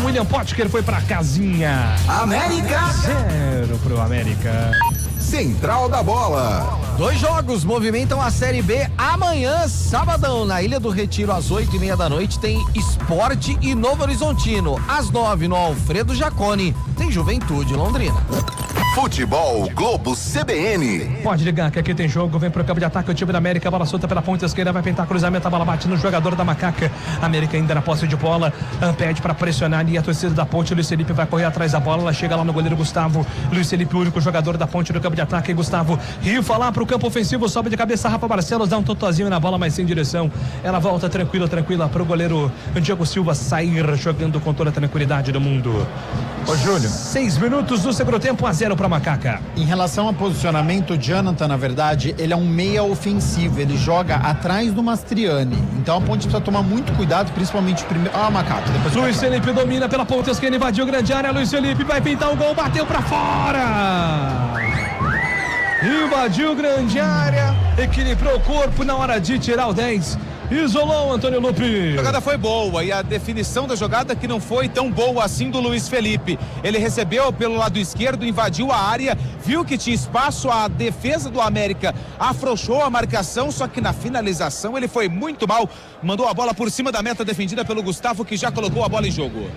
William Potker foi pra casinha. América. 0 pro América. Central da Bola. 2 jogos movimentam a Série B amanhã, sabadão, na Ilha do Retiro, às 8:30 da noite, tem Sport e Novo Horizontino. Às 9, no Alfredo Jaconi, tem Juventude Londrina. Futebol Globo CBN. Pode ligar que aqui tem jogo, vem pro campo de ataque o time da América, bola solta pela ponta esquerda, vai pintar cruzamento, a bola bate no jogador da Macaca. América ainda na posse de bola, pede pra pressionar ali a torcida da Ponte. Luiz Felipe vai correr atrás da bola, ela chega lá no goleiro Gustavo. Luiz Felipe, o único jogador da Ponte no campo de ataque, Gustavo rifa lá pro campo ofensivo, sobe de cabeça, Rafa Barcelos dá um totozinho na bola, mas sem direção. Ela volta tranquila pro goleiro Diego Silva sair jogando com toda a tranquilidade do mundo. Ô, Júlio. 6 minutos do segundo tempo, 1-0 pra Macaca. Em relação ao posicionamento, o Jonathan, na verdade, ele é um meia ofensivo, ele joga atrás do Mastriani. Então a Ponte precisa tomar muito cuidado, principalmente o primeiro. Ah, Macaco. Depois Luiz Felipe domina pela ponta esquerda, invadiu grande área. Luiz Felipe vai pintar o gol, bateu pra fora. Invadiu grande área, equilibrou o corpo na hora de tirar o 10. Isolou o Antônio Lupi. A jogada foi boa e a definição da jogada que não foi tão boa assim do Luiz Felipe. Ele recebeu pelo lado esquerdo, invadiu a área, viu que tinha espaço, a defesa do América afrouxou a marcação, só que na finalização ele foi muito mal, mandou a bola por cima da meta defendida pelo Gustavo, que já colocou a bola em jogo.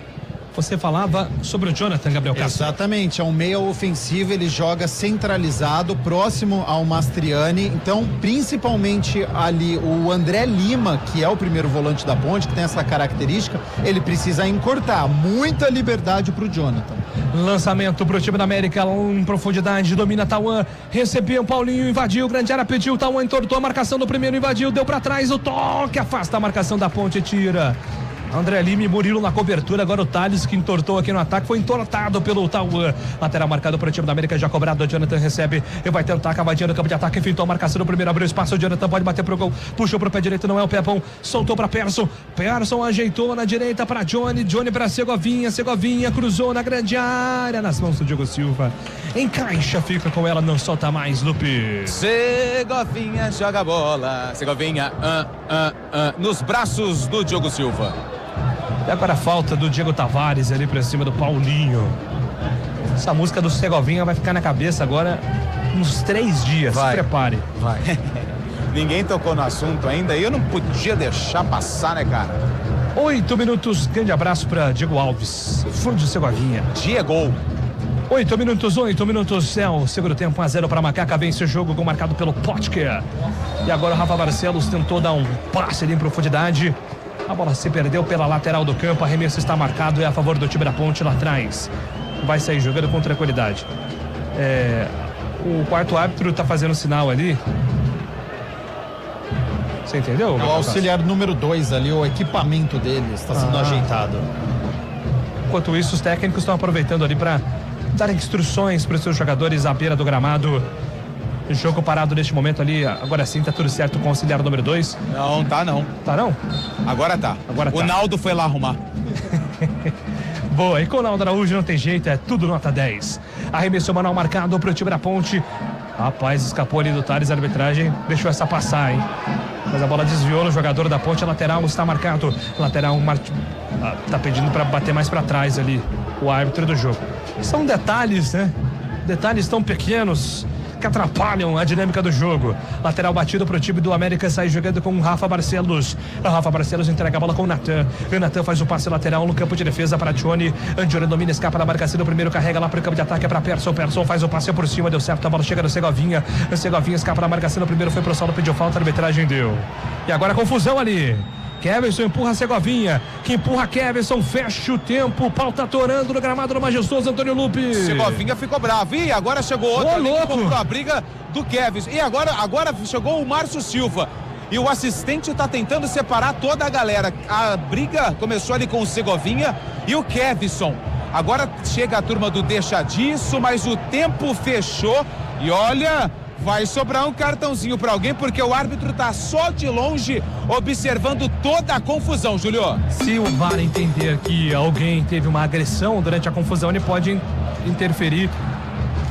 Você falava sobre o Jonathan, Gabriel Castro. Exatamente, é um meia ofensivo, ele joga centralizado, próximo ao Mastriani. Então, principalmente ali, o André Lima, que é o primeiro volante da Ponte, que tem essa característica, ele precisa encurtar. Muita liberdade pro Jonathan. Lançamento pro time da América, em profundidade, domina Tauan, recebeu Paulinho, invadiu, grande área, pediu, Tauan entortou a marcação do primeiro, invadiu, deu pra trás, o toque, afasta a marcação da Ponte, tira. André Lima e Murilo na cobertura, agora o Thales que entortou aqui no ataque, foi entortado pelo Tauan. Lateral marcado para o time da América, já cobrado, o Jonathan recebe e vai tentar cavadinha no campo de ataque, fintou a marcação no primeiro, abriu espaço, o Jonathan pode bater pro gol, puxou pro pé direito, não é o pé bom, soltou para Persson ajeitou na direita para Johnny para Segovinha cruzou na grande área, nas mãos do Diego Silva, encaixa, fica com ela, não solta mais, Lupe. Segovinha joga a bola, Segovinha nos braços do Diego Silva. E agora a falta do Diego Tavares ali pra cima do Paulinho. Essa música do Segovinha vai ficar na cabeça agora uns 3 dias. Vai. Se prepare. Vai. Ninguém tocou no assunto ainda e eu não podia deixar passar, né, cara? 8 minutos, grande abraço pra Diego Alves, fã de Segovinha. Diego. 8 minutos, é o segundo tempo, 1-0 para Macaca, vence o jogo, gol marcado pelo Potker. E agora o Rafa Barcelos tentou dar um passe ali em profundidade. A bola se perdeu pela lateral do campo, arremesso está marcado, é a favor do time da Ponte lá atrás. Vai sair jogando com tranquilidade. O quarto árbitro está fazendo sinal ali. Você entendeu? É o auxiliar número 2 ali, o equipamento dele está sendo ajeitado. Enquanto isso, os técnicos estão aproveitando ali para dar instruções para os seus jogadores à beira do gramado. Jogo parado neste momento ali, agora sim tá tudo certo com o auxiliar número 2. Não, tá não. Tá não? Agora tá. O Naldo foi lá arrumar. Boa, e com o Naldo Araújo não tem jeito, é tudo nota 10. Arremesso manual marcado pro time da Ponte. Rapaz, escapou ali do Thales, a arbitragem deixou essa passar, hein? Mas a bola desviou no jogador da Ponte, a lateral está marcado. Lateral, tá pedindo para bater mais para trás ali, o árbitro do jogo. São detalhes, né? Detalhes tão pequenos que atrapalham a dinâmica do jogo. Lateral batido pro time do América, sai jogando com o Rafa Barcelos. O Rafa Barcelos entrega a bola com o Natan. O Natan faz o passe lateral no campo de defesa para Johnny. Johnny domina, escapa da marcação do primeiro, carrega lá pro campo de ataque, é para Persson. Persson faz o passe por cima, deu certo, a bola chega no Segovinha. O Segovinha escapa da marcação do primeiro, foi pro solo, pediu falta, a arbitragem deu. E agora confusão ali. Keverson empurra Segovinha, que empurra Keverson, fecha o tempo, o pau tá atorando no gramado do majestoso Antônio Lupe. Segovinha ficou bravo, e agora chegou outro ali que comprou a briga do Keverson, e agora chegou o Márcio Silva, e o assistente tá tentando separar toda a galera. A briga começou ali com o Segovinha e o Keverson. Agora chega a turma do deixa disso, mas o tempo fechou, e olha... vai sobrar um cartãozinho para alguém, porque o árbitro tá só de longe observando toda a confusão, Júlio. Se o VAR entender que alguém teve uma agressão durante a confusão, ele pode interferir,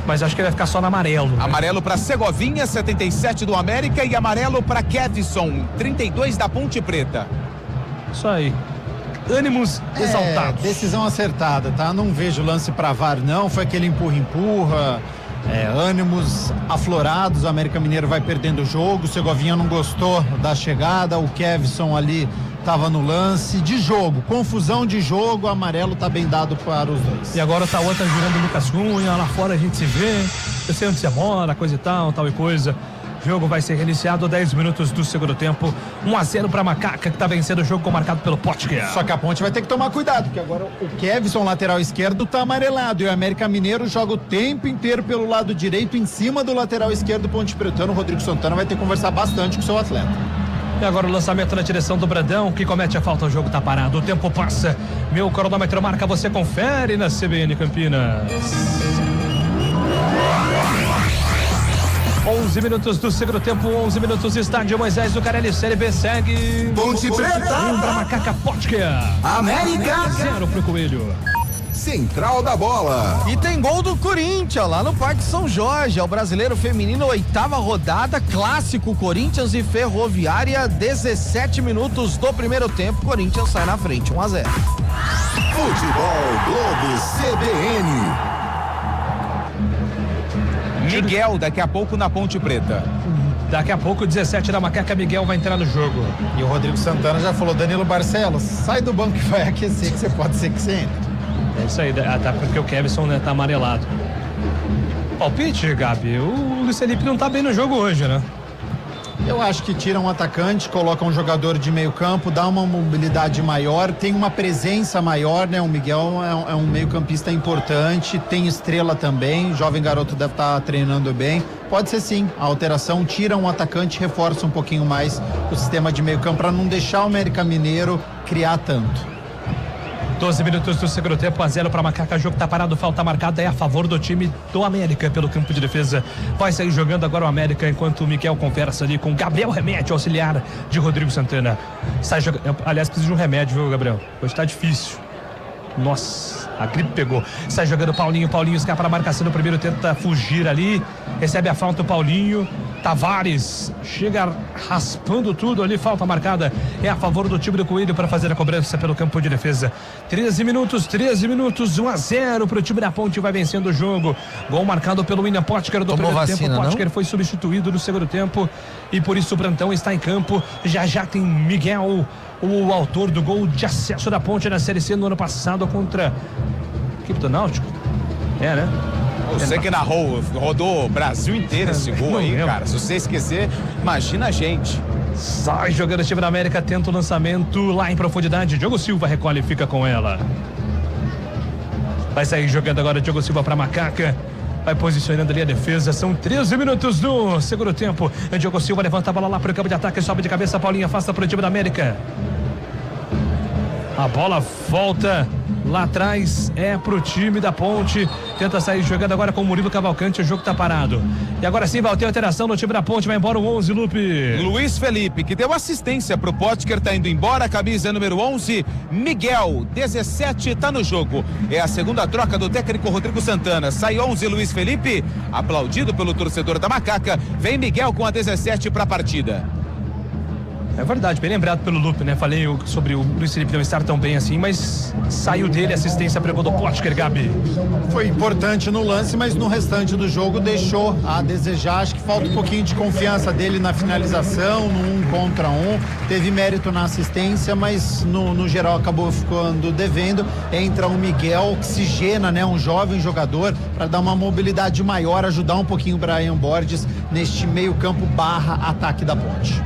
mas acho que ele vai ficar só no amarelo. Né? Amarelo para Segovinha, 77 do América, e amarelo para Keverson, 32 da Ponte Preta. Isso aí. Ânimos exaltados. Decisão acertada, tá? Não vejo lance para VAR, não. Foi aquele empurra-empurra. Ânimos aflorados, o América Mineiro vai perdendo o jogo, o Segovinha não gostou da chegada, o Keverson ali estava no lance de jogo, confusão de jogo, amarelo tá bem dado para os dois. E agora o Tauan tá jurando o Lucas Cunha, lá fora a gente se vê, eu sei onde você mora, coisa e tal e coisa. O jogo vai ser reiniciado, 10 minutos do segundo tempo, 1-0 para Macaca, que tá vencendo o jogo, marcado pelo Potker. Só que a Ponte vai ter que tomar cuidado, porque agora o Keverson, lateral esquerdo, tá amarelado, e o América Mineiro joga o tempo inteiro pelo lado direito, em cima do lateral esquerdo, Ponte Pretano. O Rodrigo Santana vai ter que conversar bastante com o seu atleta. E agora o lançamento na direção do Brandão, que comete a falta, o jogo tá parado, o tempo passa, meu cronômetro marca, você confere na CBN Campinas. 11 minutos do segundo tempo, 11 minutos, estádio Moisés Zucarelli, Série B segue. Ponte Preta! 1 para Macaca, Potker. América! 0 pro Coelho. Central da Bola. E tem gol do Corinthians lá no Parque São Jorge. É o Brasileiro Feminino, 8ª rodada, clássico Corinthians e Ferroviária, 17 minutos do primeiro tempo. Corinthians sai na frente, 1-0. Futebol Globo CBN. Miguel, daqui a pouco na Ponte Preta. Daqui a pouco, 17 da Macaca, Miguel vai entrar no jogo. E o Rodrigo Santana já falou, Danilo Barcelos, sai do banco que vai aquecer, que você pode ser que você entre. É isso aí, até porque o Keverson, né, tá amarelado. Palpite, Gabi, o Luiz Felipe não tá bem no jogo hoje, né? Eu acho que tira um atacante, coloca um jogador de meio campo, dá uma mobilidade maior, tem uma presença maior, né? O Miguel é um meio campista importante, tem estrela também, jovem garoto deve estar treinando bem. Pode ser sim, a alteração tira um atacante, reforça um pouquinho mais o sistema de meio campo para não deixar o América Mineiro criar tanto. 12 minutos do segundo tempo, 1-0 para Macaca, jogo tá parado, falta marcada é a favor do time do América pelo campo de defesa. Vai sair jogando agora o América, enquanto o Miguel conversa ali com Gabriel Remédio, auxiliar de Rodrigo Santana. Sai jogando, aliás, precisa de um remédio, viu, Gabriel? Hoje tá difícil. Nossa, a gripe pegou. Sai jogando Paulinho escapa da marcação no primeiro, tenta fugir ali, recebe a falta o Paulinho. Tavares chega raspando tudo ali, falta marcada é a favor do time do Coelho para fazer a cobrança pelo campo de defesa. 13 minutos, 1-0 pro time da Ponte, vai vencendo o jogo. Gol marcado pelo William Potker do primeiro tempo. O Potker foi substituído no segundo tempo e por isso o Brantão está em campo. Já tem Miguel, o autor do gol de acesso da Ponte na Série C no ano passado contra a equipe do Náutico. É, né? Você que rodou o Brasil inteiro esse gol aí, cara. Se você esquecer, imagina a gente. Sai jogando o time da América, tenta o lançamento lá em profundidade. Diogo Silva recolhe e fica com ela. Vai sair jogando agora Diogo Silva para Macaca. Vai posicionando ali a defesa. São 13 minutos do segundo tempo. Diogo Silva levanta a bola lá pro campo de ataque, sobe de cabeça. Paulinho afasta pro time da América. A bola volta Lá atrás é pro time da Ponte. Tenta sair jogando agora com o Murilo Cavalcante. O jogo tá parado. E agora sim vai ter alteração no time da Ponte. Vai embora o 11, Lupe. Luiz Felipe, que deu assistência pro Potker, tá indo embora. Camisa número 11, Miguel, 17, tá no jogo. É a segunda troca do técnico Rodrigo Santana. Sai 11, Luiz Felipe, aplaudido pelo torcedor da Macaca. Vem Miguel com a 17 pra partida. É verdade, bem lembrado pelo Lupe, né? Falei sobre o Luiz Felipe não estar tão bem assim, mas saiu dele, assistência pregou do Potker, Gabi. Foi importante no lance, mas no restante do jogo deixou a desejar. Acho que falta um pouquinho de confiança dele na finalização, no 1 contra 1. Teve mérito na assistência, mas no geral acabou ficando devendo. Entra o Miguel, oxigena, né? Um jovem jogador para dar uma mobilidade maior, ajudar um pouquinho o Brian Borges neste meio campo / ataque da Ponte.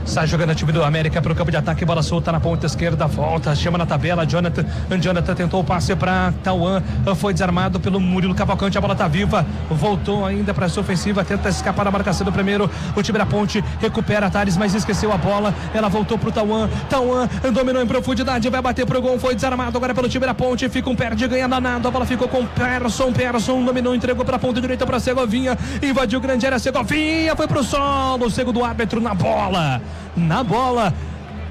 Sai jogando a time do América pro campo de ataque, bola solta na ponta esquerda, volta, chama na tabela, Jonathan tentou o passe pra Tauan, foi desarmado pelo Murilo Cavalcante, a bola tá viva, voltou ainda pra sua ofensiva, tenta escapar da marcação do primeiro, o time da Ponte recupera a Thales, mas esqueceu a bola, ela voltou pro Tauan dominou em profundidade, vai bater pro gol, foi desarmado agora pelo time da Ponte, fica um perde, ganha danado, a bola ficou com Persson dominou, entregou pra ponta direita pra Segovinha, invadiu grande área, Segovinha foi pro solo, o segundo árbitro na bola,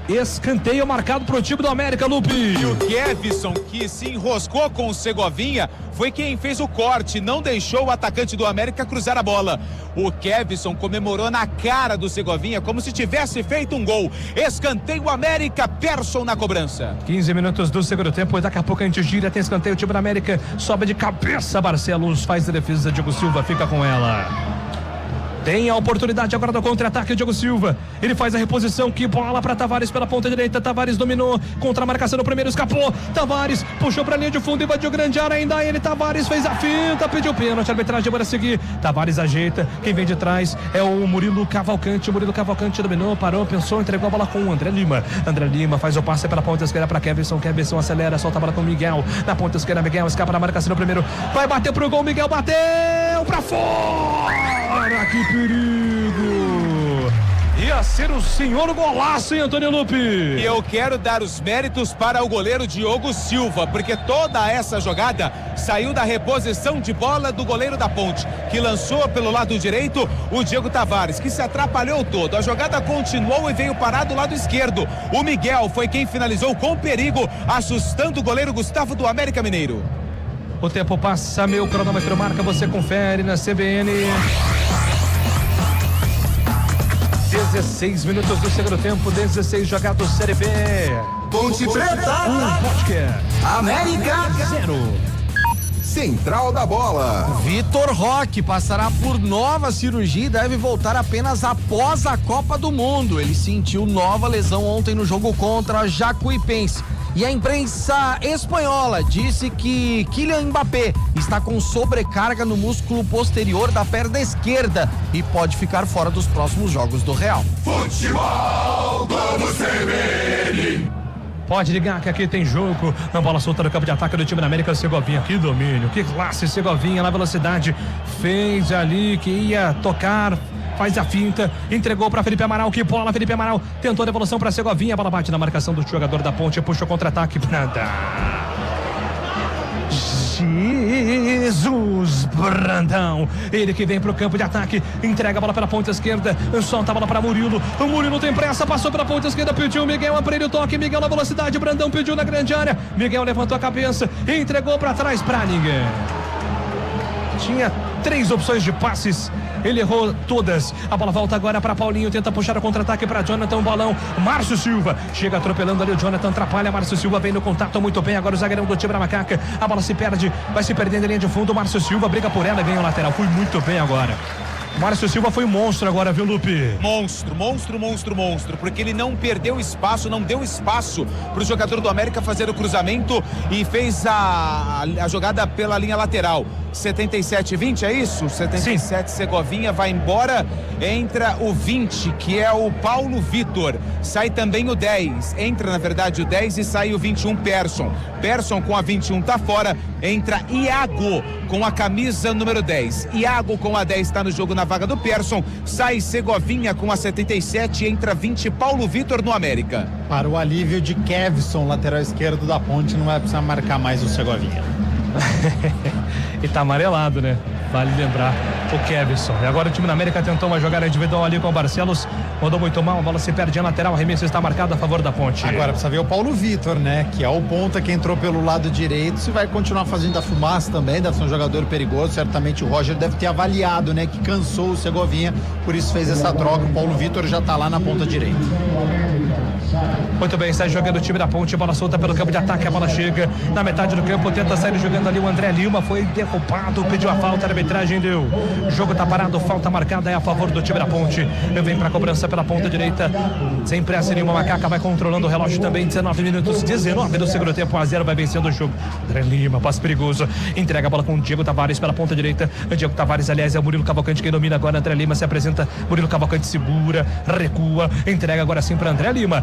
escanteio marcado pro time do América, Lupe. E o Kevson, que se enroscou com o Segovinha, foi quem fez o corte, não deixou o atacante do América cruzar a bola. O Kevson comemorou na cara do Segovinha como se tivesse feito um gol. Escanteio América, Persson na cobrança. 15 minutos do segundo tempo, daqui a pouco a gente gira, tem escanteio, o time do América sobe de cabeça, Barcelos faz a defesa, Diogo Silva fica com ela. Tem a oportunidade agora do contra-ataque, o Diogo Silva. Ele faz a reposição, que bola para Tavares pela ponta direita. Tavares dominou, contra a marcação no primeiro, escapou. Tavares puxou para a linha de fundo, invadiu grande área. Ainda ele, Tavares fez a finta, pediu pênalti. A arbitragem bora seguir. Tavares ajeita, quem vem de trás é o Murilo Cavalcante. O Murilo Cavalcante dominou, parou, pensou, entregou a bola com o André Lima. André Lima faz o passe pela ponta esquerda para Kevson. Kevson acelera, solta a bola com o Miguel. Na ponta esquerda, Miguel escapa da marcação no primeiro. Vai bater pro gol, Miguel bateu para fora. Que perigo! Ia ser o senhor golaço, hein, Antônio Lupe? E eu quero dar os méritos para o goleiro Diogo Silva, porque toda essa jogada saiu da reposição de bola do goleiro da Ponte, que lançou pelo lado direito o Diego Tavares, que se atrapalhou todo. A jogada continuou e veio parar do lado esquerdo. O Miguel foi quem finalizou com perigo, assustando o goleiro Gustavo do América Mineiro. O tempo passa, meu cronômetro marca, você confere na CBN. 16 minutos do segundo tempo, 16 jogados, Série B. Ponte Preta, 1, Potker. América 0. Central da Bola. Vitor Roque passará por nova cirurgia e deve voltar apenas após a Copa do Mundo. Ele sentiu nova lesão ontem no jogo contra a Jacuipense. E a imprensa espanhola disse que Kylian Mbappé está com sobrecarga no músculo posterior da perna esquerda e pode ficar fora dos próximos jogos do Real. Futebol Globo CBN. Pode ligar que aqui tem jogo. Na bola solta no campo de ataque do time da América, Segovinha. Que domínio, que classe, Segovinha na velocidade. Fez ali que ia tocar. Faz a finta, entregou para Felipe Amaral, que bola, Felipe Amaral tentou a devolução para Segovinha, a bola bate na marcação do jogador da Ponte, puxa o contra-ataque, Brandão. Jesus, Brandão, ele que vem pro campo de ataque, entrega a bola pela ponta esquerda, solta a bola para Murilo, o Murilo tem pressa, passou pela ponta esquerda, pediu o Miguel, aparelho toque, Miguel na velocidade, Brandão pediu na grande área, Miguel levantou a cabeça, entregou para trás para ninguém. Tinha 3 opções de passes, ele errou todas. A bola volta agora para Paulinho, tenta puxar o contra-ataque para Jonathan, bolão. Márcio Silva chega atropelando ali o Jonathan, atrapalha. Márcio Silva vem no contato muito bem. Agora o zagueirão do time da Macaca. A bola se perde, vai se perdendo em linha de fundo. Márcio Silva briga por ela e ganha o lateral. Foi muito bem agora. Márcio Silva foi um monstro agora, viu, Lupe? Monstro, porque ele não perdeu espaço, não deu espaço para o jogador do América fazer o cruzamento e fez a jogada pela linha lateral. 77-20, é isso? 77, Segovinha vai embora, entra o 20, que é o Paulo Vitor, sai também o 10, entra na verdade o 10 e sai o 21, Persson com a 21 tá fora, entra Iago com a camisa número 10, Iago com a 10 tá no jogo na vaga do Persson, sai Segovinha com a 77, entra 20, Paulo Vitor no América. Para o alívio de Kevson, lateral esquerdo da Ponte, não vai precisar marcar mais o Segovinha. E tá amarelado, né? Vale lembrar o Kevson. E agora o time da América tentou uma jogada individual ali com o Barcelos, mandou muito mal, a bola se perde na lateral, o arremesso está marcado a favor da Ponte. Agora precisa ver o Paulo Vitor, né? Que é o ponta que entrou pelo lado direito, se vai continuar fazendo a fumaça também, deve ser um jogador perigoso, certamente o Roger deve ter avaliado, né? Que cansou o Segovinha, por isso fez essa troca, o Paulo Vitor já tá lá na ponta direita. Muito bem, sai jogando o time da Ponte, bola solta pelo campo de ataque, a bola chega na metade do campo, tenta sair jogando ali o André Lima, foi derrubado, pediu a falta, a arbitragem deu. O jogo tá parado, falta marcada é a favor do time da Ponte. Vem pra cobrança pela ponta direita, sem pressa nenhuma, Macaca vai controlando o relógio também, 19 minutos, 19 do segundo tempo, 1-0, vai vencendo o jogo. André Lima, passe perigoso, entrega a bola com o Diego Tavares pela ponta direita, o Diego Tavares, aliás, é o Murilo Cavalcante quem domina agora, André Lima se apresenta, Murilo Cavalcante segura, recua, entrega agora sim pra André Lima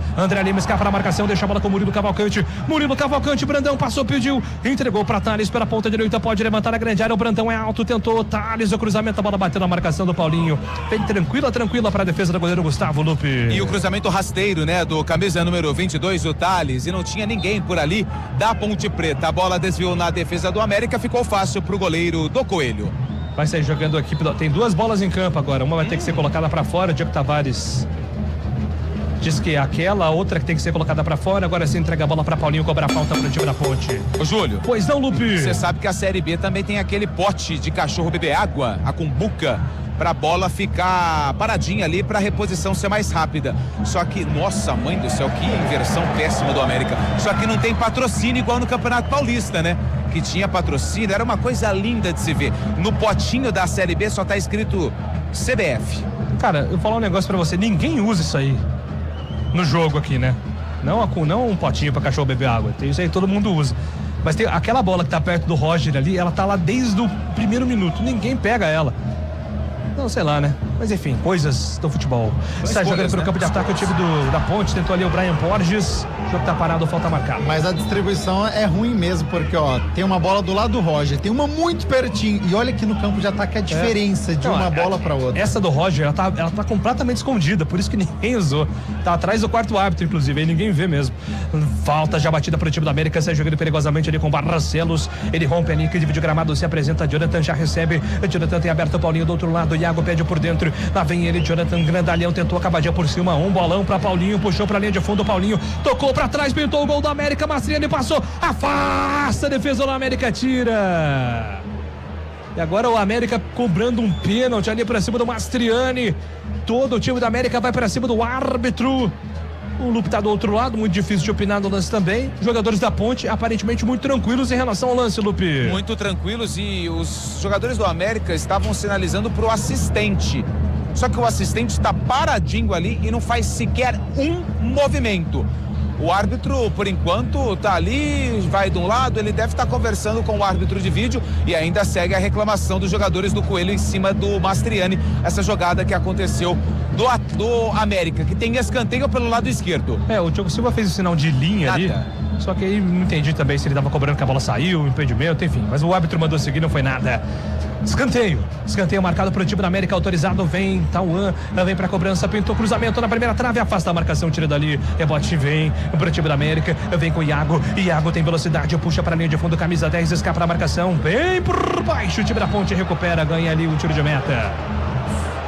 escapa na marcação, deixa a bola com o Murilo Cavalcante, Brandão passou, pediu, entregou pra Thales pela ponta direita, pode levantar a grande área, o Brandão é alto, tentou, Thales, o cruzamento, a bola bateu na marcação do Paulinho, vem tranquila pra defesa do goleiro Gustavo Lupe. E o cruzamento rasteiro, né, do camisa número 22, o Thales, e não tinha ninguém por ali da Ponte Preta, a bola desviou na defesa do América, ficou fácil pro goleiro do Coelho. Vai sair jogando aqui, tem duas bolas em campo agora, uma vai ter que ser colocada pra fora, o Diego Tavares diz que é aquela, outra que tem que ser colocada pra fora, agora sim entrega a bola pra Paulinho, cobra a falta pro time da Ponte. Ô Júlio. Pois não, Lupe. Você sabe que a Série B também tem aquele pote de cachorro beber água, a cumbuca, pra bola ficar paradinha ali, pra reposição ser mais rápida. Só que, nossa mãe do céu, que inversão péssima do América. Só que não tem patrocínio igual no Campeonato Paulista, né? Que tinha patrocínio, era uma coisa linda de se ver. No potinho da Série B só tá escrito CBF. Cara, eu vou falar um negócio pra você, ninguém usa isso aí no jogo aqui, né? Não um potinho pra cachorro beber água. Tem isso aí, todo mundo usa. Mas tem aquela bola que tá perto do Roger ali, ela tá lá desde o primeiro minuto. Ninguém pega ela. Não, sei lá, né? Mas enfim, coisas do futebol. Está jogando pelo campo de ataque o time da Ponte, tentou ali o Brian Borges. O jogo tá parado, falta marcada. Mas a distribuição é ruim mesmo, porque ó, tem uma bola do lado do Roger, tem uma muito pertinho. E olha aqui no campo de ataque a diferença de uma bola pra outra. Essa do Roger, ela tá completamente escondida, por isso que ninguém usou. Tá atrás do quarto árbitro, inclusive, aí ninguém vê mesmo. Falta já batida pro time da América, sai jogando perigosamente ali com o Barcelos. Ele rompe ali, que divide o gramado, se apresenta. Jonathan já recebe. Jonathan tem aberto o Paulinho do outro lado. Iago pede por dentro. Lá vem ele, Jonathan Grandalhão, tentou acabadinha por cima. Um bolão pra Paulinho, puxou pra linha de fundo. Paulinho tocou pra trás, pintou o gol do América. Mastriani passou, afasta a defesa do América, tira. E agora o América cobrando um pênalti ali pra cima do Mastriani. Todo o time da América vai pra cima do árbitro. O Lupe tá do outro lado, muito difícil de opinar no lance também. Jogadores da Ponte aparentemente muito tranquilos em relação ao lance, Lupe. Muito tranquilos, e os jogadores do América estavam sinalizando pro assistente. Só que o assistente está paradinho ali e não faz sequer um movimento. O árbitro, por enquanto, tá ali, vai de um lado, ele deve estar conversando com o árbitro de vídeo, e ainda segue a reclamação dos jogadores do Coelho em cima do Mastriani, essa jogada que aconteceu do América, que tem escanteio pelo lado esquerdo. O Diogo Silva fez o sinal de linha ali, só que aí não entendi também se ele estava cobrando que a bola saiu, impedimento, enfim, mas o árbitro mandou seguir, não foi nada. Escanteio marcado pro time da América, autorizado, vem Tauan, vem pra cobrança, pintou cruzamento na primeira trave, afasta a marcação, tira dali, rebote, vem pro time da América, vem com o Iago tem velocidade, puxa pra linha de fundo, camisa 10, escapa da marcação, vem por baixo, o time da Ponte recupera, ganha ali o tiro de meta.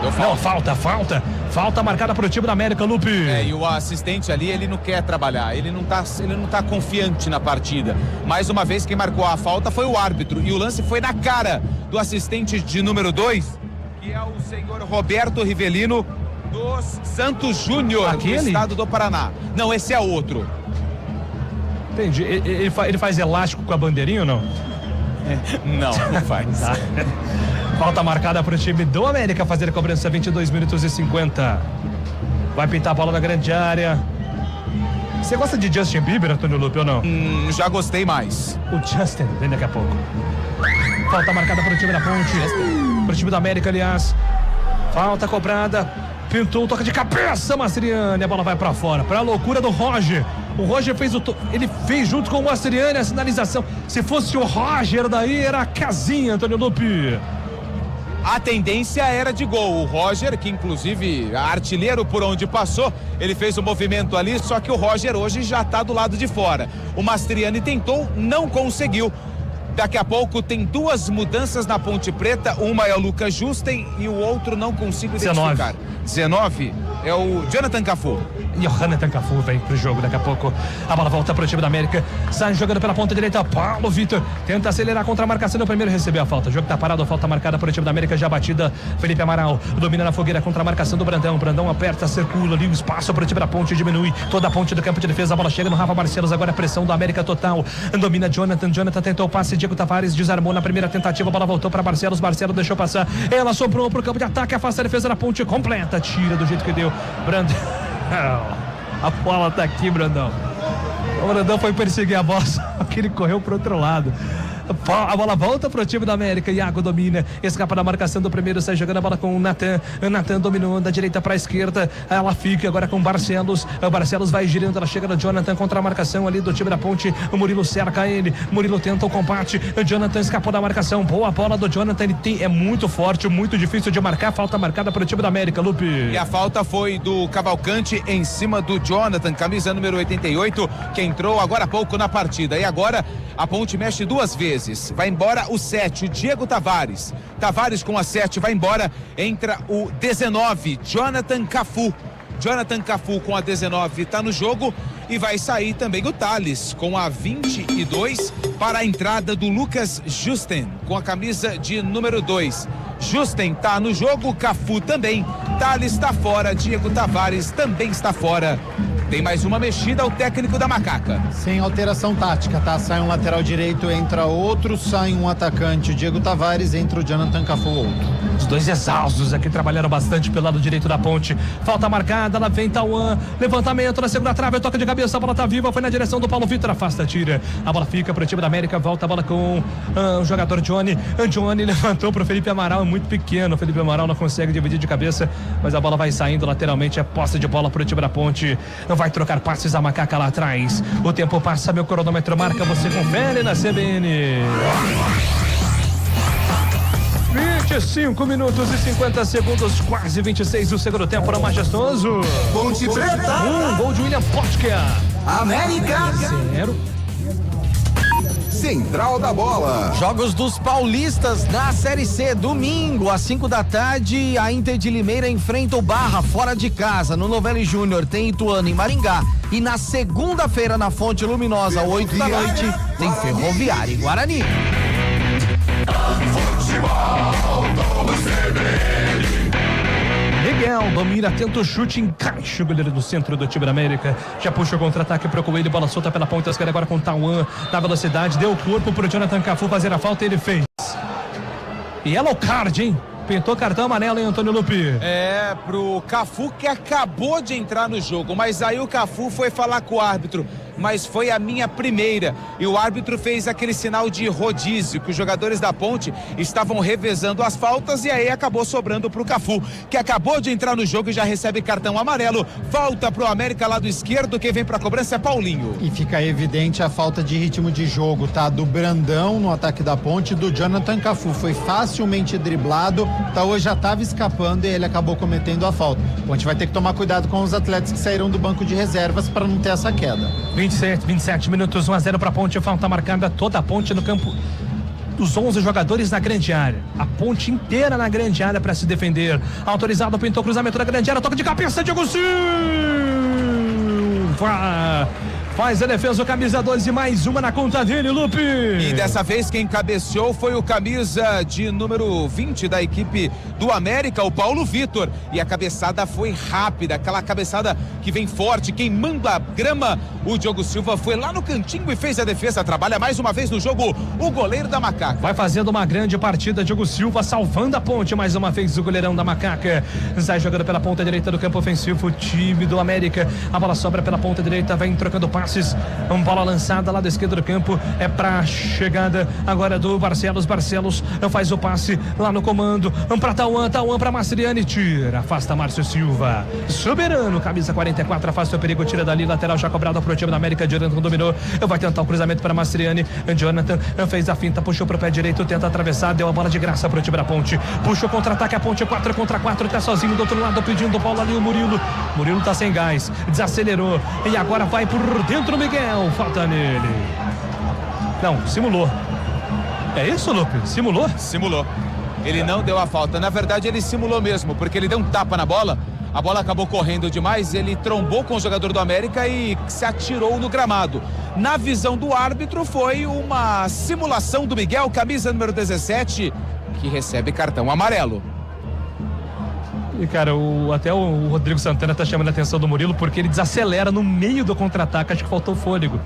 Não, falta marcada pro time da América, Lupe. E o assistente ali, ele não quer trabalhar, ele não tá confiante na partida. Mais uma vez, quem marcou a falta foi o árbitro, e o lance foi na cara do assistente de número 2, que é o senhor Roberto Rivelino dos Santos Júnior, do estado do Paraná. Não, esse é outro. Entendi, ele faz elástico com a bandeirinha ou não? Não faz. Tá. Falta marcada para o time do América fazer a cobrança, 22 minutos e 50. Vai pintar a bola na grande área. Você gosta de Justin Bieber, Antônio Lupe, ou não? Já gostei mais. O Justin, vem daqui a pouco. Falta marcada para o time da Ponte. Para o time da América, aliás. Falta cobrada. Pintou, toca de cabeça, Mastriani. A bola vai para fora. Para a loucura do Roger. O Roger fez ele fez junto com o Mastriani a sinalização. Se fosse o Roger daí, era a casinha, Antônio Lupe. A tendência era de gol. O Roger, que inclusive artilheiro por onde passou, ele fez o movimento ali, só que o Roger hoje já está do lado de fora. O Mastriani tentou, não conseguiu. Daqui a pouco tem duas mudanças na Ponte Preta, uma é o Lucas Justen e o outro não consigo identificar. 19 é o Jonathan Cafu. E o Jonathan Cafu vem pro jogo daqui a pouco. A bola volta pro time da América. Sai jogando pela ponta direita. Paulo Vitor tenta acelerar contra a marcação. No primeiro recebeu a falta. O jogo tá parado. Falta marcada pro time da América. Já batida. Felipe Amaral domina na fogueira contra a marcação do Brandão. Brandão aperta, circula ali. O espaço pro time da Ponte diminui. Toda a ponte do campo de defesa. A bola chega no Rafa Barcelos. Agora a pressão do América total. Domina Jonathan. Jonathan tentou o passe. Diego Tavares desarmou na primeira tentativa. A bola voltou para Barcelos. Barcelos deixou passar. Ela sobrou pro campo de ataque. Afasta a defesa da Ponte. Completa. Tira do jeito que deu. Brandão. A bola tá aqui, Brandão. O Brandão foi perseguir a bola, só que ele correu pro outro lado. A bola volta pro time da América. Iago domina, escapa da marcação do primeiro, sai jogando a bola com o Natan. Natan dominou da direita pra esquerda. Ela fica agora com o Barcelos. O Barcelos vai girando, ela chega no Jonathan contra a marcação ali do time da Ponte. O Murilo cerca ele. Murilo tenta o combate. O Jonathan escapou da marcação. Boa bola do Jonathan. Ele é muito forte, muito difícil de marcar. Falta marcada pro time da América, Lupe. E a falta foi do Cavalcante em cima do Jonathan, camisa número 88, que entrou agora há pouco na partida. E agora a Ponte mexe duas vezes. Vai embora o 7, o Diego Tavares. Tavares com a 7 vai embora. Entra o 19, Jonathan Cafu. Jonathan Cafu com a 19 está no jogo. E vai sair também o Thales com a 22 para a entrada do Lucas Justen com a camisa de número 2. Justen está no jogo, Cafu também. Thales está fora, Diego Tavares também está fora. Tem mais uma mexida, o técnico da Macaca. Sem alteração tática, tá? Sai um lateral direito, entra outro, sai um atacante, o Diego Tavares, entra o Jonathan Cafu, outro. Os dois exaustos aqui trabalharam bastante pelo lado direito da Ponte. Falta marcada, lá vem Tauan. Levantamento na segunda trave, toca de cabeça, a bola tá viva, foi na direção do Paulo Vitor, afasta, tira. A bola fica pro time da América, volta a bola com o jogador Johnny. O Johnny levantou pro Felipe Amaral, é muito pequeno. O Felipe Amaral não consegue dividir de cabeça, mas a bola vai saindo lateralmente, é posse de bola pro time da Ponte. Vai trocar passes a Macaca lá atrás. O tempo passa, meu cronômetro marca, você confere na CBN. 25 minutos e 50 segundos, quase 26 do segundo tempo para Majestoso. Ponte Preta. Gol de William Potker. América. 0. Central da Bola. Jogos dos paulistas na Série C, domingo às 5 da tarde, a Inter de Limeira enfrenta o Barra fora de casa. No Novelli Júnior tem Ituano em Maringá. E na segunda-feira na Fonte Luminosa, 8 da noite, tem Ferroviária em Guarani. Miguel domina, tenta o chute, encaixa o goleiro do centro do time da América. Já puxa o contra-ataque pro Coelho, bola solta pela ponta esquerda agora com o Tauan na velocidade, deu o corpo pro Jonathan Cafu fazer a falta e ele fez. E yellow card, hein? Pintou cartão amarelo, hein, Antônio Lupe? É, pro Cafu, que acabou de entrar no jogo, mas aí o Cafu foi falar com o árbitro. Mas foi a minha primeira, e o árbitro fez aquele sinal de rodízio, que os jogadores da Ponte estavam revezando as faltas, e aí acabou sobrando pro Cafu, que acabou de entrar no jogo e já recebe cartão amarelo. Volta pro América, lado esquerdo, quem vem pra cobrança é Paulinho. E fica evidente a falta de ritmo de jogo, tá? Do Brandão no ataque da Ponte, do Jonathan Cafu, foi facilmente driblado, Tauan já tava escapando e ele acabou cometendo a falta. A Ponte vai ter que tomar cuidado com os atletas que saíram do banco de reservas para não ter essa queda. 27 minutos, 1-0 para a Ponte, falta marcada toda a Ponte no campo dos 11 jogadores na grande área. A Ponte inteira na grande área para se defender. Autorizado, pintou cruzamento da grande área, toca de cabeça, Diego Silva. faz a defesa o camisa 12 e mais uma na conta dele, Lupe. E dessa vez quem cabeceou foi o camisa de número 20 da equipe do América, o Paulo Vitor. E a cabeçada foi rápida, aquela cabeçada que vem forte, queimando a grama. O Diogo Silva foi lá no cantinho e fez a defesa. Trabalha mais uma vez no jogo o goleiro da Macaca. Vai fazendo uma grande partida, Diogo Silva salvando a ponte mais uma vez o goleirão da Macaca. Sai jogando pela ponta direita do campo ofensivo o time do América. A bola sobra pela ponta direita, vem trocando passes. Uma bola lançada lá da esquerda do campo, é pra chegada agora do Barcelos. Barcelos faz o passe lá no comando, pra Tauan pra Mastriani, tira, afasta Márcio Silva. Soberano, camisa 44, afasta o perigo, tira dali, lateral já cobrado pro time da América. Jonathan dominou, vai tentar o cruzamento para Mastriani. Jonathan fez a finta, puxou pro pé direito, tenta atravessar, deu a bola de graça pro time da ponte. Puxou contra-ataque, a ponte 4 contra 4, tá sozinho do outro lado, pedindo bola ali o Murilo. Murilo tá sem gás, desacelerou e agora vai por dentro o Miguel, falta nele. Não, simulou. É isso, Lupe? Simulou? Simulou. Ele não deu a falta. Na verdade, ele simulou mesmo, porque ele deu um tapa na bola. A bola acabou correndo demais. Ele trombou com o jogador do América e se atirou no gramado. Na visão do árbitro, foi uma simulação do Miguel, camisa número 17, que recebe cartão amarelo. E, cara, até o Rodrigo Santana tá chamando a atenção do Murilo porque ele desacelera no meio do contra-ataque. Acho que faltou fôlego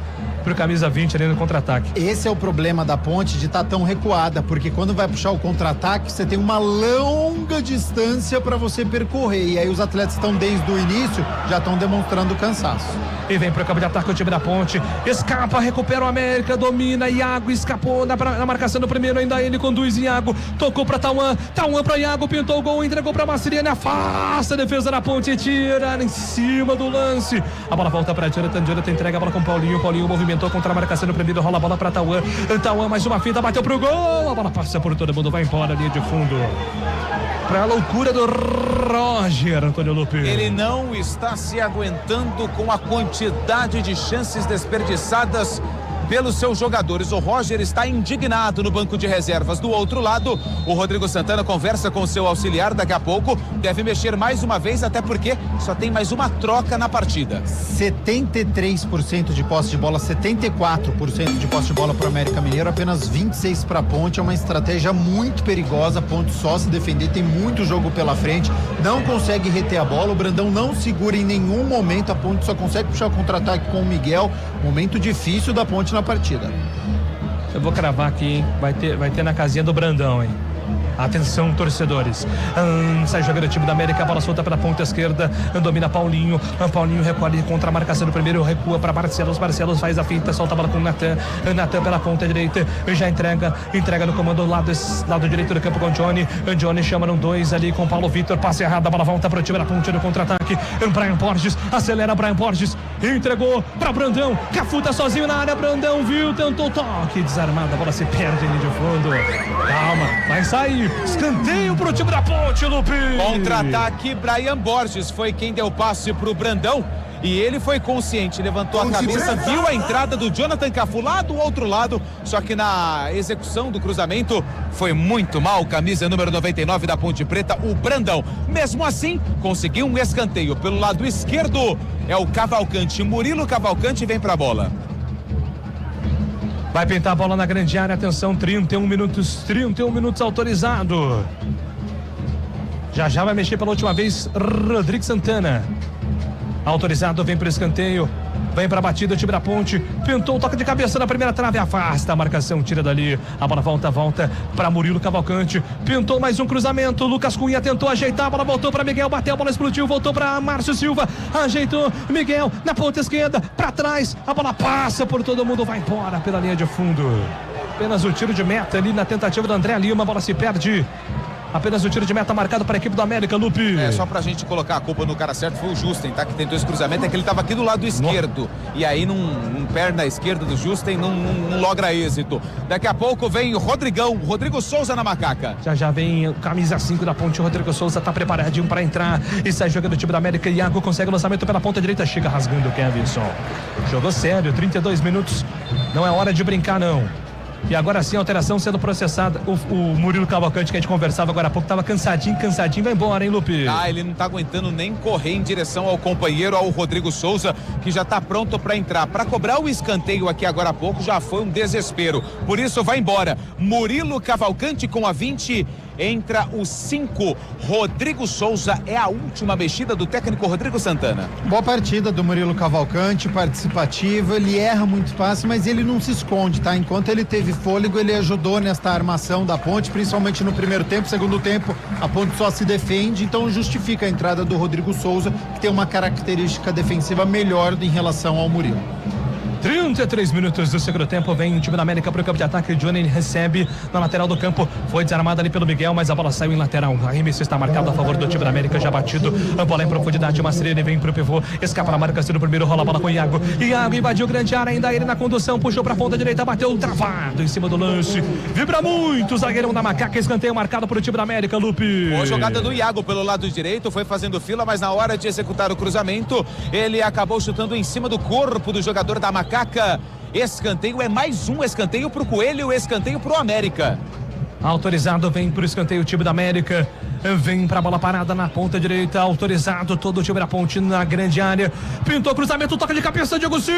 pro camisa 20 ali no contra-ataque. Esse é o problema da ponte de estar tão recuada, porque quando vai puxar o contra-ataque, você tem uma longa distância para você percorrer. E aí os atletas estão desde o início, já estão demonstrando cansaço. E vem pro campo de ataque o time da ponte. Escapa, recupera o América, domina. Iago escapou na marcação do primeiro. Ainda ele conduz Iago. Tocou pra Tauan. Tauan pra Iago, pintou o gol, entregou pra Mastriani. Afasta a defesa da ponte, tira em cima do lance. A bola volta pra Jonathan. Jonathan entrega a bola com Paulinho. Paulinho movimentou contra a marcação do primeiro. Rola a bola pra Tauan. Tauan mais uma finta, bateu pro gol. A bola passa por todo mundo, vai embora, linha de fundo. Pra loucura do Roger, Antônio Lupe. Ele não está se aguentando com a quantidade de chances desperdiçadas pelos seus jogadores. O Roger está indignado no banco de reservas. Do outro lado, o Rodrigo Santana conversa com seu auxiliar. Daqui a pouco deve mexer mais uma vez, até porque só tem mais uma troca na partida. 73% de posse de bola, 74% de posse de bola para o América Mineiro, apenas 26% para a Ponte. É uma estratégia muito perigosa. A Ponte só se defender, tem muito jogo pela frente, não consegue reter a bola. O Brandão não segura em nenhum momento. A Ponte só consegue puxar o contra-ataque com o Miguel. Momento difícil da Ponte na partida. Eu vou cravar aqui, hein? Vai ter na casinha do Brandão, hein? Atenção, torcedores. Sai jogando o time da América, a bola solta pela ponta esquerda, domina Paulinho. Paulinho recolhe contra a marcação do primeiro, recua para Barcelos. Barcelos faz a finta, solta a bola com o Natan. Natan pela ponta direita, já entrega no comando lado direito do campo com o Johnny. Johnny chama no 2 ali com o Paulo Vitor, passe errado, a bola volta para o time da ponte no contra-ataque. Brian Borges, acelera Brian Borges, entregou para Brandão. Cafu tá sozinho na área, Brandão viu, tentou toque, desarmado, a bola se perde ali de fundo. Calma, vai sair. Escanteio pro time da Ponte, Lupe. Contra-ataque, Brian Borges foi quem deu passe pro Brandão. E ele foi consciente, levantou a cabeça, viu a entrada do Jonathan Cafu lá do outro lado, só que na execução do cruzamento foi muito mal, camisa número 99 da Ponte Preta, o Brandão. Mesmo assim, conseguiu um escanteio pelo lado esquerdo, é o Cavalcante, Murilo Cavalcante vem pra bola. Vai pintar a bola na grande área, atenção, 31 minutos autorizado. Já vai mexer pela última vez Rodrigo Santana. Autorizado, vem para o escanteio, vem para a batida, o time da Ponte, pintou o toque de cabeça na primeira trave, afasta a marcação, tira dali, a bola volta para Murilo Cavalcante, pintou mais um cruzamento, Lucas Cunha tentou ajeitar, a bola voltou para Miguel, bateu, a bola explodiu, voltou para Márcio Silva, ajeitou, Miguel na ponta esquerda, para trás, a bola passa por todo mundo, vai embora pela linha de fundo. Apenas o tiro de meta ali na tentativa do André Lima, a bola se perde. Apenas o tiro de meta marcado para a equipe do América, Lupe. Só pra gente colocar a culpa no cara certo, foi o Justen, tá? Que tentou esse cruzamento, é que ele tava aqui do lado esquerdo. E aí, num perna esquerda do Justen, não logra êxito. Daqui a pouco vem o Rodrigo Souza na Macaca. Já vem camisa 5 da Ponte, o Rodrigo Souza tá preparadinho para entrar e sai jogando o time do América. Iago consegue o lançamento pela ponta direita, chega rasgando o Kevinson. Jogou sério, 32 minutos, não é hora de brincar não. E agora sim, a alteração sendo processada. O Murilo Cavalcante, que a gente conversava agora há pouco, tava cansadinho, vai embora, hein, Lupe? Ele não tá aguentando nem correr em direção ao companheiro, ao Rodrigo Souza, que já tá pronto para entrar. Para cobrar o escanteio aqui agora há pouco, já foi um desespero. Por isso, vai embora. Murilo Cavalcante com a 20, entra o 5. Rodrigo Souza, é a última mexida do técnico Rodrigo Santana. Boa partida do Murilo Cavalcante, participativo, ele erra muito passe, mas ele não se esconde, tá? Enquanto ele teve fôlego, ele ajudou nesta armação da Ponte, principalmente no primeiro tempo. Segundo tempo, a Ponte só se defende, então justifica a entrada do Rodrigo Souza, que tem uma característica defensiva melhor em relação ao Murilo. 33 minutos do segundo tempo, vem o time da América para o campo de ataque. O Johnny recebe na lateral do campo, foi desarmado ali pelo Miguel, mas a bola saiu em lateral. A arremesso está marcado a favor do time da América, já batido, a bola em profundidade, Mastrene vem pro pivô, escapa na marca, no primeiro, rola a bola com o Iago invadiu grande área, ainda ele na condução, puxou pra ponta direita, bateu travado em cima do lance, vibra muito o zagueirão da Macaca, escanteio marcado pro time da América, Lupe. Boa jogada do Iago pelo lado direito, foi fazendo fila, mas na hora de executar o cruzamento, ele acabou chutando em cima do corpo do jogador da Macaca. Escanteio, é mais um escanteio pro Coelho, escanteio pro América. Autorizado, vem pro escanteio o time da América, vem pra bola parada na ponta direita, autorizado todo o time da Ponte na grande área, pintou cruzamento, toca de cabeça, Diego Silva,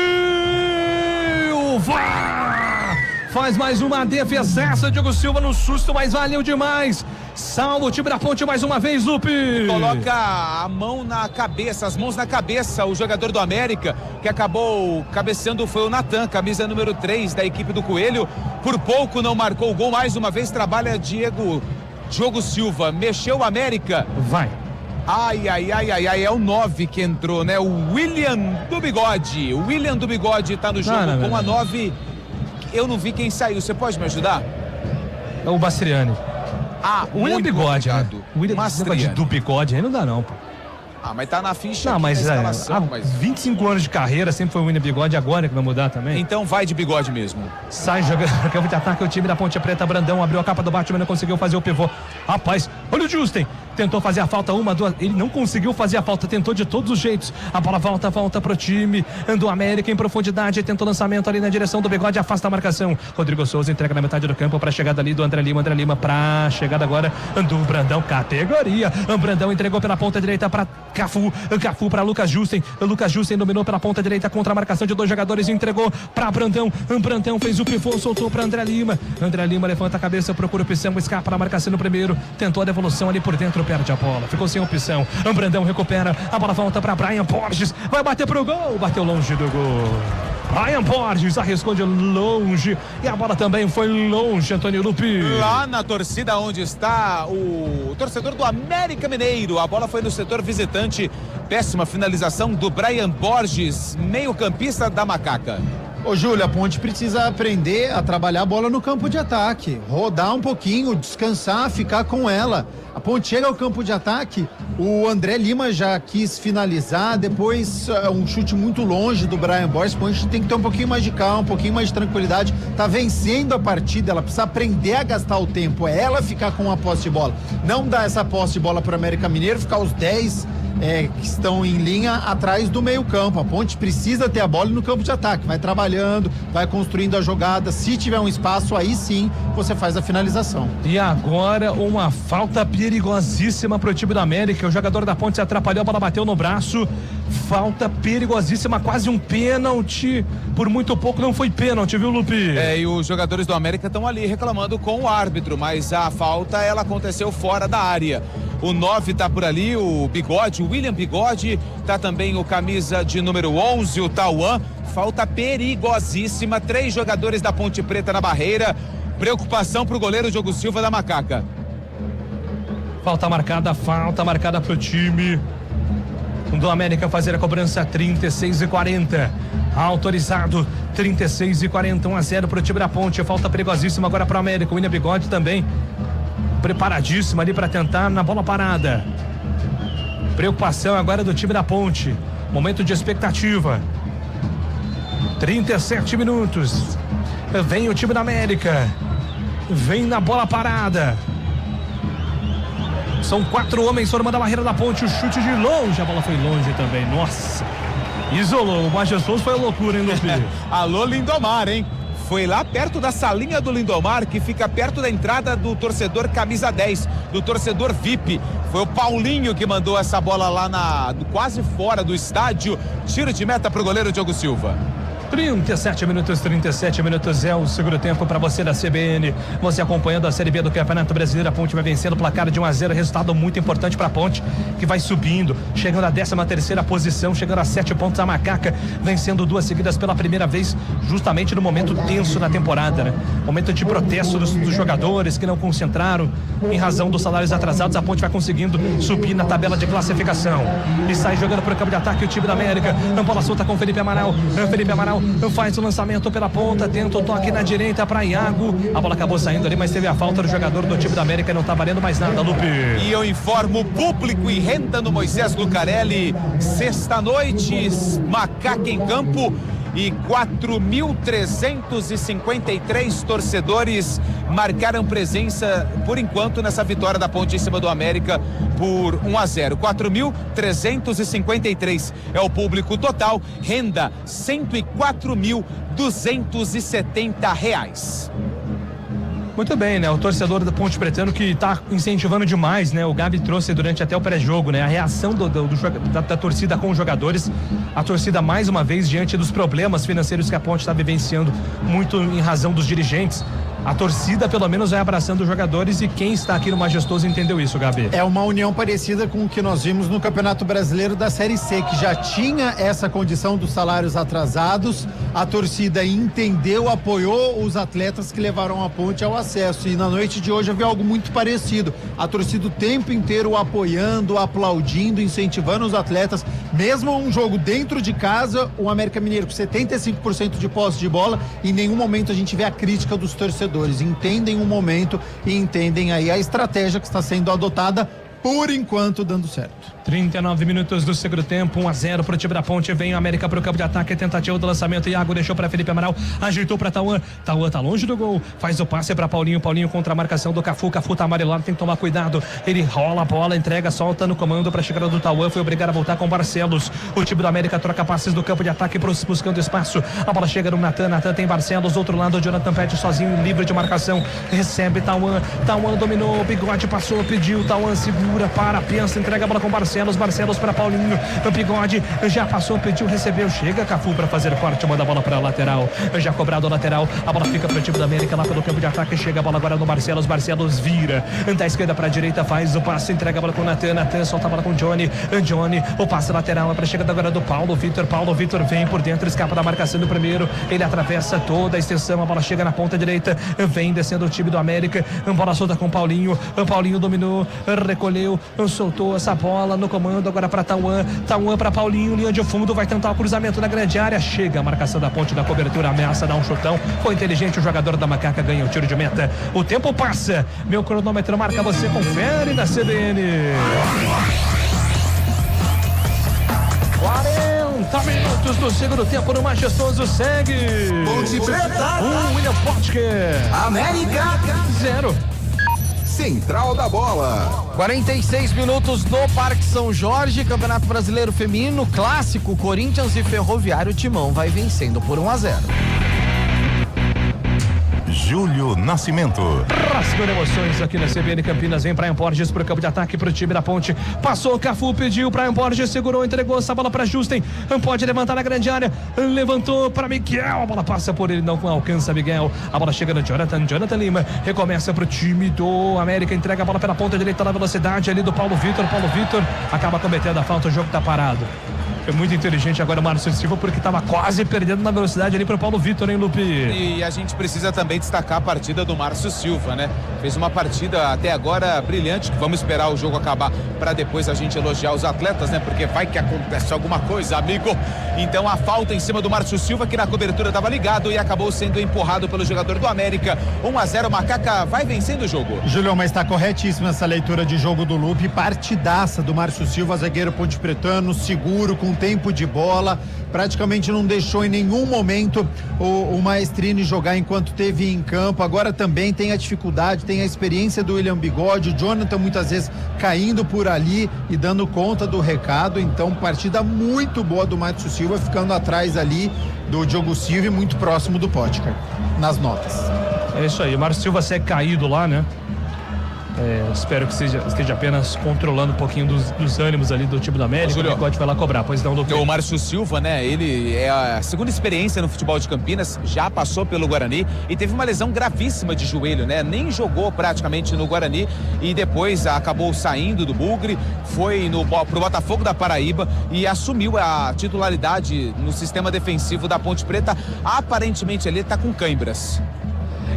faz mais uma defesaça, Diego Silva no susto, mas valeu demais, salva o time da Ponte mais uma vez, Lupe. Coloca a mão na cabeça, as mãos na cabeça, o jogador do América, que acabou cabeceando foi o Natan, camisa número 3 da equipe do Coelho, por pouco não marcou o gol, mais uma vez trabalha Diogo Silva, mexeu o América. Vai. Ai, é o 9 que entrou, né? O William do Bigode tá no jogo com a 9. Eu não vi quem saiu, você pode me ajudar? É o Bastriani. O William Bigode, né? O William do Bigode aí não dá não, pô. Mas tá na ficha. Não, mas há 25 anos de carreira sempre foi o William Bigode, agora que vai mudar também. Então vai de Bigode mesmo. Sai jogando no campo de ataque o time da Ponte Preta. Brandão abriu a capa do Batman, não conseguiu fazer o pivô. Rapaz, olha o Justen. Tentou fazer a falta, uma, duas. Ele não conseguiu fazer a falta, tentou de todos os jeitos. A bola volta pro time do América em profundidade. Tentou lançamento ali na direção do Bigode, afasta a marcação. Rodrigo Souza entrega na metade do campo pra chegada ali do André Lima. André Lima pra chegada agora do Brandão, categoria. O Brandão entregou pela ponta direita pra Cafu para Lucas Justen. Lucas Justen dominou pela ponta direita contra a marcação de 2 jogadores e entregou para Brandão. Brandão fez o pivô, soltou para André Lima. André Lima levanta a cabeça, procura opção, escapa na marcação no primeiro. Tentou a devolução ali por dentro, perde a bola. Ficou sem opção. Brandão recupera. A bola volta para Brian Borges. Vai bater pro gol. Bateu longe do gol. Brian Borges arriscou de longe e a bola também foi longe, Antônio Lupi. Lá na torcida onde está o torcedor do América Mineiro, a bola foi no setor visitante, péssima finalização do Brian Borges, meio campista da Macaca. Ô Júlio, a Ponte precisa aprender a trabalhar a bola no campo de ataque, rodar um pouquinho, descansar, ficar com ela. A Ponte chega ao campo de ataque, o André Lima já quis finalizar, depois um chute muito longe do Brian Borges. A Ponte tem que ter um pouquinho mais de calma, um pouquinho mais de tranquilidade, tá vencendo a partida, ela precisa aprender a gastar o tempo, é ela ficar com a posse de bola, não dar essa posse de bola para o América Mineiro, ficar os 10 que estão em linha atrás do meio campo. A Ponte precisa ter a bola no campo de ataque, vai trabalhando, vai construindo a jogada, se tiver um espaço, aí sim você faz a finalização. E agora uma falta perigosíssima pro time do América, o jogador da Ponte se atrapalhou, a bola bateu no braço, falta perigosíssima, quase um pênalti, por muito pouco não foi pênalti, viu, Lupi? E os jogadores do América estão ali reclamando com o árbitro, mas a falta ela aconteceu fora da área. O 9 tá por ali, o Bigode, o William Bigode, tá também o camisa de número 11, o Tauan. Falta perigosíssima, 3 jogadores da Ponte Preta na barreira. Preocupação pro goleiro Diogo Silva da Macaca. Falta marcada pro time do América fazer a cobrança. 36:40. Autorizado, 36:40, 1-0 pro time da Ponte. Falta perigosíssima agora pro América. O William Bigode também preparadíssimo ali para tentar na bola parada. Preocupação agora do time da Ponte. Momento de expectativa. 37 minutos. Vem o time da América. Vem na bola parada. São 4 homens formando a barreira da Ponte. O chute de longe. A bola foi longe também. Nossa. Isolou. O majestoso foi loucura, hein, Lupi? Alô, Lindomar, hein? foi lá perto da salinha do Lindomar, que fica perto da entrada do torcedor camisa 10, do torcedor VIP. Foi o Paulinho que mandou essa bola lá quase fora do estádio. Tiro de meta pro goleiro Diogo Silva. 37 minutos é o segundo tempo para você da CBN. Você acompanhando a Série B do Campeonato Brasileiro. A Ponte vai vencendo o placar de 1-0, resultado muito importante para a Ponte, que vai subindo, chegando à 13ª posição, chegando a 7 pontos. A Macaca vencendo 2 seguidas pela primeira vez, justamente no momento tenso na temporada, né? Momento de protesto dos jogadores que não concentraram em razão dos salários atrasados. A Ponte vai conseguindo subir na tabela de classificação e sai jogando para o campo de ataque o time da América. Bola solta com Felipe Amaral. Felipe Amaral faz o lançamento pela ponta, tenta o toque na direita para Iago. A bola acabou saindo ali, mas teve a falta do jogador do time da América e não tá valendo mais nada, Lupe. E eu informo o público e renda no Moisés Lucarelli. Sexta-noite, Macaca em campo. E 4.353 torcedores marcaram presença, por enquanto, nessa vitória da Ponte em cima do América por 1-0. 4.353 é o público total, renda R$104.270. Muito bem, né? O torcedor da Ponte Pretano que tá incentivando demais, né? O Gabi trouxe durante até o pré-jogo, né? A reação da torcida com os jogadores. A torcida, mais uma vez, diante dos problemas financeiros que a Ponte está vivenciando, muito em razão dos dirigentes. A torcida, pelo menos, vai abraçando os jogadores, e quem está aqui no Majestoso entendeu isso, Gabi. É uma união parecida com o que nós vimos no Campeonato Brasileiro da Série C, que já tinha essa condição dos salários atrasados. A torcida entendeu, apoiou os atletas que levaram a Ponte ao acesso, e na noite de hoje havia algo muito parecido. A torcida o tempo inteiro apoiando, aplaudindo, incentivando os atletas. Mesmo um jogo dentro de casa, o América Mineiro com 75% de posse de bola, em nenhum momento a gente vê a crítica dos torcedores. Entendem o momento e entendem aí a estratégia que está sendo adotada, por enquanto dando certo. 39 minutos do segundo tempo, 1-0 pro time da Ponte. Vem o América pro campo de ataque, tentativa do lançamento. Iago deixou para Felipe Amaral, ajeitou para Tauan. Tauan tá longe do gol, faz o passe para Paulinho. Paulinho contra a marcação do Cafu. Cafu tá amarelado, tem que tomar cuidado. Ele rola a bola, entrega, solta no comando para a chegada do Tauan. Foi obrigado a voltar com Barcelos. O time do América troca passes do campo de ataque buscando espaço. A bola chega no Natan. Natan tem Barcelos, outro lado o Jonathan pede sozinho, livre de marcação. Recebe Tauan. Tauan dominou, Bigode passou, pediu. Tauan segura, para, pensa, entrega a bola com Barcelos. Barcelos para Paulinho. O Bigode já passou, pediu, recebeu. Chega Cafu para fazer corte, manda a bola para a lateral. Já cobrado o lateral. A bola fica para o time da América lá pelo campo de ataque. Chega a bola agora no Barcelos. Barcelos vira da esquerda para a direita, faz o passe, entrega a bola com o Natan. Natan solta a bola com o Johnny. Johnny, o passe lateral para a chegada agora do Paulo Vitor. Paulo Vitor vem por dentro, escapa da marcação do primeiro. Ele atravessa toda a extensão. A bola chega na ponta direita. Vem descendo o time do América. Bola solta com o Paulinho. O Paulinho dominou, recolheu, soltou essa bola no comando agora para Tauan. Tauan para Paulinho, linha de fundo, vai tentar o cruzamento na grande área. Chega a marcação da Ponte na cobertura, ameaça dar um chutão. Foi inteligente o jogador da Macaca, ganha o tiro de meta. O tempo passa, meu cronômetro marca, você confere na CBN. 40 minutos do segundo tempo no Majestoso, segue. Ponte Preta. William Potker. América 0. Central da Bola. 46 minutos no Parque São Jorge, Campeonato Brasileiro Feminino, clássico, Corinthians e Ferroviário. Timão vai vencendo por 1-0. Júlio Nascimento. Rasgando emoções aqui na CBN Campinas. Vem Brian Borges pro campo de ataque pro time da Ponte. Passou o Cafu, pediu, Brian Borges segurou, entregou essa bola pra Justen. Pode levantar na grande área. Levantou pra Miguel. A bola passa por ele, não alcança Miguel. A bola chega no Jonathan Lima. Recomeça pro time do América. Entrega a bola pela ponta direita na velocidade ali do Paulo Vitor. Paulo Vitor acaba cometendo a falta. O jogo tá parado. Foi muito inteligente agora o Márcio Silva, porque estava quase perdendo na velocidade ali para o Paulo Vitor, hein, Lupe? E a gente precisa também destacar a partida do Márcio Silva, né? Fez uma partida até agora brilhante, que vamos esperar o jogo acabar para depois a gente elogiar os atletas, né? Porque vai que acontece alguma coisa, amigo. Então a falta em cima do Márcio Silva, que na cobertura estava ligado e acabou sendo empurrado pelo jogador do América. 1-0, Macaca vai vencendo o jogo. Julião, mas está corretíssima essa leitura de jogo do Lupe. Partidaça do Márcio Silva, zagueiro ponte pretano, seguro, com tempo de bola, praticamente não deixou em nenhum momento o Maestrini jogar enquanto teve em campo. Agora também tem a dificuldade, tem a experiência do William Bigode, o Jonathan muitas vezes caindo por ali e dando conta do recado. Então partida muito boa do Márcio Silva, ficando atrás ali do Diogo Silva e muito próximo do Potker nas notas. É isso aí, o Márcio Silva segue caído lá, né? Espero que esteja apenas controlando um pouquinho dos ânimos ali do time do América. O Bigode vai lá cobrar, pois não, Lupe. O Márcio Silva, né? Ele é a segunda experiência no futebol de Campinas, já passou pelo Guarani e teve uma lesão gravíssima de joelho, né? Nem jogou praticamente no Guarani e depois acabou saindo do Bugre, foi pro Botafogo da Paraíba e assumiu a titularidade no sistema defensivo da Ponte Preta. Aparentemente ele tá com câimbras.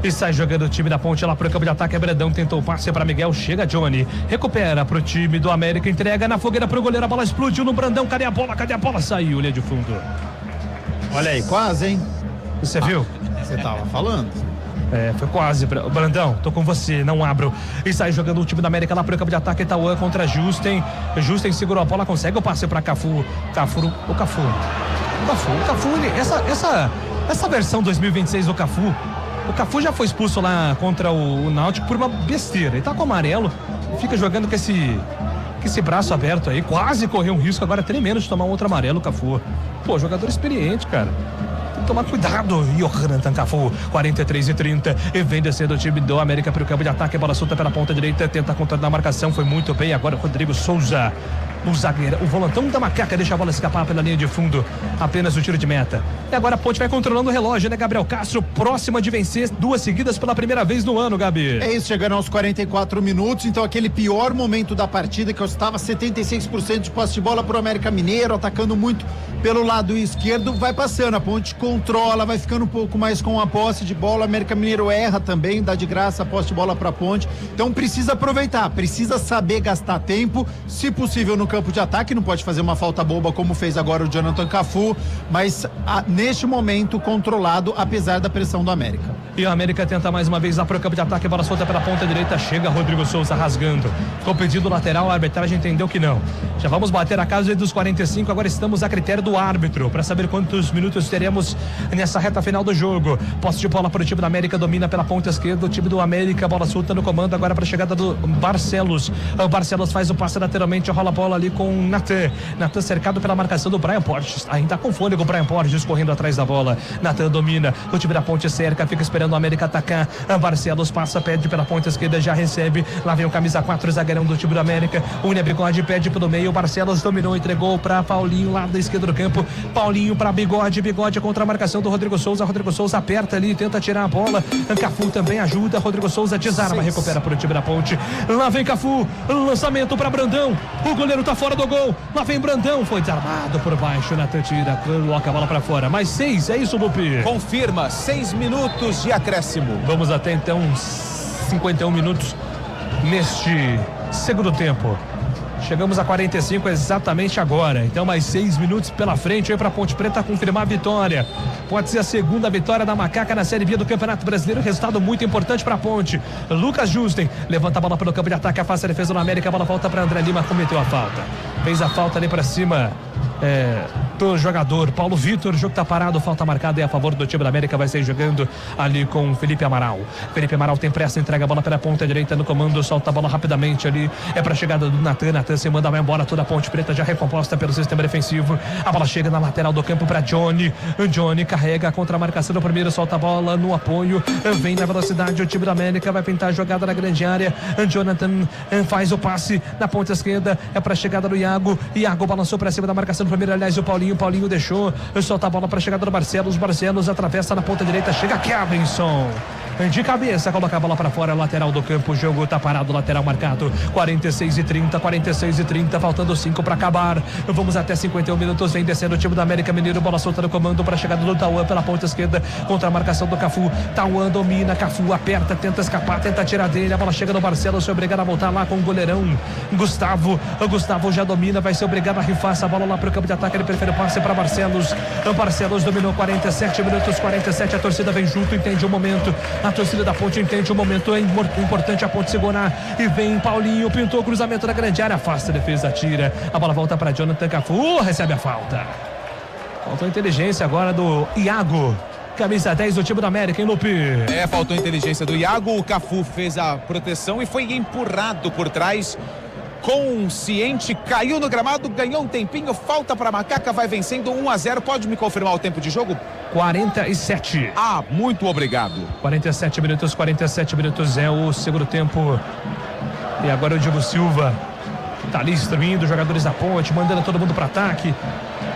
E sai jogando o time da Ponte lá pro campo de ataque. Brandão tentou o passe para Miguel. Chega Johnny. Recupera pro time do América. Entrega na fogueira pro goleiro. A bola explodiu no Brandão. Cadê a bola? Cadê a bola? Saiu, linha de fundo. Olha aí, quase, hein? Você viu? Você tava falando. Foi quase. Brandão, tô com você, não abro. E sai jogando o time da América lá pro campo de ataque. Itauã contra Justen. Justen segurou a bola, consegue o passe pra Cafu. Cafu, essa versão 2026 do Cafu. O Cafu já foi expulso lá contra o Náutico por uma besteira. Ele tá com amarelo, fica jogando com esse braço aberto aí. Quase correu um risco, agora tremendo de tomar um outro amarelo, o Cafu. Pô, jogador experiente, cara. Tem que tomar cuidado. Johan Cafu, 43-30. E vem descendo o time do América pro campo de ataque. Bola solta pela ponta direita, tenta contornar a marcação. Foi muito bem. Agora Rodrigo Souza. O zagueiro, o volantão da Macaca deixa a bola escapar pela linha de fundo, apenas o tiro de meta. E agora a Ponte vai controlando o relógio, né, Gabriel Castro? Próxima de vencer 2 seguidas pela primeira vez no ano, Gabi. É isso, chegando aos 44 minutos, então aquele pior momento da partida, que eu estava 76% de posse de bola pro América Mineiro, atacando muito pelo lado esquerdo, vai passando, a Ponte controla, vai ficando um pouco mais com a posse de bola, o América Mineiro erra também, dá de graça a posse de bola pra Ponte, então precisa aproveitar, precisa saber gastar tempo, se possível no campo de ataque, não pode fazer uma falta boba como fez agora o Jonathan Cafu, mas neste momento controlado, apesar da pressão do América. E o América tenta mais uma vez lá pro campo de ataque, bola solta pela ponta direita, chega Rodrigo Souza rasgando. Ficou pedido lateral, a arbitragem entendeu que não. Já vamos bater a casa dos 45, agora estamos a critério do árbitro, para saber quantos minutos teremos nessa reta final do jogo. Posse de bola para o time do América, domina pela ponta esquerda, o time do América, bola solta no comando agora para a chegada do Barcelos. O Barcelos faz o passe lateralmente, rola a bola ali com Natan cercado pela marcação do Brian Portes, ainda com fôlego o Brian Portes correndo atrás da bola. Natan domina, o time da Ponte cerca, fica esperando o América atacar. Barcelos passa, pede pela ponta esquerda, já recebe, lá vem o camisa 4, zagueirão do time do América, Unha Bigode pede pelo meio, o Barcelos dominou, entregou para Paulinho lá da esquerda do campo, Paulinho para Bigode contra a marcação do Rodrigo Souza aperta ali, tenta tirar a bola, Cafu também ajuda, Rodrigo Souza desarma, recupera para o time da Ponte, lá vem Cafu, lançamento para Brandão, o goleiro tá fora do gol, lá vem Brandão, foi desarmado por baixo, Natan tira, coloca a bola pra fora, mais 6, é isso, Lupe? Confirma, 6 minutos de acréscimo. Vamos até então 51 minutos neste segundo tempo. Chegamos a 45 exatamente agora. Então mais 6 minutos pela frente aí pra Ponte Preta confirmar a vitória. Pode ser a segunda vitória da Macaca na Série B do Campeonato Brasileiro. Resultado muito importante pra Ponte. Lucas Justen levanta a bola pelo campo de ataque, afasta a defesa do América. A bola volta pra André Lima, cometeu a falta. Fez a falta ali pra cima do jogador Paulo Vitor. O jogo tá parado, falta marcada e a favor do time da América. Vai sair jogando ali com Felipe Amaral. Felipe Amaral tem pressa, entrega a bola pela ponta direita no comando, solta a bola rapidamente ali. É pra chegada do Natan. Natan se manda, vai embora. Toda a Ponte Preta já recomposta pelo sistema defensivo. A bola chega na lateral do campo pra Johnny. Johnny carrega contra a marcação do primeiro, solta a bola no apoio. Vem na velocidade o time da América, vai pintar a jogada na grande área. Jonathan faz o passe na ponta esquerda. É pra chegada do Iago. Iago balançou pra cima da marcação do primeiro, aliás, o Paulinho deixou, solta a bola para a chegada do Barcelos atravessa na ponta direita, chega Kevinson. De cabeça, coloca a bola para fora, lateral do campo, o jogo tá parado, lateral marcado, 46-30, faltando 5 para acabar. Vamos até 51 minutos, vem descendo o time do América Mineiro, bola solta no comando para a chegada do Tauã pela ponta esquerda, contra a marcação do Cafu. Tauã domina, Cafu aperta, tenta escapar, tenta tirar dele, a bola chega no Barcelos, se obrigado a voltar lá com o goleirão Gustavo. O Gustavo já domina, vai ser obrigado a rifar essa bola lá pro campo de ataque, ele prefere o passe para Barcelos. O Barcelos dominou 47 minutos, 47, a torcida vem junto, entende o momento. A torcida da Ponte entende o momento, é importante a Ponte segurar. E vem Paulinho, pintou o cruzamento da grande área, afasta a defesa, tira. A bola volta para Jonathan Cafu, recebe a falta. Faltou inteligência agora do Iago. Camisa 10 do time do América, hein, Lupe? Faltou inteligência do Iago. O Cafu fez a proteção e foi empurrado por trás consciente, caiu no gramado, ganhou um tempinho, falta para Macaca, vai vencendo 1-0. Pode me confirmar o tempo de jogo? 47. Muito obrigado. 47 minutos é o segundo tempo. E agora o Diego Silva tá ali instruindo os jogadores da Ponte, mandando todo mundo para ataque.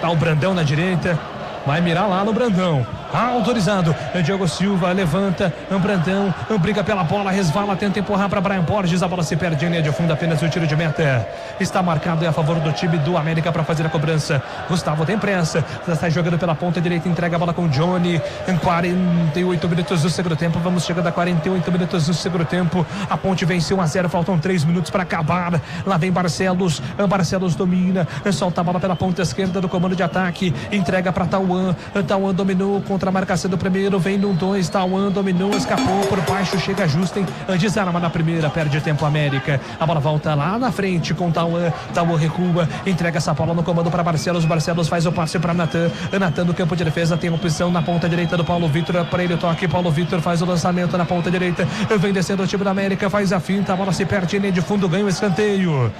Tá o Brandão na direita, vai mirar lá no Brandão. Autorizado, Diego Silva levanta, Brandão briga pela bola, resvala, tenta empurrar para Brian Borges, a bola se perde em linha de fundo, apenas o tiro de meta está marcado a favor do time do América para fazer a cobrança. Gustavo tem pressa, está jogando pela ponta direita, entrega a bola com Johnny. Em 48 minutos do segundo tempo, vamos chegando a 48 minutos do segundo tempo. A Ponte venceu 1-0, faltam 3 minutos para acabar. Lá vem Barcelos, Barcelos domina, solta a bola pela ponta esquerda do comando de ataque, entrega para Tauan, Tauan dominou contra a marcação do primeiro, vem no 2, Tauan dominou, escapou por baixo, chega Justin, desarma na primeira, perde tempo América, a bola volta lá na frente com Tauan, Tauan recua, entrega essa bola no comando para Barcelos, Barcelos faz o passe para Natan, Natan no campo de defesa, tem opção na ponta direita do Paulo Vitor, para ele toque, Paulo Vitor faz o lançamento na ponta direita, vem descendo o time da América, faz a finta, a bola se perde em linha de fundo, ganha o escanteio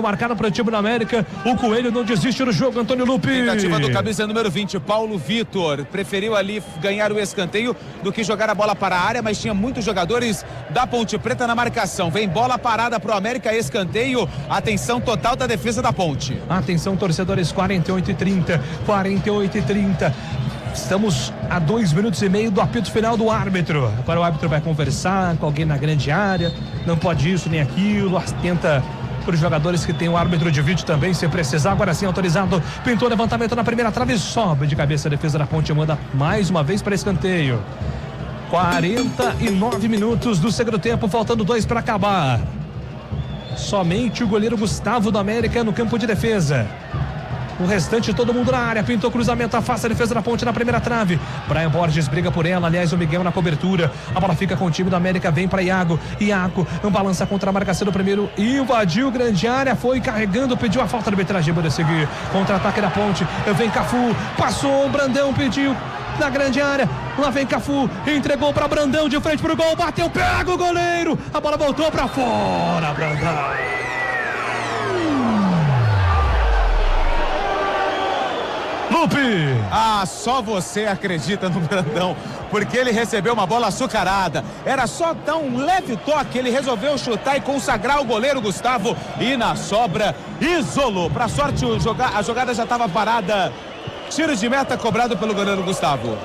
marcado para o time da América, o Coelho não desiste do jogo, Antônio Lupi. Tentativa do camisa número 20, Paulo Vitor, preferiu ali ganhar o escanteio do que jogar a bola para a área, mas tinha muitos jogadores da Ponte Preta na marcação. Vem bola parada pro América, escanteio, atenção total da defesa da Ponte. Atenção torcedores, 48:30. Estamos a 2 minutos e meio do apito final do árbitro. Agora o árbitro vai conversar com alguém na grande área, não pode isso nem aquilo, tenta para os jogadores que tem o árbitro de vídeo também, se precisar. Agora sim autorizado, pintou levantamento na primeira trave, sobe de cabeça, a defesa da Ponte manda mais uma vez para escanteio. 49 minutos do segundo tempo, faltando 2 para acabar. Somente o goleiro Gustavo do América no campo de defesa. O restante todo mundo na área, pintou cruzamento, afasta a defesa da Ponte na primeira trave. Brian Borges briga por ela, aliás o Miguel na cobertura. A bola fica com o time do América, vem para Iago balança contra a marcação do primeiro, invadiu grande área, foi carregando, pediu a falta de arbitragem para seguir. Contra-ataque da Ponte, vem Cafu, passou, Brandão pediu na grande área, lá vem Cafu, entregou para Brandão de frente pro gol, bateu, pega o goleiro, a bola voltou para fora, Brandão. Lupe! Só você acredita no Brandão, porque ele recebeu uma bola açucarada. Era só dar um leve toque, ele resolveu chutar e consagrar o goleiro Gustavo, e na sobra isolou. Pra sorte a jogada já estava parada. Tiro de meta cobrado pelo goleiro Gustavo.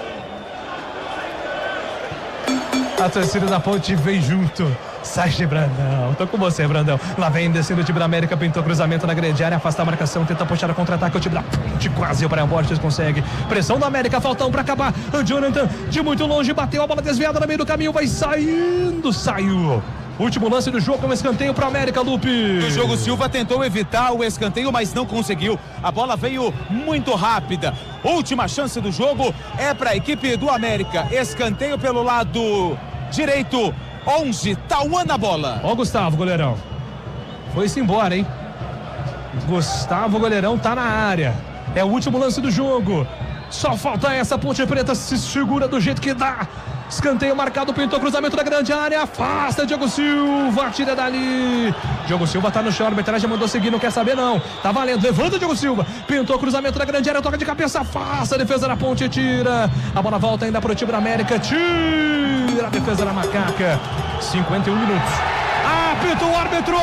A torcida da Ponte vem junto. Sai de Brandão, tô com você, Brandão. Lá vem descendo o time da América, pintou cruzamento na grande área, afasta a marcação, tenta puxar a contra-ataque, o time da Ponte quase, o Brian Borges consegue. Pressão da América, falta um pra acabar. O Jonathan de muito longe, bateu a bola desviada no meio do caminho, vai saindo, saiu. Último lance do jogo, um escanteio para América, Lupe. O Diogo Silva tentou evitar o escanteio, mas não conseguiu. A bola veio muito rápida. Última chance do jogo é para a equipe do América. Escanteio pelo lado direito. 11, Tauan na bola. Ó, Gustavo, goleirão. Foi-se embora, hein? Gustavo, goleirão, tá na área. É o último lance do jogo. Só falta essa, Ponte Preta se segura do jeito que dá. Escanteio marcado, pintou cruzamento da grande área, afasta Diego Silva, tira dali. Diego Silva tá no chão, a arbitragem mandou seguir, não quer saber não. Tá valendo, levanta Diego Silva, pintou cruzamento da grande área, toca de cabeça, afasta a defesa da Ponte, tira. A bola volta ainda pro time da América, tira a defesa da Macaca. 51 minutos. Apita o árbitro!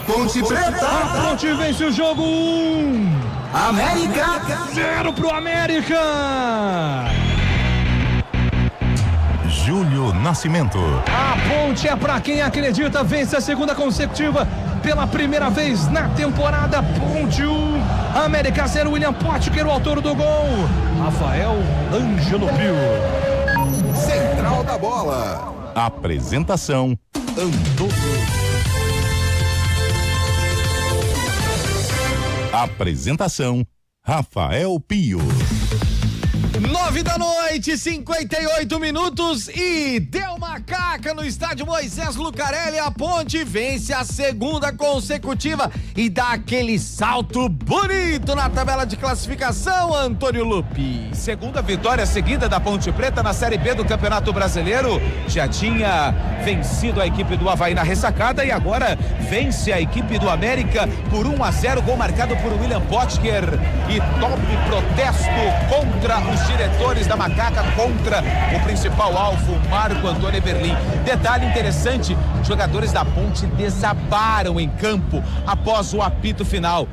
Ponte Preta! A Ponte vence o jogo 1. América 0 pro América. Júlio Nascimento. A Ponte é pra quem acredita, vence a segunda consecutiva pela primeira vez na temporada. Ponte 1, América 0. William Potker, o autor do gol. Rafael Ângelo Pio. Central da Bola. Apresentação Apresentação Rafael Pio. 9h, 58 minutos e deu macaca no estádio Moisés Lucarelli. A Ponte vence a segunda consecutiva e dá aquele salto bonito na tabela de classificação, Antônio Lupi. Segunda vitória seguida da Ponte Preta na Série B do Campeonato Brasileiro. Já tinha vencido a equipe do Avaí na ressacada e agora vence a equipe do América por 1-0, gol marcado por William Potker. E top protesto contra os diretores da Macaca, contra o principal alvo, Marco Antônio Eberlin. Detalhe interessante, jogadores da Ponte desabaram em campo após o apito final.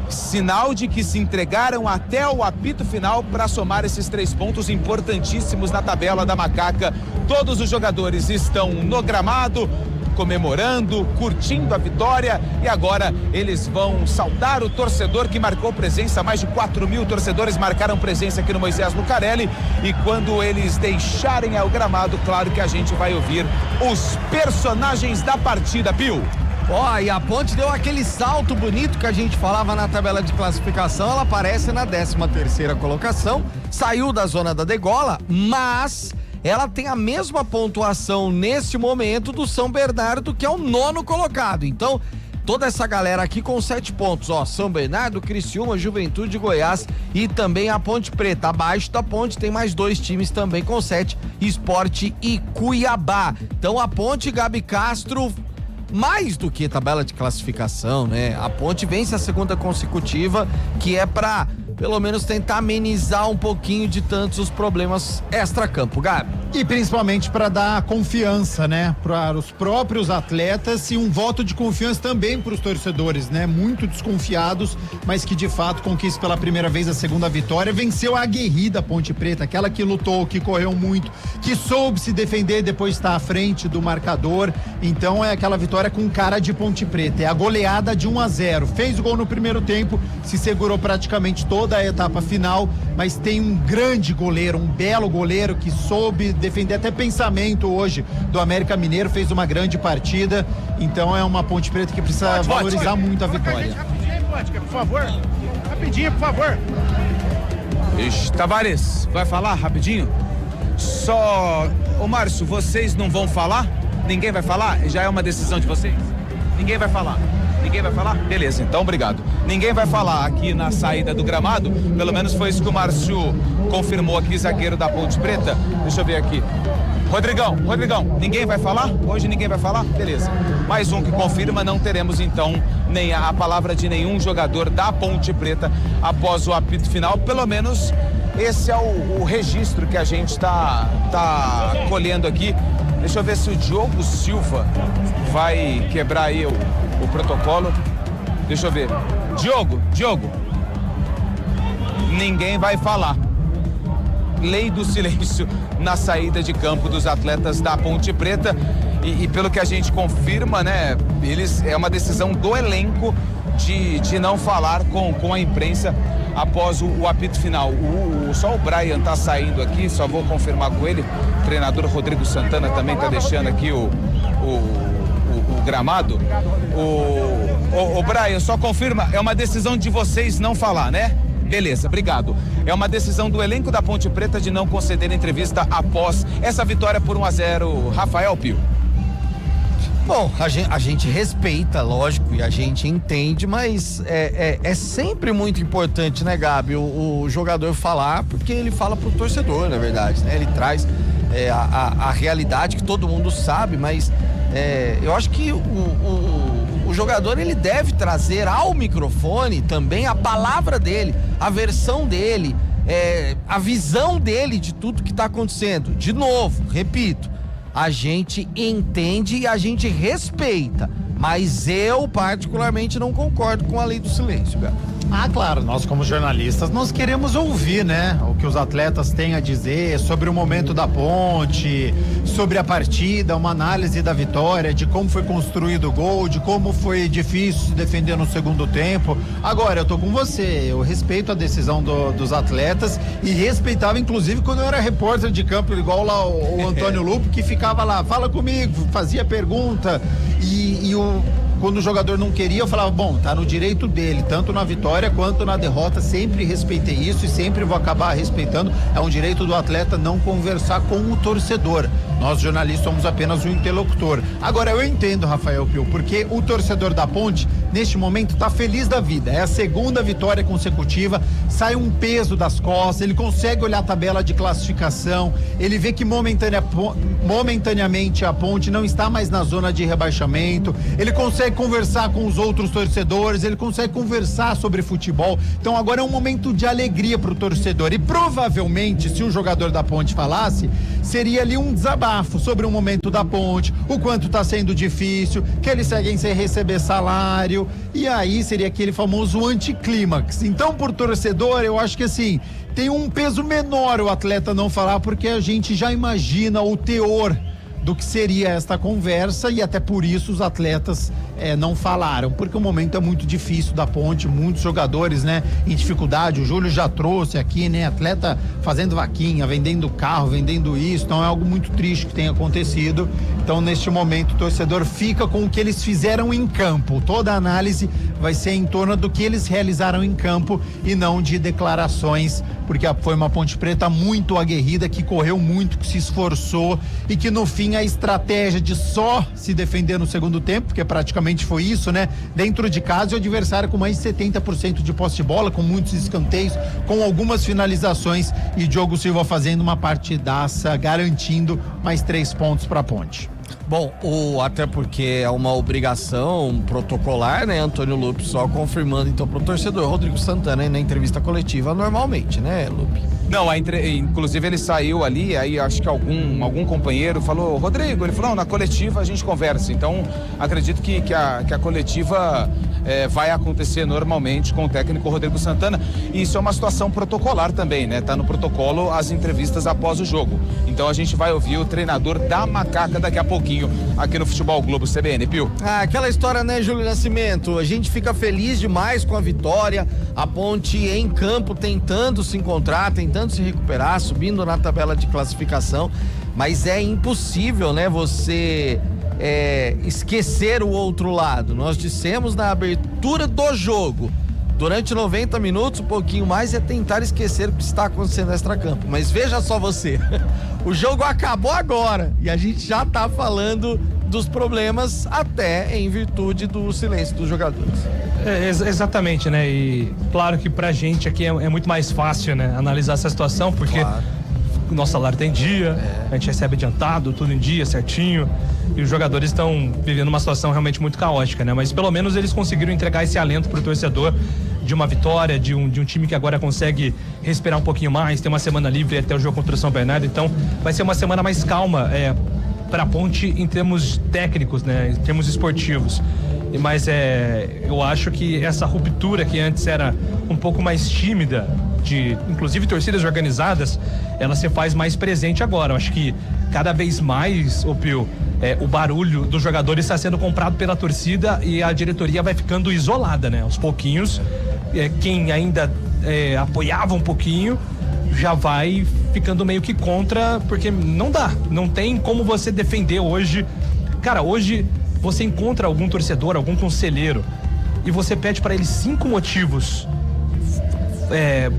Sinal de que se entregaram até o apito final para somar esses 3 pontos importantíssimos na tabela da Macaca. Todos os jogadores estão no gramado, comemorando, curtindo a vitória, e agora eles vão saudar o torcedor que marcou presença. Mais de 4.000 torcedores marcaram presença aqui no Moisés Lucarelli, e quando eles deixarem o gramado, claro que a gente vai ouvir os personagens da partida, Pio. E a Ponte deu aquele salto bonito que a gente falava na tabela de classificação. Ela aparece na 13ª colocação, saiu da zona da degola, mas ela tem a mesma pontuação neste momento do São Bernardo, que é o 9º colocado. Então, toda essa galera aqui com 7 pontos, São Bernardo, Criciúma, Juventude, Goiás e também a Ponte Preta. Abaixo da Ponte tem mais 2 times também com 7, Sport e Cuiabá. Então a Ponte, Gabi Castro, mais do que tabela de classificação, né? A Ponte vence a segunda consecutiva, que é pra pelo menos tentar amenizar um pouquinho de tantos os problemas extra-campo, Gabi. E principalmente para dar confiança, né, para os próprios atletas e um voto de confiança também para os torcedores, né, muito desconfiados, mas que de fato conquista pela primeira vez a segunda vitória. Venceu a aguerrida Ponte Preta, aquela que lutou, que correu muito, que soube se defender depois de estar à frente do marcador. Então é aquela vitória com cara de Ponte Preta, é a goleada de 1-0. Fez o gol no primeiro tempo, se segurou praticamente toda a etapa final, mas tem um grande goleiro, um belo goleiro que soube defender até pensamento hoje do América Mineiro, fez uma grande partida. Então é uma Ponte Preta que precisa valorizar muito a vitória. Rapidinho, por favor. Rapidinho, por favor. Tavares, vai falar rapidinho? Só, ô Márcio, vocês não vão falar? Ninguém vai falar? Já é uma decisão de vocês? Ninguém vai falar? Ninguém vai falar? Beleza, então obrigado. Ninguém vai falar aqui na saída do gramado, pelo menos foi isso que o Márcio confirmou aqui, zagueiro da Ponte Preta. Deixa eu ver aqui. Rodrigão, ninguém vai falar? Hoje ninguém vai falar? Beleza. Mais um que confirma, não teremos então nem a palavra de nenhum jogador da Ponte Preta após o apito final. Pelo menos esse é o registro que a gente tá colhendo aqui. Deixa eu ver se o Diogo Silva vai quebrar aí o protocolo. Deixa eu ver. Diogo. Ninguém vai falar. Lei do silêncio na saída de campo dos atletas da Ponte Preta. E pelo que a gente confirma, né? É uma decisão do elenco de não falar com a imprensa após o apito final. Só o Brian tá saindo aqui, só vou confirmar com ele. O treinador Rodrigo Santana também tá deixando aqui o gramado. O Brian, só confirma, é uma decisão de vocês não falar, né? Beleza, obrigado. É uma decisão do elenco da Ponte Preta de não conceder entrevista após essa vitória por 1-0. Rafael Pio. Bom, a gente respeita, lógico, e a gente entende, mas é sempre muito importante, né, Gabi, o jogador falar, porque ele fala pro torcedor, na verdade, né? Ele traz a realidade que todo mundo sabe, mas eu acho que o jogador, ele deve trazer ao microfone também a palavra dele, a versão dele, a visão dele de tudo que tá acontecendo. De novo, repito, a gente entende e a gente respeita, mas eu particularmente não concordo com a lei do silêncio, cara. Claro, nós como jornalistas, nós queremos ouvir, né, o que os atletas têm a dizer sobre o momento da Ponte, sobre a partida, uma análise da vitória, de como foi construído o gol, de como foi difícil se defender no segundo tempo. Agora, eu tô com você, eu respeito a decisão dos atletas e respeitava inclusive quando eu era repórter de campo, igual lá o Antônio Lupo, que ficava lá, fala comigo, fazia pergunta e quando o jogador não queria, eu falava, bom, tá no direito dele, tanto na vitória quanto na derrota, sempre respeitei isso e sempre vou acabar respeitando. É um direito do atleta não conversar com o torcedor. Nós, jornalistas, somos apenas o interlocutor. Agora, eu entendo, Rafael Pio, porque o torcedor da Ponte, neste momento, tá feliz da vida. É a segunda vitória consecutiva, sai um peso das costas, ele consegue olhar a tabela de classificação, ele vê que momentaneamente a Ponte não está mais na zona de rebaixamento, ele consegue conversar com os outros torcedores, ele consegue conversar sobre futebol. Então agora é um momento de alegria pro torcedor e provavelmente, se um jogador da Ponte falasse, seria ali um desabafo sobre o momento da Ponte, o quanto tá sendo difícil, que eles seguem sem receber salário, e aí seria aquele famoso anticlímax. Então, por torcedor, eu acho que assim, tem um peso menor o atleta não falar, porque a gente já imagina o teor do que seria esta conversa e até por isso os atletas não falaram, porque o momento é muito difícil da Ponte, muitos jogadores, né, em dificuldade. O Júlio já trouxe aqui, né, atleta fazendo vaquinha, vendendo carro, vendendo isso, então é algo muito triste que tem acontecido. Então, neste momento, o torcedor fica com o que eles fizeram em campo. Toda a análise vai ser em torno do que eles realizaram em campo e não de declarações, porque foi uma Ponte Preta muito aguerrida, que correu muito, que se esforçou e que no fim a estratégia de só se defender no segundo tempo, porque praticamente foi isso, né? Dentro de casa, o adversário com mais de 70% de posse de bola, com muitos escanteios, com algumas finalizações e Diogo Silva fazendo uma partidaça, garantindo mais 3 pontos para a Ponte. Bom, até porque é uma obrigação protocolar, né? Antônio Lupe só confirmando então pro torcedor. Rodrigo Santana na entrevista coletiva normalmente, né, Lupe? Não, inclusive ele saiu ali, aí acho que algum companheiro falou, Rodrigo, ele falou, não, na coletiva a gente conversa. Então, acredito que a coletiva vai acontecer normalmente com o técnico Rodrigo Santana. E isso é uma situação protocolar também, né? Tá no protocolo as entrevistas após o jogo. Então a gente vai ouvir o treinador da Macaca daqui a pouquinho aqui no Futebol Globo CBN, Pio. Aquela história, né, Júlio Nascimento? A gente fica feliz demais com a vitória, a Ponte em campo tentando se encontrar, tentando se recuperar, subindo na tabela de classificação, mas é impossível, né, você esquecer o outro lado. Nós dissemos na abertura do jogo, durante 90 minutos, um pouquinho mais, é tentar esquecer o que está acontecendo no extracampo. Mas veja só você, o jogo acabou agora e a gente já está falando dos problemas até em virtude do silêncio dos jogadores. Exatamente, né? E claro que pra gente aqui é muito mais fácil, né, analisar essa situação, porque o nosso salário tem dia, a gente recebe adiantado, tudo em dia, certinho, e os jogadores estão vivendo uma situação realmente muito caótica, né? Mas pelo menos eles conseguiram entregar esse alento pro torcedor de uma vitória, de um time que agora consegue respirar um pouquinho mais, tem uma semana livre até o jogo contra o São Bernardo, então vai ser uma semana mais calma para a Ponte em termos técnicos, né? Em termos esportivos. Mas eu acho que essa ruptura que antes era um pouco mais tímida, de inclusive torcidas organizadas, ela se faz mais presente agora. Eu acho que cada vez mais, Pio, o barulho dos jogadores está sendo comprado pela torcida e a diretoria vai ficando isolada, né? Aos pouquinhos, quem ainda apoiava um pouquinho já vai ficando meio que contra, porque não tem como você defender hoje. Cara, hoje você encontra algum torcedor, algum conselheiro e você pede para ele 5 motivos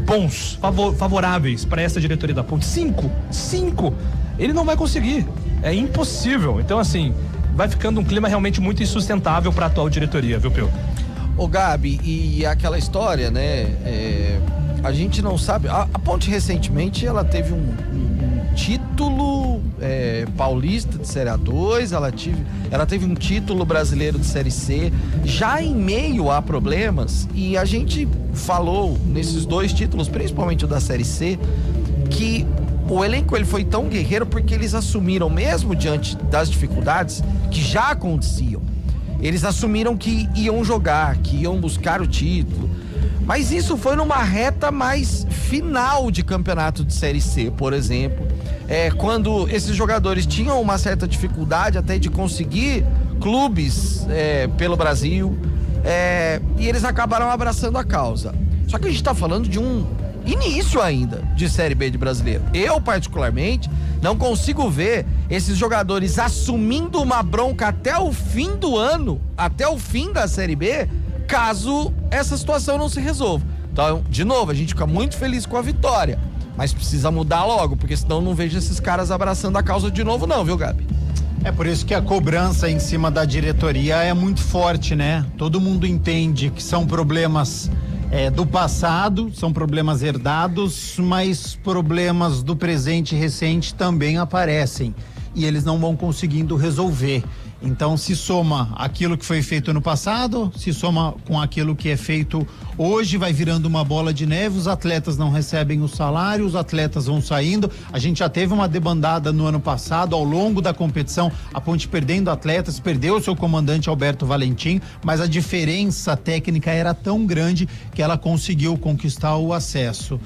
bons, favoráveis para essa diretoria da Ponte. 5! Ele não vai conseguir, é impossível. Então, assim, vai ficando um clima realmente muito insustentável para a atual diretoria, viu, Pio? Ô, Gabi, e aquela história, né? A gente não sabe. A Ponte recentemente ela teve um título paulista de Série A2, ela teve um título brasileiro de Série C, já em meio a problemas, e a gente falou nesses 2 títulos, principalmente o da Série C, que o elenco ele foi tão guerreiro porque eles assumiram, mesmo diante das dificuldades que já aconteciam, eles assumiram que iam jogar, que iam buscar o título. Mas isso foi numa reta mais final de campeonato de Série C, por exemplo, quando esses jogadores tinham uma certa dificuldade até de conseguir clubes pelo Brasil, e eles acabaram abraçando a causa. Só que a gente está falando de um início ainda de Série B de brasileiro. Eu, particularmente, não consigo ver esses jogadores assumindo uma bronca até o fim do ano, até o fim da Série B, caso essa situação não se resolva. Então, de novo, a gente fica muito feliz com a vitória, mas precisa mudar logo, porque senão não vejo esses caras abraçando a causa de novo não, viu, Gabi? É por isso que a cobrança em cima da diretoria é muito forte, né? Todo mundo entende que são problemas do passado, são problemas herdados, mas problemas do presente recente também aparecem e eles não vão conseguindo resolver. Então se soma aquilo que foi feito no passado, se soma com aquilo que é feito hoje, vai virando uma bola de neve, os atletas não recebem o salário, os atletas vão saindo. A gente já teve uma debandada no ano passado, ao longo da competição, a Ponte perdendo atletas, perdeu o seu comandante Alberto Valentim, mas a diferença técnica era tão grande que ela conseguiu conquistar o acesso.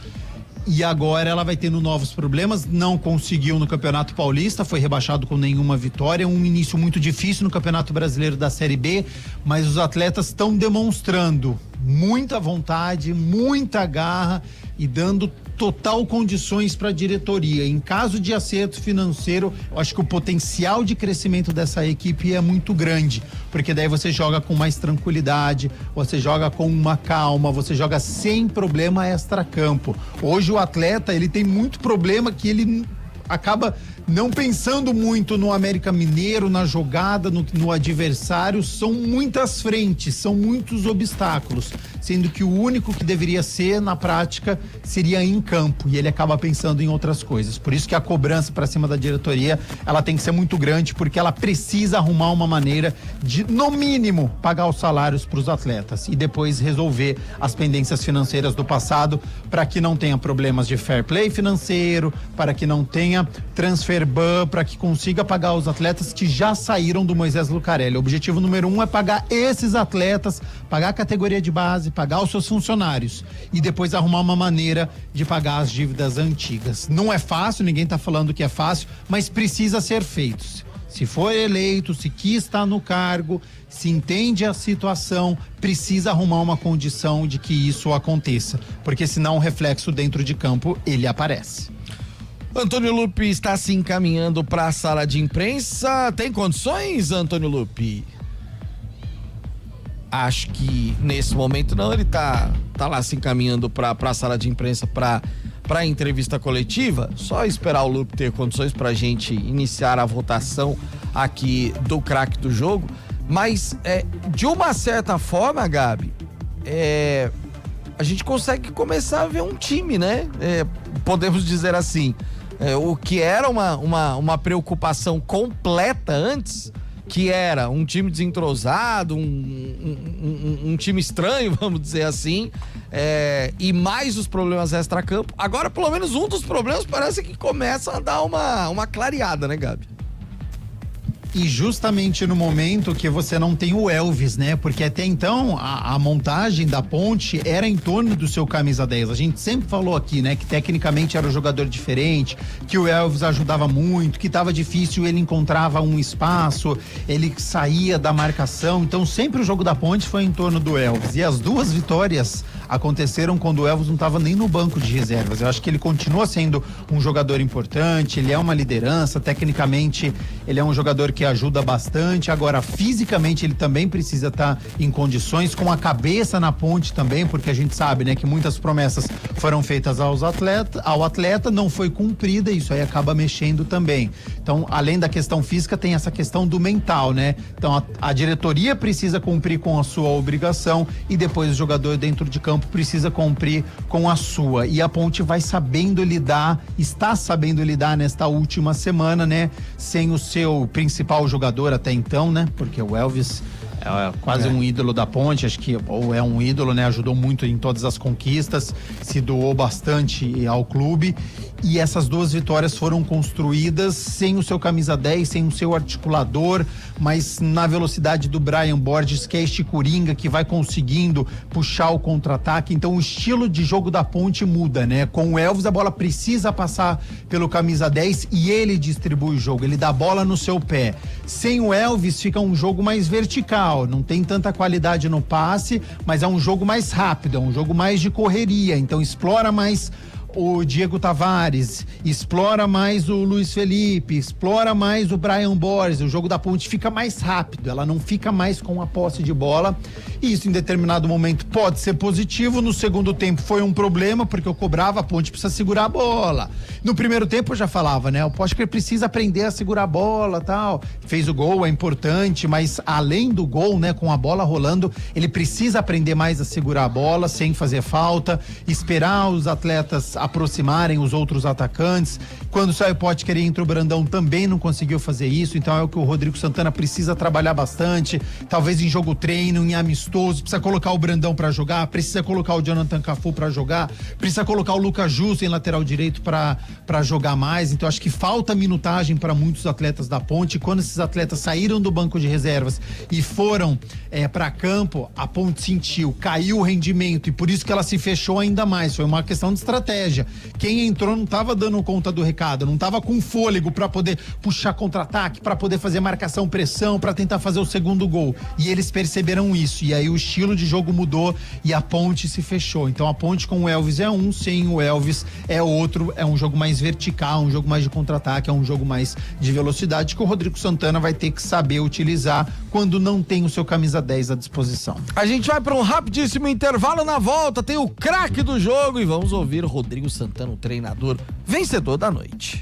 E agora ela vai tendo novos problemas, não conseguiu no Campeonato Paulista, foi rebaixado com nenhuma vitória, um início muito difícil no Campeonato Brasileiro da Série B, mas os atletas estão demonstrando muita vontade, muita garra e dando total condições para a diretoria. Em caso de acerto financeiro, eu acho que o potencial de crescimento dessa equipe é muito grande, porque daí você joga com mais tranquilidade, você joga com uma calma, você joga sem problema extracampo. Hoje o atleta, ele tem muito problema que ele acaba não pensando muito no América Mineiro, na jogada, no adversário. São muitas frentes, são muitos obstáculos, sendo que o único que deveria ser na prática seria em campo, e ele acaba pensando em outras coisas. Por isso que a cobrança para cima da diretoria, ela tem que ser muito grande, porque ela precisa arrumar uma maneira de, no mínimo, pagar os salários para os atletas e depois resolver as pendências financeiras do passado, para que não tenha problemas de fair play financeiro, para que não tenha transfer ban, para que consiga pagar os atletas que já saíram do Moisés Lucarelli. O objetivo número 1 é pagar esses atletas, pagar a categoria de base, pagar os seus funcionários e depois arrumar uma maneira de pagar as dívidas antigas. Não é fácil, ninguém tá falando que é fácil, mas precisa ser feito. Se for eleito, se quis estar no cargo, se entende a situação, precisa arrumar uma condição de que isso aconteça, porque senão o reflexo dentro de campo, ele aparece. Antônio Lupi está se encaminhando para a sala de imprensa. Tem condições, Antônio Lupi? Acho que nesse momento não, ele tá lá se encaminhando para a sala de imprensa para a entrevista coletiva. Só esperar o Lupi ter condições para a gente iniciar a votação aqui do craque do jogo. Mas de uma certa forma, Gabi, a gente consegue começar a ver um time, né? Podemos dizer assim. O que era uma preocupação completa antes, que era um time desentrosado, um time estranho, vamos dizer assim, e mais os problemas extracampo. Agora, pelo menos um dos problemas parece que começa a dar uma clareada, né, Gabi? E justamente no momento que você não tem o Elvis, né? Porque até então a montagem da Ponte era em torno do seu camisa 10. A gente sempre falou aqui, né? Que tecnicamente era um jogador diferente, que o Elvis ajudava muito, que tava difícil, ele encontrava um espaço, ele saía da marcação. Então sempre o jogo da Ponte foi em torno do Elvis. E as duas vitórias aconteceram quando o Elvis não estava nem no banco de reservas. Eu acho que ele continua sendo um jogador importante, ele é uma liderança, tecnicamente ele é um jogador que ajuda bastante. Agora, fisicamente ele também precisa estar em condições, com a cabeça na Ponte também, porque a gente sabe, né, que muitas promessas foram feitas ao atleta, não foi cumprida, isso aí acaba mexendo também. Então, além da questão física, tem essa questão do mental, né? Então, a diretoria precisa cumprir com a sua obrigação e depois o jogador dentro de campo precisa cumprir com a sua. E a Ponte vai sabendo lidar, está sabendo lidar nesta última semana, né? Sem o seu principal jogador até então, né? Porque o Elvis é quase um ídolo da Ponte, acho que, ou é um ídolo, né? Ajudou muito em todas as conquistas, se doou bastante ao clube, e essas duas vitórias foram construídas sem o seu camisa 10, sem o seu articulador, mas na velocidade do Brian Borges, que é este coringa que vai conseguindo puxar o contra-ataque. Então o estilo de jogo da Ponte muda, né? Com o Elvis a bola precisa passar pelo camisa 10 e ele distribui o jogo, ele dá a bola no seu pé. Sem o Elvis fica um jogo mais vertical, não tem tanta qualidade no passe, mas é um jogo mais rápido, é um jogo mais de correria, então explora mais o Diego Tavares, explora mais o Luiz Felipe, explora mais o Brian Borges, o jogo da Ponte fica mais rápido, ela não fica mais com a posse de bola, e isso em determinado momento pode ser positivo. No segundo tempo foi um problema, porque eu cobrava, a Ponte precisa segurar a bola. No primeiro tempo eu já falava, né, o Potker precisa aprender a segurar a bola, tal, fez o gol, é importante, mas além do gol, né, com a bola rolando, ele precisa aprender mais a segurar a bola, sem fazer falta, esperar os atletas aproximarem os outros atacantes. Quando sai o Potker e entra o Brandão, também não conseguiu fazer isso, então é o que o Rodrigo Santana precisa trabalhar bastante, talvez em jogo treino, em amistoso, precisa colocar o Brandão pra jogar, precisa colocar o Jonathan Cafu pra jogar, precisa colocar o Lucas Justo em lateral direito pra jogar mais. Então acho que falta minutagem para muitos atletas da Ponte. Quando esses atletas saíram do banco de reservas e foram para campo, a Ponte sentiu, caiu o rendimento, e por isso que ela se fechou ainda mais. Foi uma questão de estratégia. Quem entrou não estava dando conta do recado, não estava com fôlego para poder puxar contra-ataque, para poder fazer marcação, pressão, para tentar fazer o segundo gol. E eles perceberam isso, e aí o estilo de jogo mudou e a Ponte se fechou. Então a Ponte com o Elvis é um, sem o Elvis é outro, é um jogo mais vertical, um jogo mais de contra-ataque, é um jogo mais de velocidade, que o Rodrigo Santana vai ter que saber utilizar quando não tem o seu camisa 10 à disposição. A gente vai para um rapidíssimo intervalo. Na volta tem o craque do jogo e vamos ouvir o Rodrigo Santana, o treinador vencedor da noite.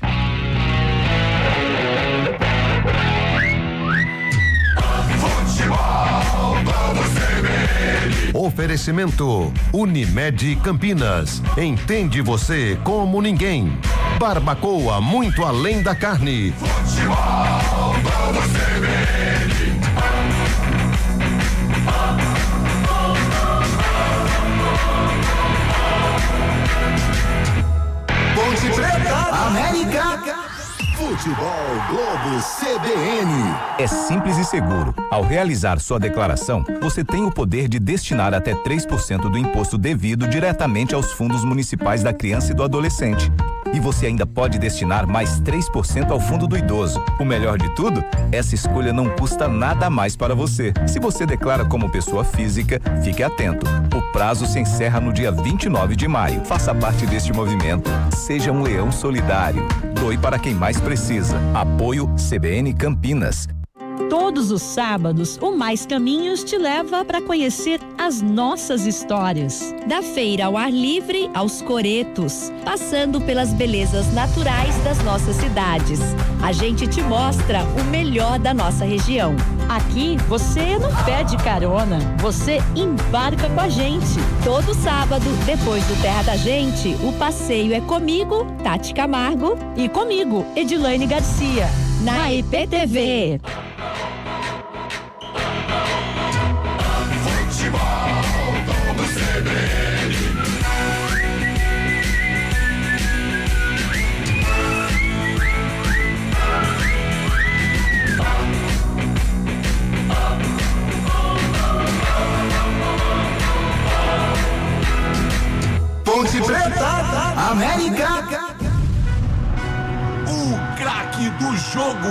Oferecimento Unimed Campinas. Entende você como ninguém. Barbacoa, muito além da carne. Ponte Preta, América. Futebol Globo CBN. É simples e seguro. Ao realizar sua declaração, você tem o poder de destinar até 3% do imposto devido diretamente aos fundos municipais da criança e do adolescente. E você ainda pode destinar mais 3% ao fundo do idoso. O melhor de tudo? Essa escolha não custa nada a mais para você. Se você declara como pessoa física, fique atento. O prazo se encerra no dia 29 de maio. Faça parte deste movimento. Seja um leão solidário. Doe para quem mais precisa. Apoio CBN Campinas. Todos os sábados, o Mais Caminhos te leva para conhecer as nossas histórias. Da feira ao ar livre aos coretos, passando pelas belezas naturais das nossas cidades. A gente te mostra o melhor da nossa região. Aqui você não pede carona, você embarca com a gente. Todo sábado, depois do Terra da Gente, o passeio é comigo, Tati Camargo, e comigo, Edilane Garcia, na IPTV. Ponte Preta, América. O craque do jogo.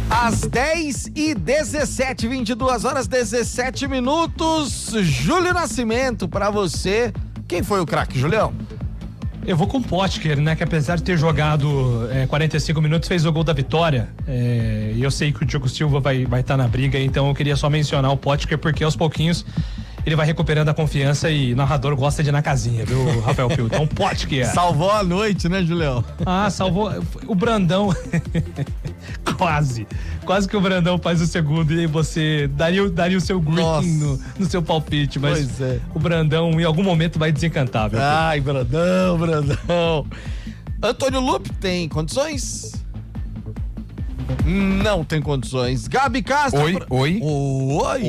Às 10h17, 22h17, Júlio Nascimento, pra você. Quem foi o craque, Julião? Eu vou com o Potker, né? Que apesar de ter jogado 45 minutos, fez o gol da vitória. E eu sei que o Diogo Silva vai estar na briga, então eu queria só mencionar o Potker, porque aos pouquinhos ele vai recuperando a confiança e o narrador gosta de ir na casinha, viu, Rafael Pio? Então, Potker. Salvou a noite, né, Julião? Ah, salvou. O Brandão. Quase que o Brandão faz o segundo e aí você daria o seu greeting no seu palpite, mas pois é. O Brandão em algum momento vai desencantar, viu? Ai, Brandão. Antônio Lupe tem condições? Não tem condições. Gabi Castro. Oi.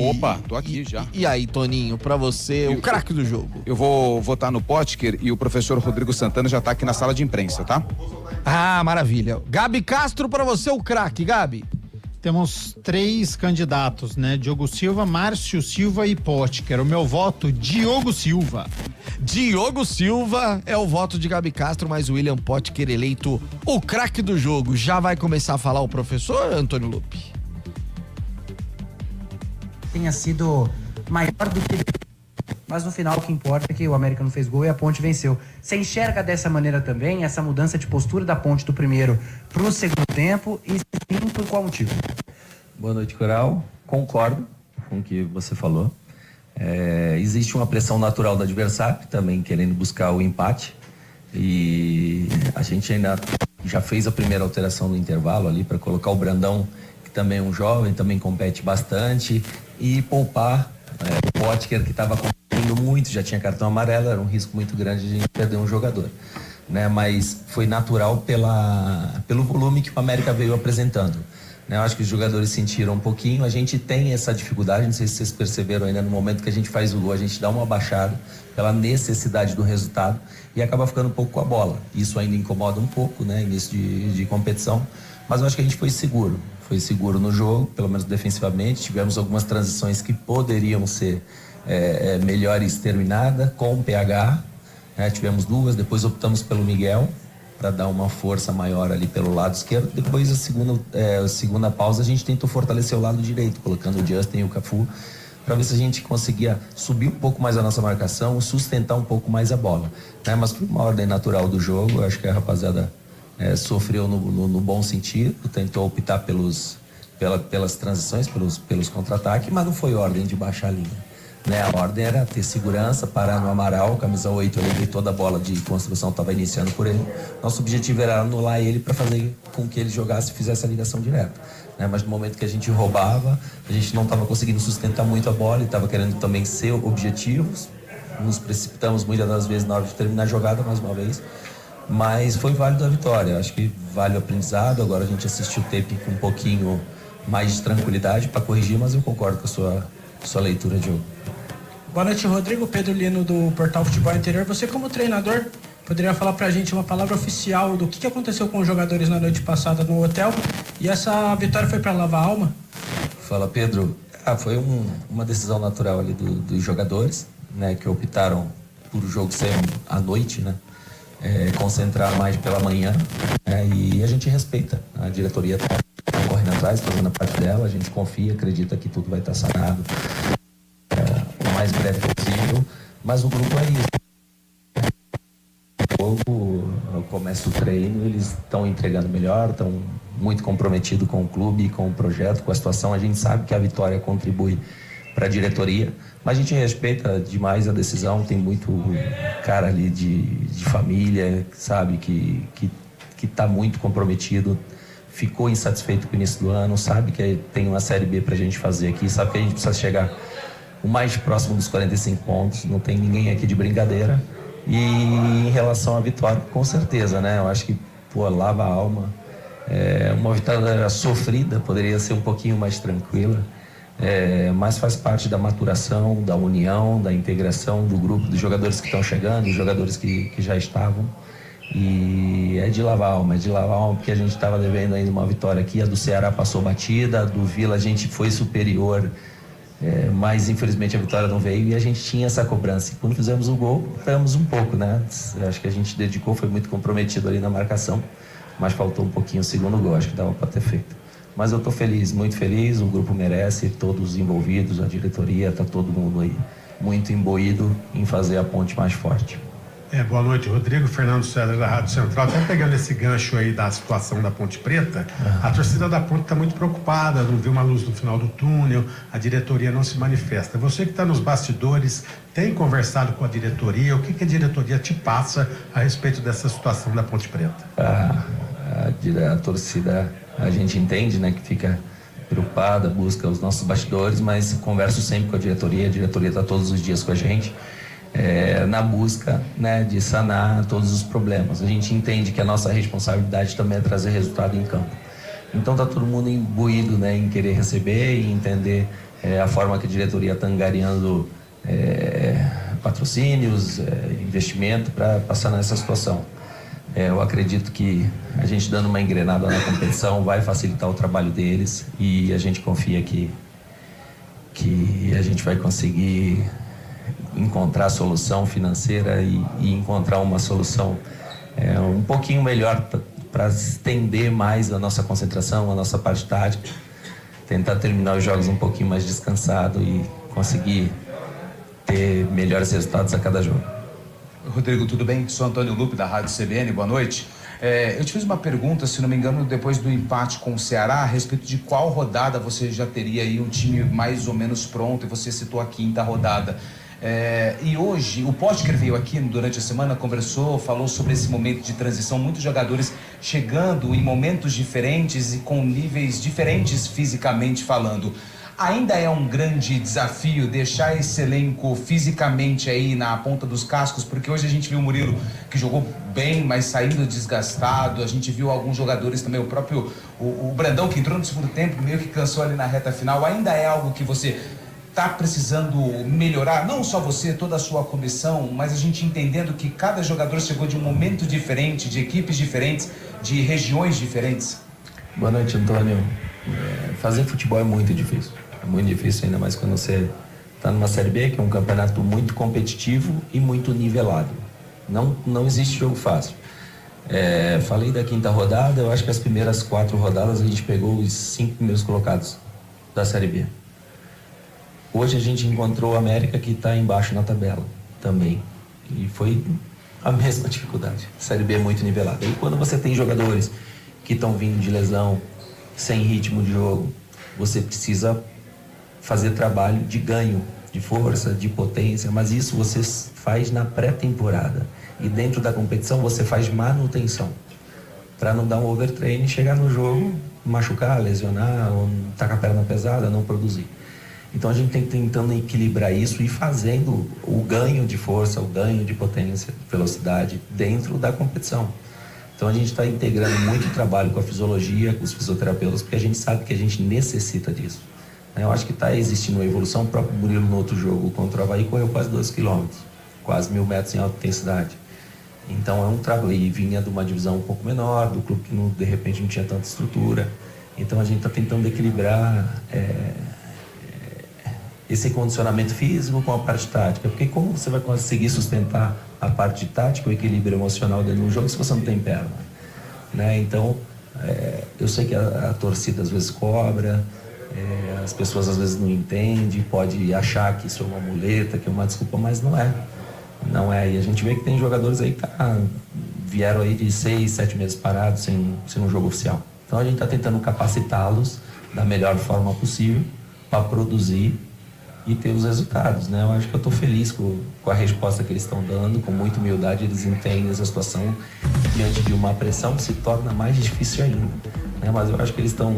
Opa, tô aqui já. E aí, Toninho, pra você, o craque do jogo? Eu vou votar no Potker e o professor Rodrigo Santana já tá aqui na sala de imprensa, tá? Ah, maravilha. Gabi Castro, pra você, o craque, Gabi. Temos 3 candidatos, né? Diogo Silva, Márcio Silva e Potker. O meu voto, Diogo Silva. Diogo Silva é o voto de Gabi Castro, mas o William Potker eleito o craque do jogo. Já vai começar a falar o professor, Antônio Lupe? Tenha sido maior do que mas no final o que importa é que o América não fez gol e a Ponte venceu. Você enxerga dessa maneira também essa mudança de postura da Ponte do primeiro pro segundo tempo e sim, por qual motivo? Boa noite, Coral. Concordo com o que você falou. Existe uma pressão natural do adversário, também querendo buscar o empate. E a gente ainda já fez a primeira alteração no intervalo ali para colocar o Brandão, que também é um jovem, também compete bastante, e poupar o Potker, que estava competindo muito, já tinha cartão amarelo, era um risco muito grande de a gente perder um jogador, né? Mas foi natural pelo volume que o América veio apresentando. Eu acho que os jogadores sentiram um pouquinho. A gente tem essa dificuldade, não sei se vocês perceberam ainda, no momento que a gente faz o gol, a gente dá uma baixada pela necessidade do resultado e acaba ficando um pouco com a bola. Isso ainda incomoda um pouco, né, início de competição, mas eu acho que a gente foi seguro no jogo, pelo menos defensivamente. Tivemos algumas transições que poderiam ser melhores terminadas com o PH, né? Tivemos duas, depois optamos pelo Miguel, para dar uma força maior ali pelo lado esquerdo. Depois a segunda pausa a gente tentou fortalecer o lado direito, colocando o Justin e o Cafu, para ver se a gente conseguia subir um pouco mais a nossa marcação, sustentar um pouco mais a bola, né? Mas por uma ordem natural do jogo, eu acho que a rapaziada sofreu no bom sentido, tentou optar pelas transições, pelos contra-ataques, mas não foi ordem de baixar a linha, né? A ordem era ter segurança, parar no Amaral, camisa 8, ele toda a bola de construção estava iniciando por ele. Nosso objetivo era anular ele para fazer com que ele jogasse e fizesse a ligação direta, né? Mas no momento que a gente roubava, a gente não estava conseguindo sustentar muito a bola e estava querendo também ser objetivos. Nos precipitamos muitas das vezes na hora de terminar a jogada, mais uma vez. Mas foi válido a vitória, acho que vale o aprendizado. Agora a gente assistiu o tape com um pouquinho mais de tranquilidade para corrigir, mas eu concordo com a sua leitura de jogo. Boa noite, Rodrigo. Pedro Lino, do Portal Futebol Interior. Você, como treinador, poderia falar pra gente uma palavra oficial do que aconteceu com os jogadores na noite passada no hotel? E essa vitória foi pra lavar a alma? Fala, Pedro. Foi uma decisão natural ali dos jogadores, né, que optaram por o jogo ser à noite, né? Concentrar mais pela manhã, e a gente respeita. A diretoria tá correndo atrás, fazendo a parte dela. A gente confia, acredita que tudo vai estar sanado o mais breve possível, mas o grupo é isso. O jogo, começa o treino, eles estão entregando melhor, estão muito comprometidos com o clube, com o projeto, com a situação. A gente sabe que a vitória contribui para a diretoria, mas a gente respeita demais a decisão. Tem muito cara ali de família, sabe, que está muito comprometido, ficou insatisfeito com o início do ano, sabe que tem uma Série B para a gente fazer aqui, sabe que a gente precisa chegar o mais próximo dos 45 pontos, não tem ninguém aqui de brincadeira. E em relação à vitória, com certeza, né? Eu acho que, lava a alma. Uma vitória sofrida, poderia ser um pouquinho mais tranquila, mas faz parte da maturação, da união, da integração do grupo, dos jogadores que estão chegando, dos jogadores que já estavam. E é de lavar a alma, porque a gente estava devendo ainda uma vitória aqui. A do Ceará passou batida, a do Vila a gente foi superior, mas infelizmente a vitória não veio e a gente tinha essa cobrança. E quando fizemos o gol, paramos um pouco, né? Acho que a gente dedicou, foi muito comprometido ali na marcação, mas faltou um pouquinho o segundo gol, acho que dava para ter feito. Mas eu estou feliz, muito feliz, o grupo merece, todos os envolvidos, a diretoria, está todo mundo aí muito imbuído em fazer a ponte mais forte. Boa noite, Rodrigo. Fernando César, da Rádio Central. Até pegando esse gancho aí da situação da Ponte Preta, a torcida da Ponte está muito preocupada, não vê uma luz no final do túnel, a diretoria não se manifesta. Você que está nos bastidores, tem conversado com a diretoria? O que a diretoria te passa a respeito dessa situação da Ponte Preta? A torcida, a gente entende, né, que fica preocupada, busca os nossos bastidores, mas converso sempre com a diretoria está todos os dias com a gente. Na busca, né, de sanar todos os problemas. A gente entende que a nossa responsabilidade também é trazer resultado em campo. Então está todo mundo imbuído, né, em querer receber e entender a forma que a diretoria está angariando patrocínios, investimento para passar nessa situação. Eu acredito que a gente dando uma engrenada na competição vai facilitar o trabalho deles e a gente confia que a gente vai conseguir encontrar solução financeira e encontrar uma solução um pouquinho melhor para estender mais a nossa concentração, a nossa parte tática, tentar terminar os jogos um pouquinho mais descansado e conseguir ter ter melhores resultados a cada jogo. Rodrigo, tudo bem? Sou Antônio Lupe, da Rádio CBN, boa noite. Eu te fiz uma pergunta, se não me engano, depois do empate com o Ceará, a respeito de qual rodada você já teria aí um time mais ou menos pronto, e você citou a 5ª rodada. E hoje, o Potker veio aqui durante a semana, conversou, falou sobre esse momento de transição, muitos jogadores chegando em momentos diferentes e com níveis diferentes fisicamente falando. Ainda é um grande desafio deixar esse elenco fisicamente aí na ponta dos cascos, porque hoje a gente viu o Murilo que jogou bem, mas saindo desgastado. A gente viu alguns jogadores também, o próprio o Brandão, que entrou no segundo tempo, meio que cansou ali na reta final. Ainda é algo que você está precisando melhorar, não só você, toda a sua comissão, mas a gente entendendo que cada jogador chegou de um momento diferente, de equipes diferentes, de regiões diferentes? Boa noite, Antônio. Fazer futebol é muito difícil. É muito difícil, ainda mais quando você está numa Série B, que é um campeonato muito competitivo e muito nivelado. Não existe jogo fácil. Falei da 5ª rodada, eu acho que as primeiras 4 rodadas a gente pegou os 5 primeiros colocados da Série B. Hoje a gente encontrou o América, que está embaixo na tabela também. E foi a mesma dificuldade. A Série B é muito nivelada. E quando você tem jogadores que estão vindo de lesão, sem ritmo de jogo, você precisa fazer trabalho de ganho, de força, de potência, mas isso você faz na pré-temporada. E dentro da competição você faz manutenção, para não dar um overtrain e chegar no jogo, machucar, lesionar, ou estar com a perna pesada, não produzir. Então a gente tem que tentando equilibrar isso e fazendo o ganho de força, o ganho de potência, velocidade dentro da competição. Então a gente está integrando muito trabalho com a fisiologia, com os fisioterapeutas, porque a gente sabe que a gente necessita disso. Eu acho que está existindo uma evolução. O próprio Murilo no outro jogo contra o Avaí correu quase 2 quilômetros, quase 1.000 metros em alta intensidade. Então é um trabalho, e vinha de uma divisão um pouco menor, do clube que de repente não tinha tanta estrutura. Então a gente está tentando equilibrar esse condicionamento físico com a parte tática, porque como você vai conseguir sustentar a parte tática, o equilíbrio emocional dentro do jogo, se você não tem perna, né? Então eu sei que a torcida às vezes cobra, as pessoas às vezes não entendem, pode achar que isso é uma muleta, que é uma desculpa, mas não é. E a gente vê que tem jogadores aí que vieram aí de 6, 7 meses parados sem um jogo oficial. Então a gente está tentando capacitá-los da melhor forma possível para produzir e ter os resultados, né? Eu acho que eu estou feliz com a resposta que eles estão dando, com muita humildade. Eles entendem essa situação diante de uma pressão que se torna mais difícil ainda, né? Mas eu acho que eles estão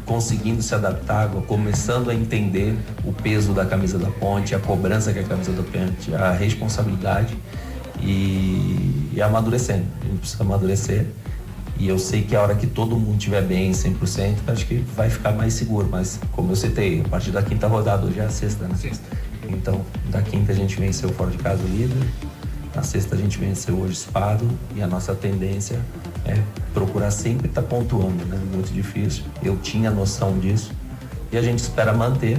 conseguindo se adaptar, começando a entender o peso da camisa da Ponte, a cobrança que é a camisa da Ponte, a responsabilidade e amadurecendo. A gente precisa amadurecer. E eu sei que a hora que todo mundo estiver bem, 100%, acho que vai ficar mais seguro. Mas, como eu citei, a partir da 5ª rodada, hoje é a 6ª, né? Então, da 5ª a gente venceu fora de casa o líder, na 6ª a gente venceu hoje o Espado, e a nossa tendência é procurar sempre estar pontuando, né? Muito difícil, eu tinha noção disso, e a gente espera manter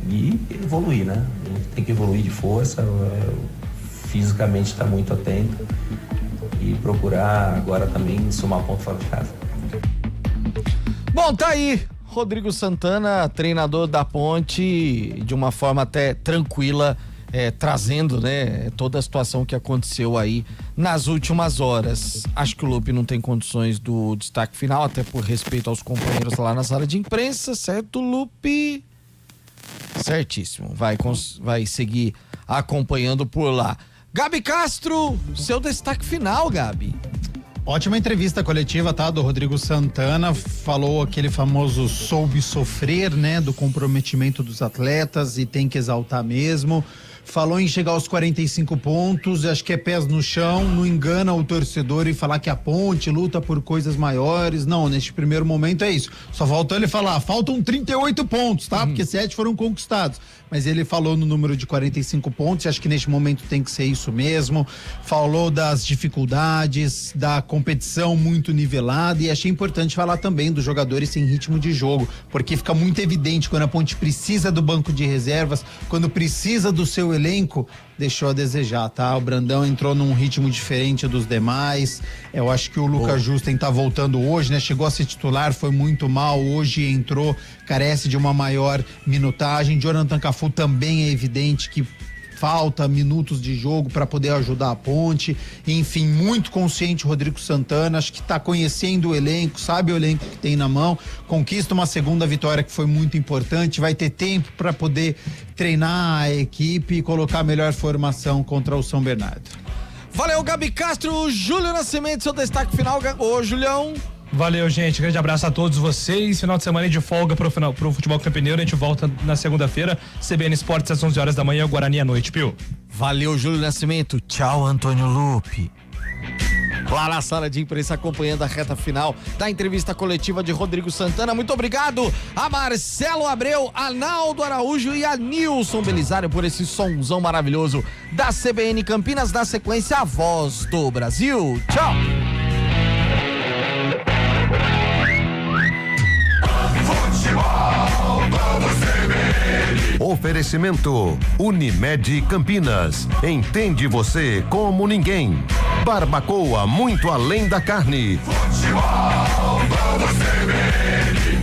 e evoluir, né? A gente tem que evoluir de força, fisicamente estar muito atento, e procurar agora também somar ponto fora de casa. Bom, tá aí Rodrigo Santana, treinador da Ponte, de uma forma até tranquila, trazendo, né, toda a situação que aconteceu aí nas últimas horas. Acho que o Lupe não tem condições do destaque final, até por respeito aos companheiros lá na sala de imprensa, certo, Lupe? Certíssimo, vai seguir acompanhando por lá. Gabi Castro, seu destaque final, Gabi. Ótima entrevista coletiva, tá? Do Rodrigo Santana, falou aquele famoso soube sofrer, né? Do comprometimento dos atletas e tem que exaltar mesmo. Falou em chegar aos 45 pontos, acho que é pés no chão, não engana o torcedor e falar que a Ponte luta por coisas maiores. Não, neste primeiro momento é isso. Só faltou ele falar, faltam 38 pontos, tá? Porque 7 foram conquistados. Mas ele falou no número de 45 pontos, e acho que neste momento tem que ser isso mesmo. Falou das dificuldades, da competição muito nivelada, e achei importante falar também dos jogadores sem ritmo de jogo, porque fica muito evidente quando a Ponte precisa do banco de reservas, quando precisa do seu elenco, deixou a desejar, tá? O Brandão entrou num ritmo diferente dos demais. Eu acho que o Lucas Justen tá voltando hoje, né? Chegou a ser titular, foi muito mal, hoje entrou, carece de uma maior minutagem. Jonathan Cafu também é evidente que falta minutos de jogo para poder ajudar a Ponte. Enfim, muito consciente o Rodrigo Santana, acho que está conhecendo o elenco, sabe o elenco que tem na mão, conquista uma segunda vitória que foi muito importante, vai ter tempo para poder treinar a equipe e colocar a melhor formação contra o São Bernardo. Valeu, Gabi Castro. Júlio Nascimento, seu destaque final. Ô, Julião. Valeu, gente. Grande abraço a todos vocês. Final de semana de folga pro Futebol Campineiro. A gente volta na segunda-feira. CBN Esportes às 11 horas da manhã, Guarani à noite, Pio. Valeu, Júlio Nascimento. Tchau, Antônio Lupe. Lá na sala de imprensa acompanhando a reta final da entrevista coletiva de Rodrigo Santana. Muito obrigado a Marcelo Abreu, a Naldo Araújo e a Nilson Belisário por esse sonzão maravilhoso da CBN Campinas. Na sequência, a Voz do Brasil. Tchau! Oferecimento Unimed Campinas. Entende você como ninguém. Barbacoa muito além da carne. Futebol, vamos CBN.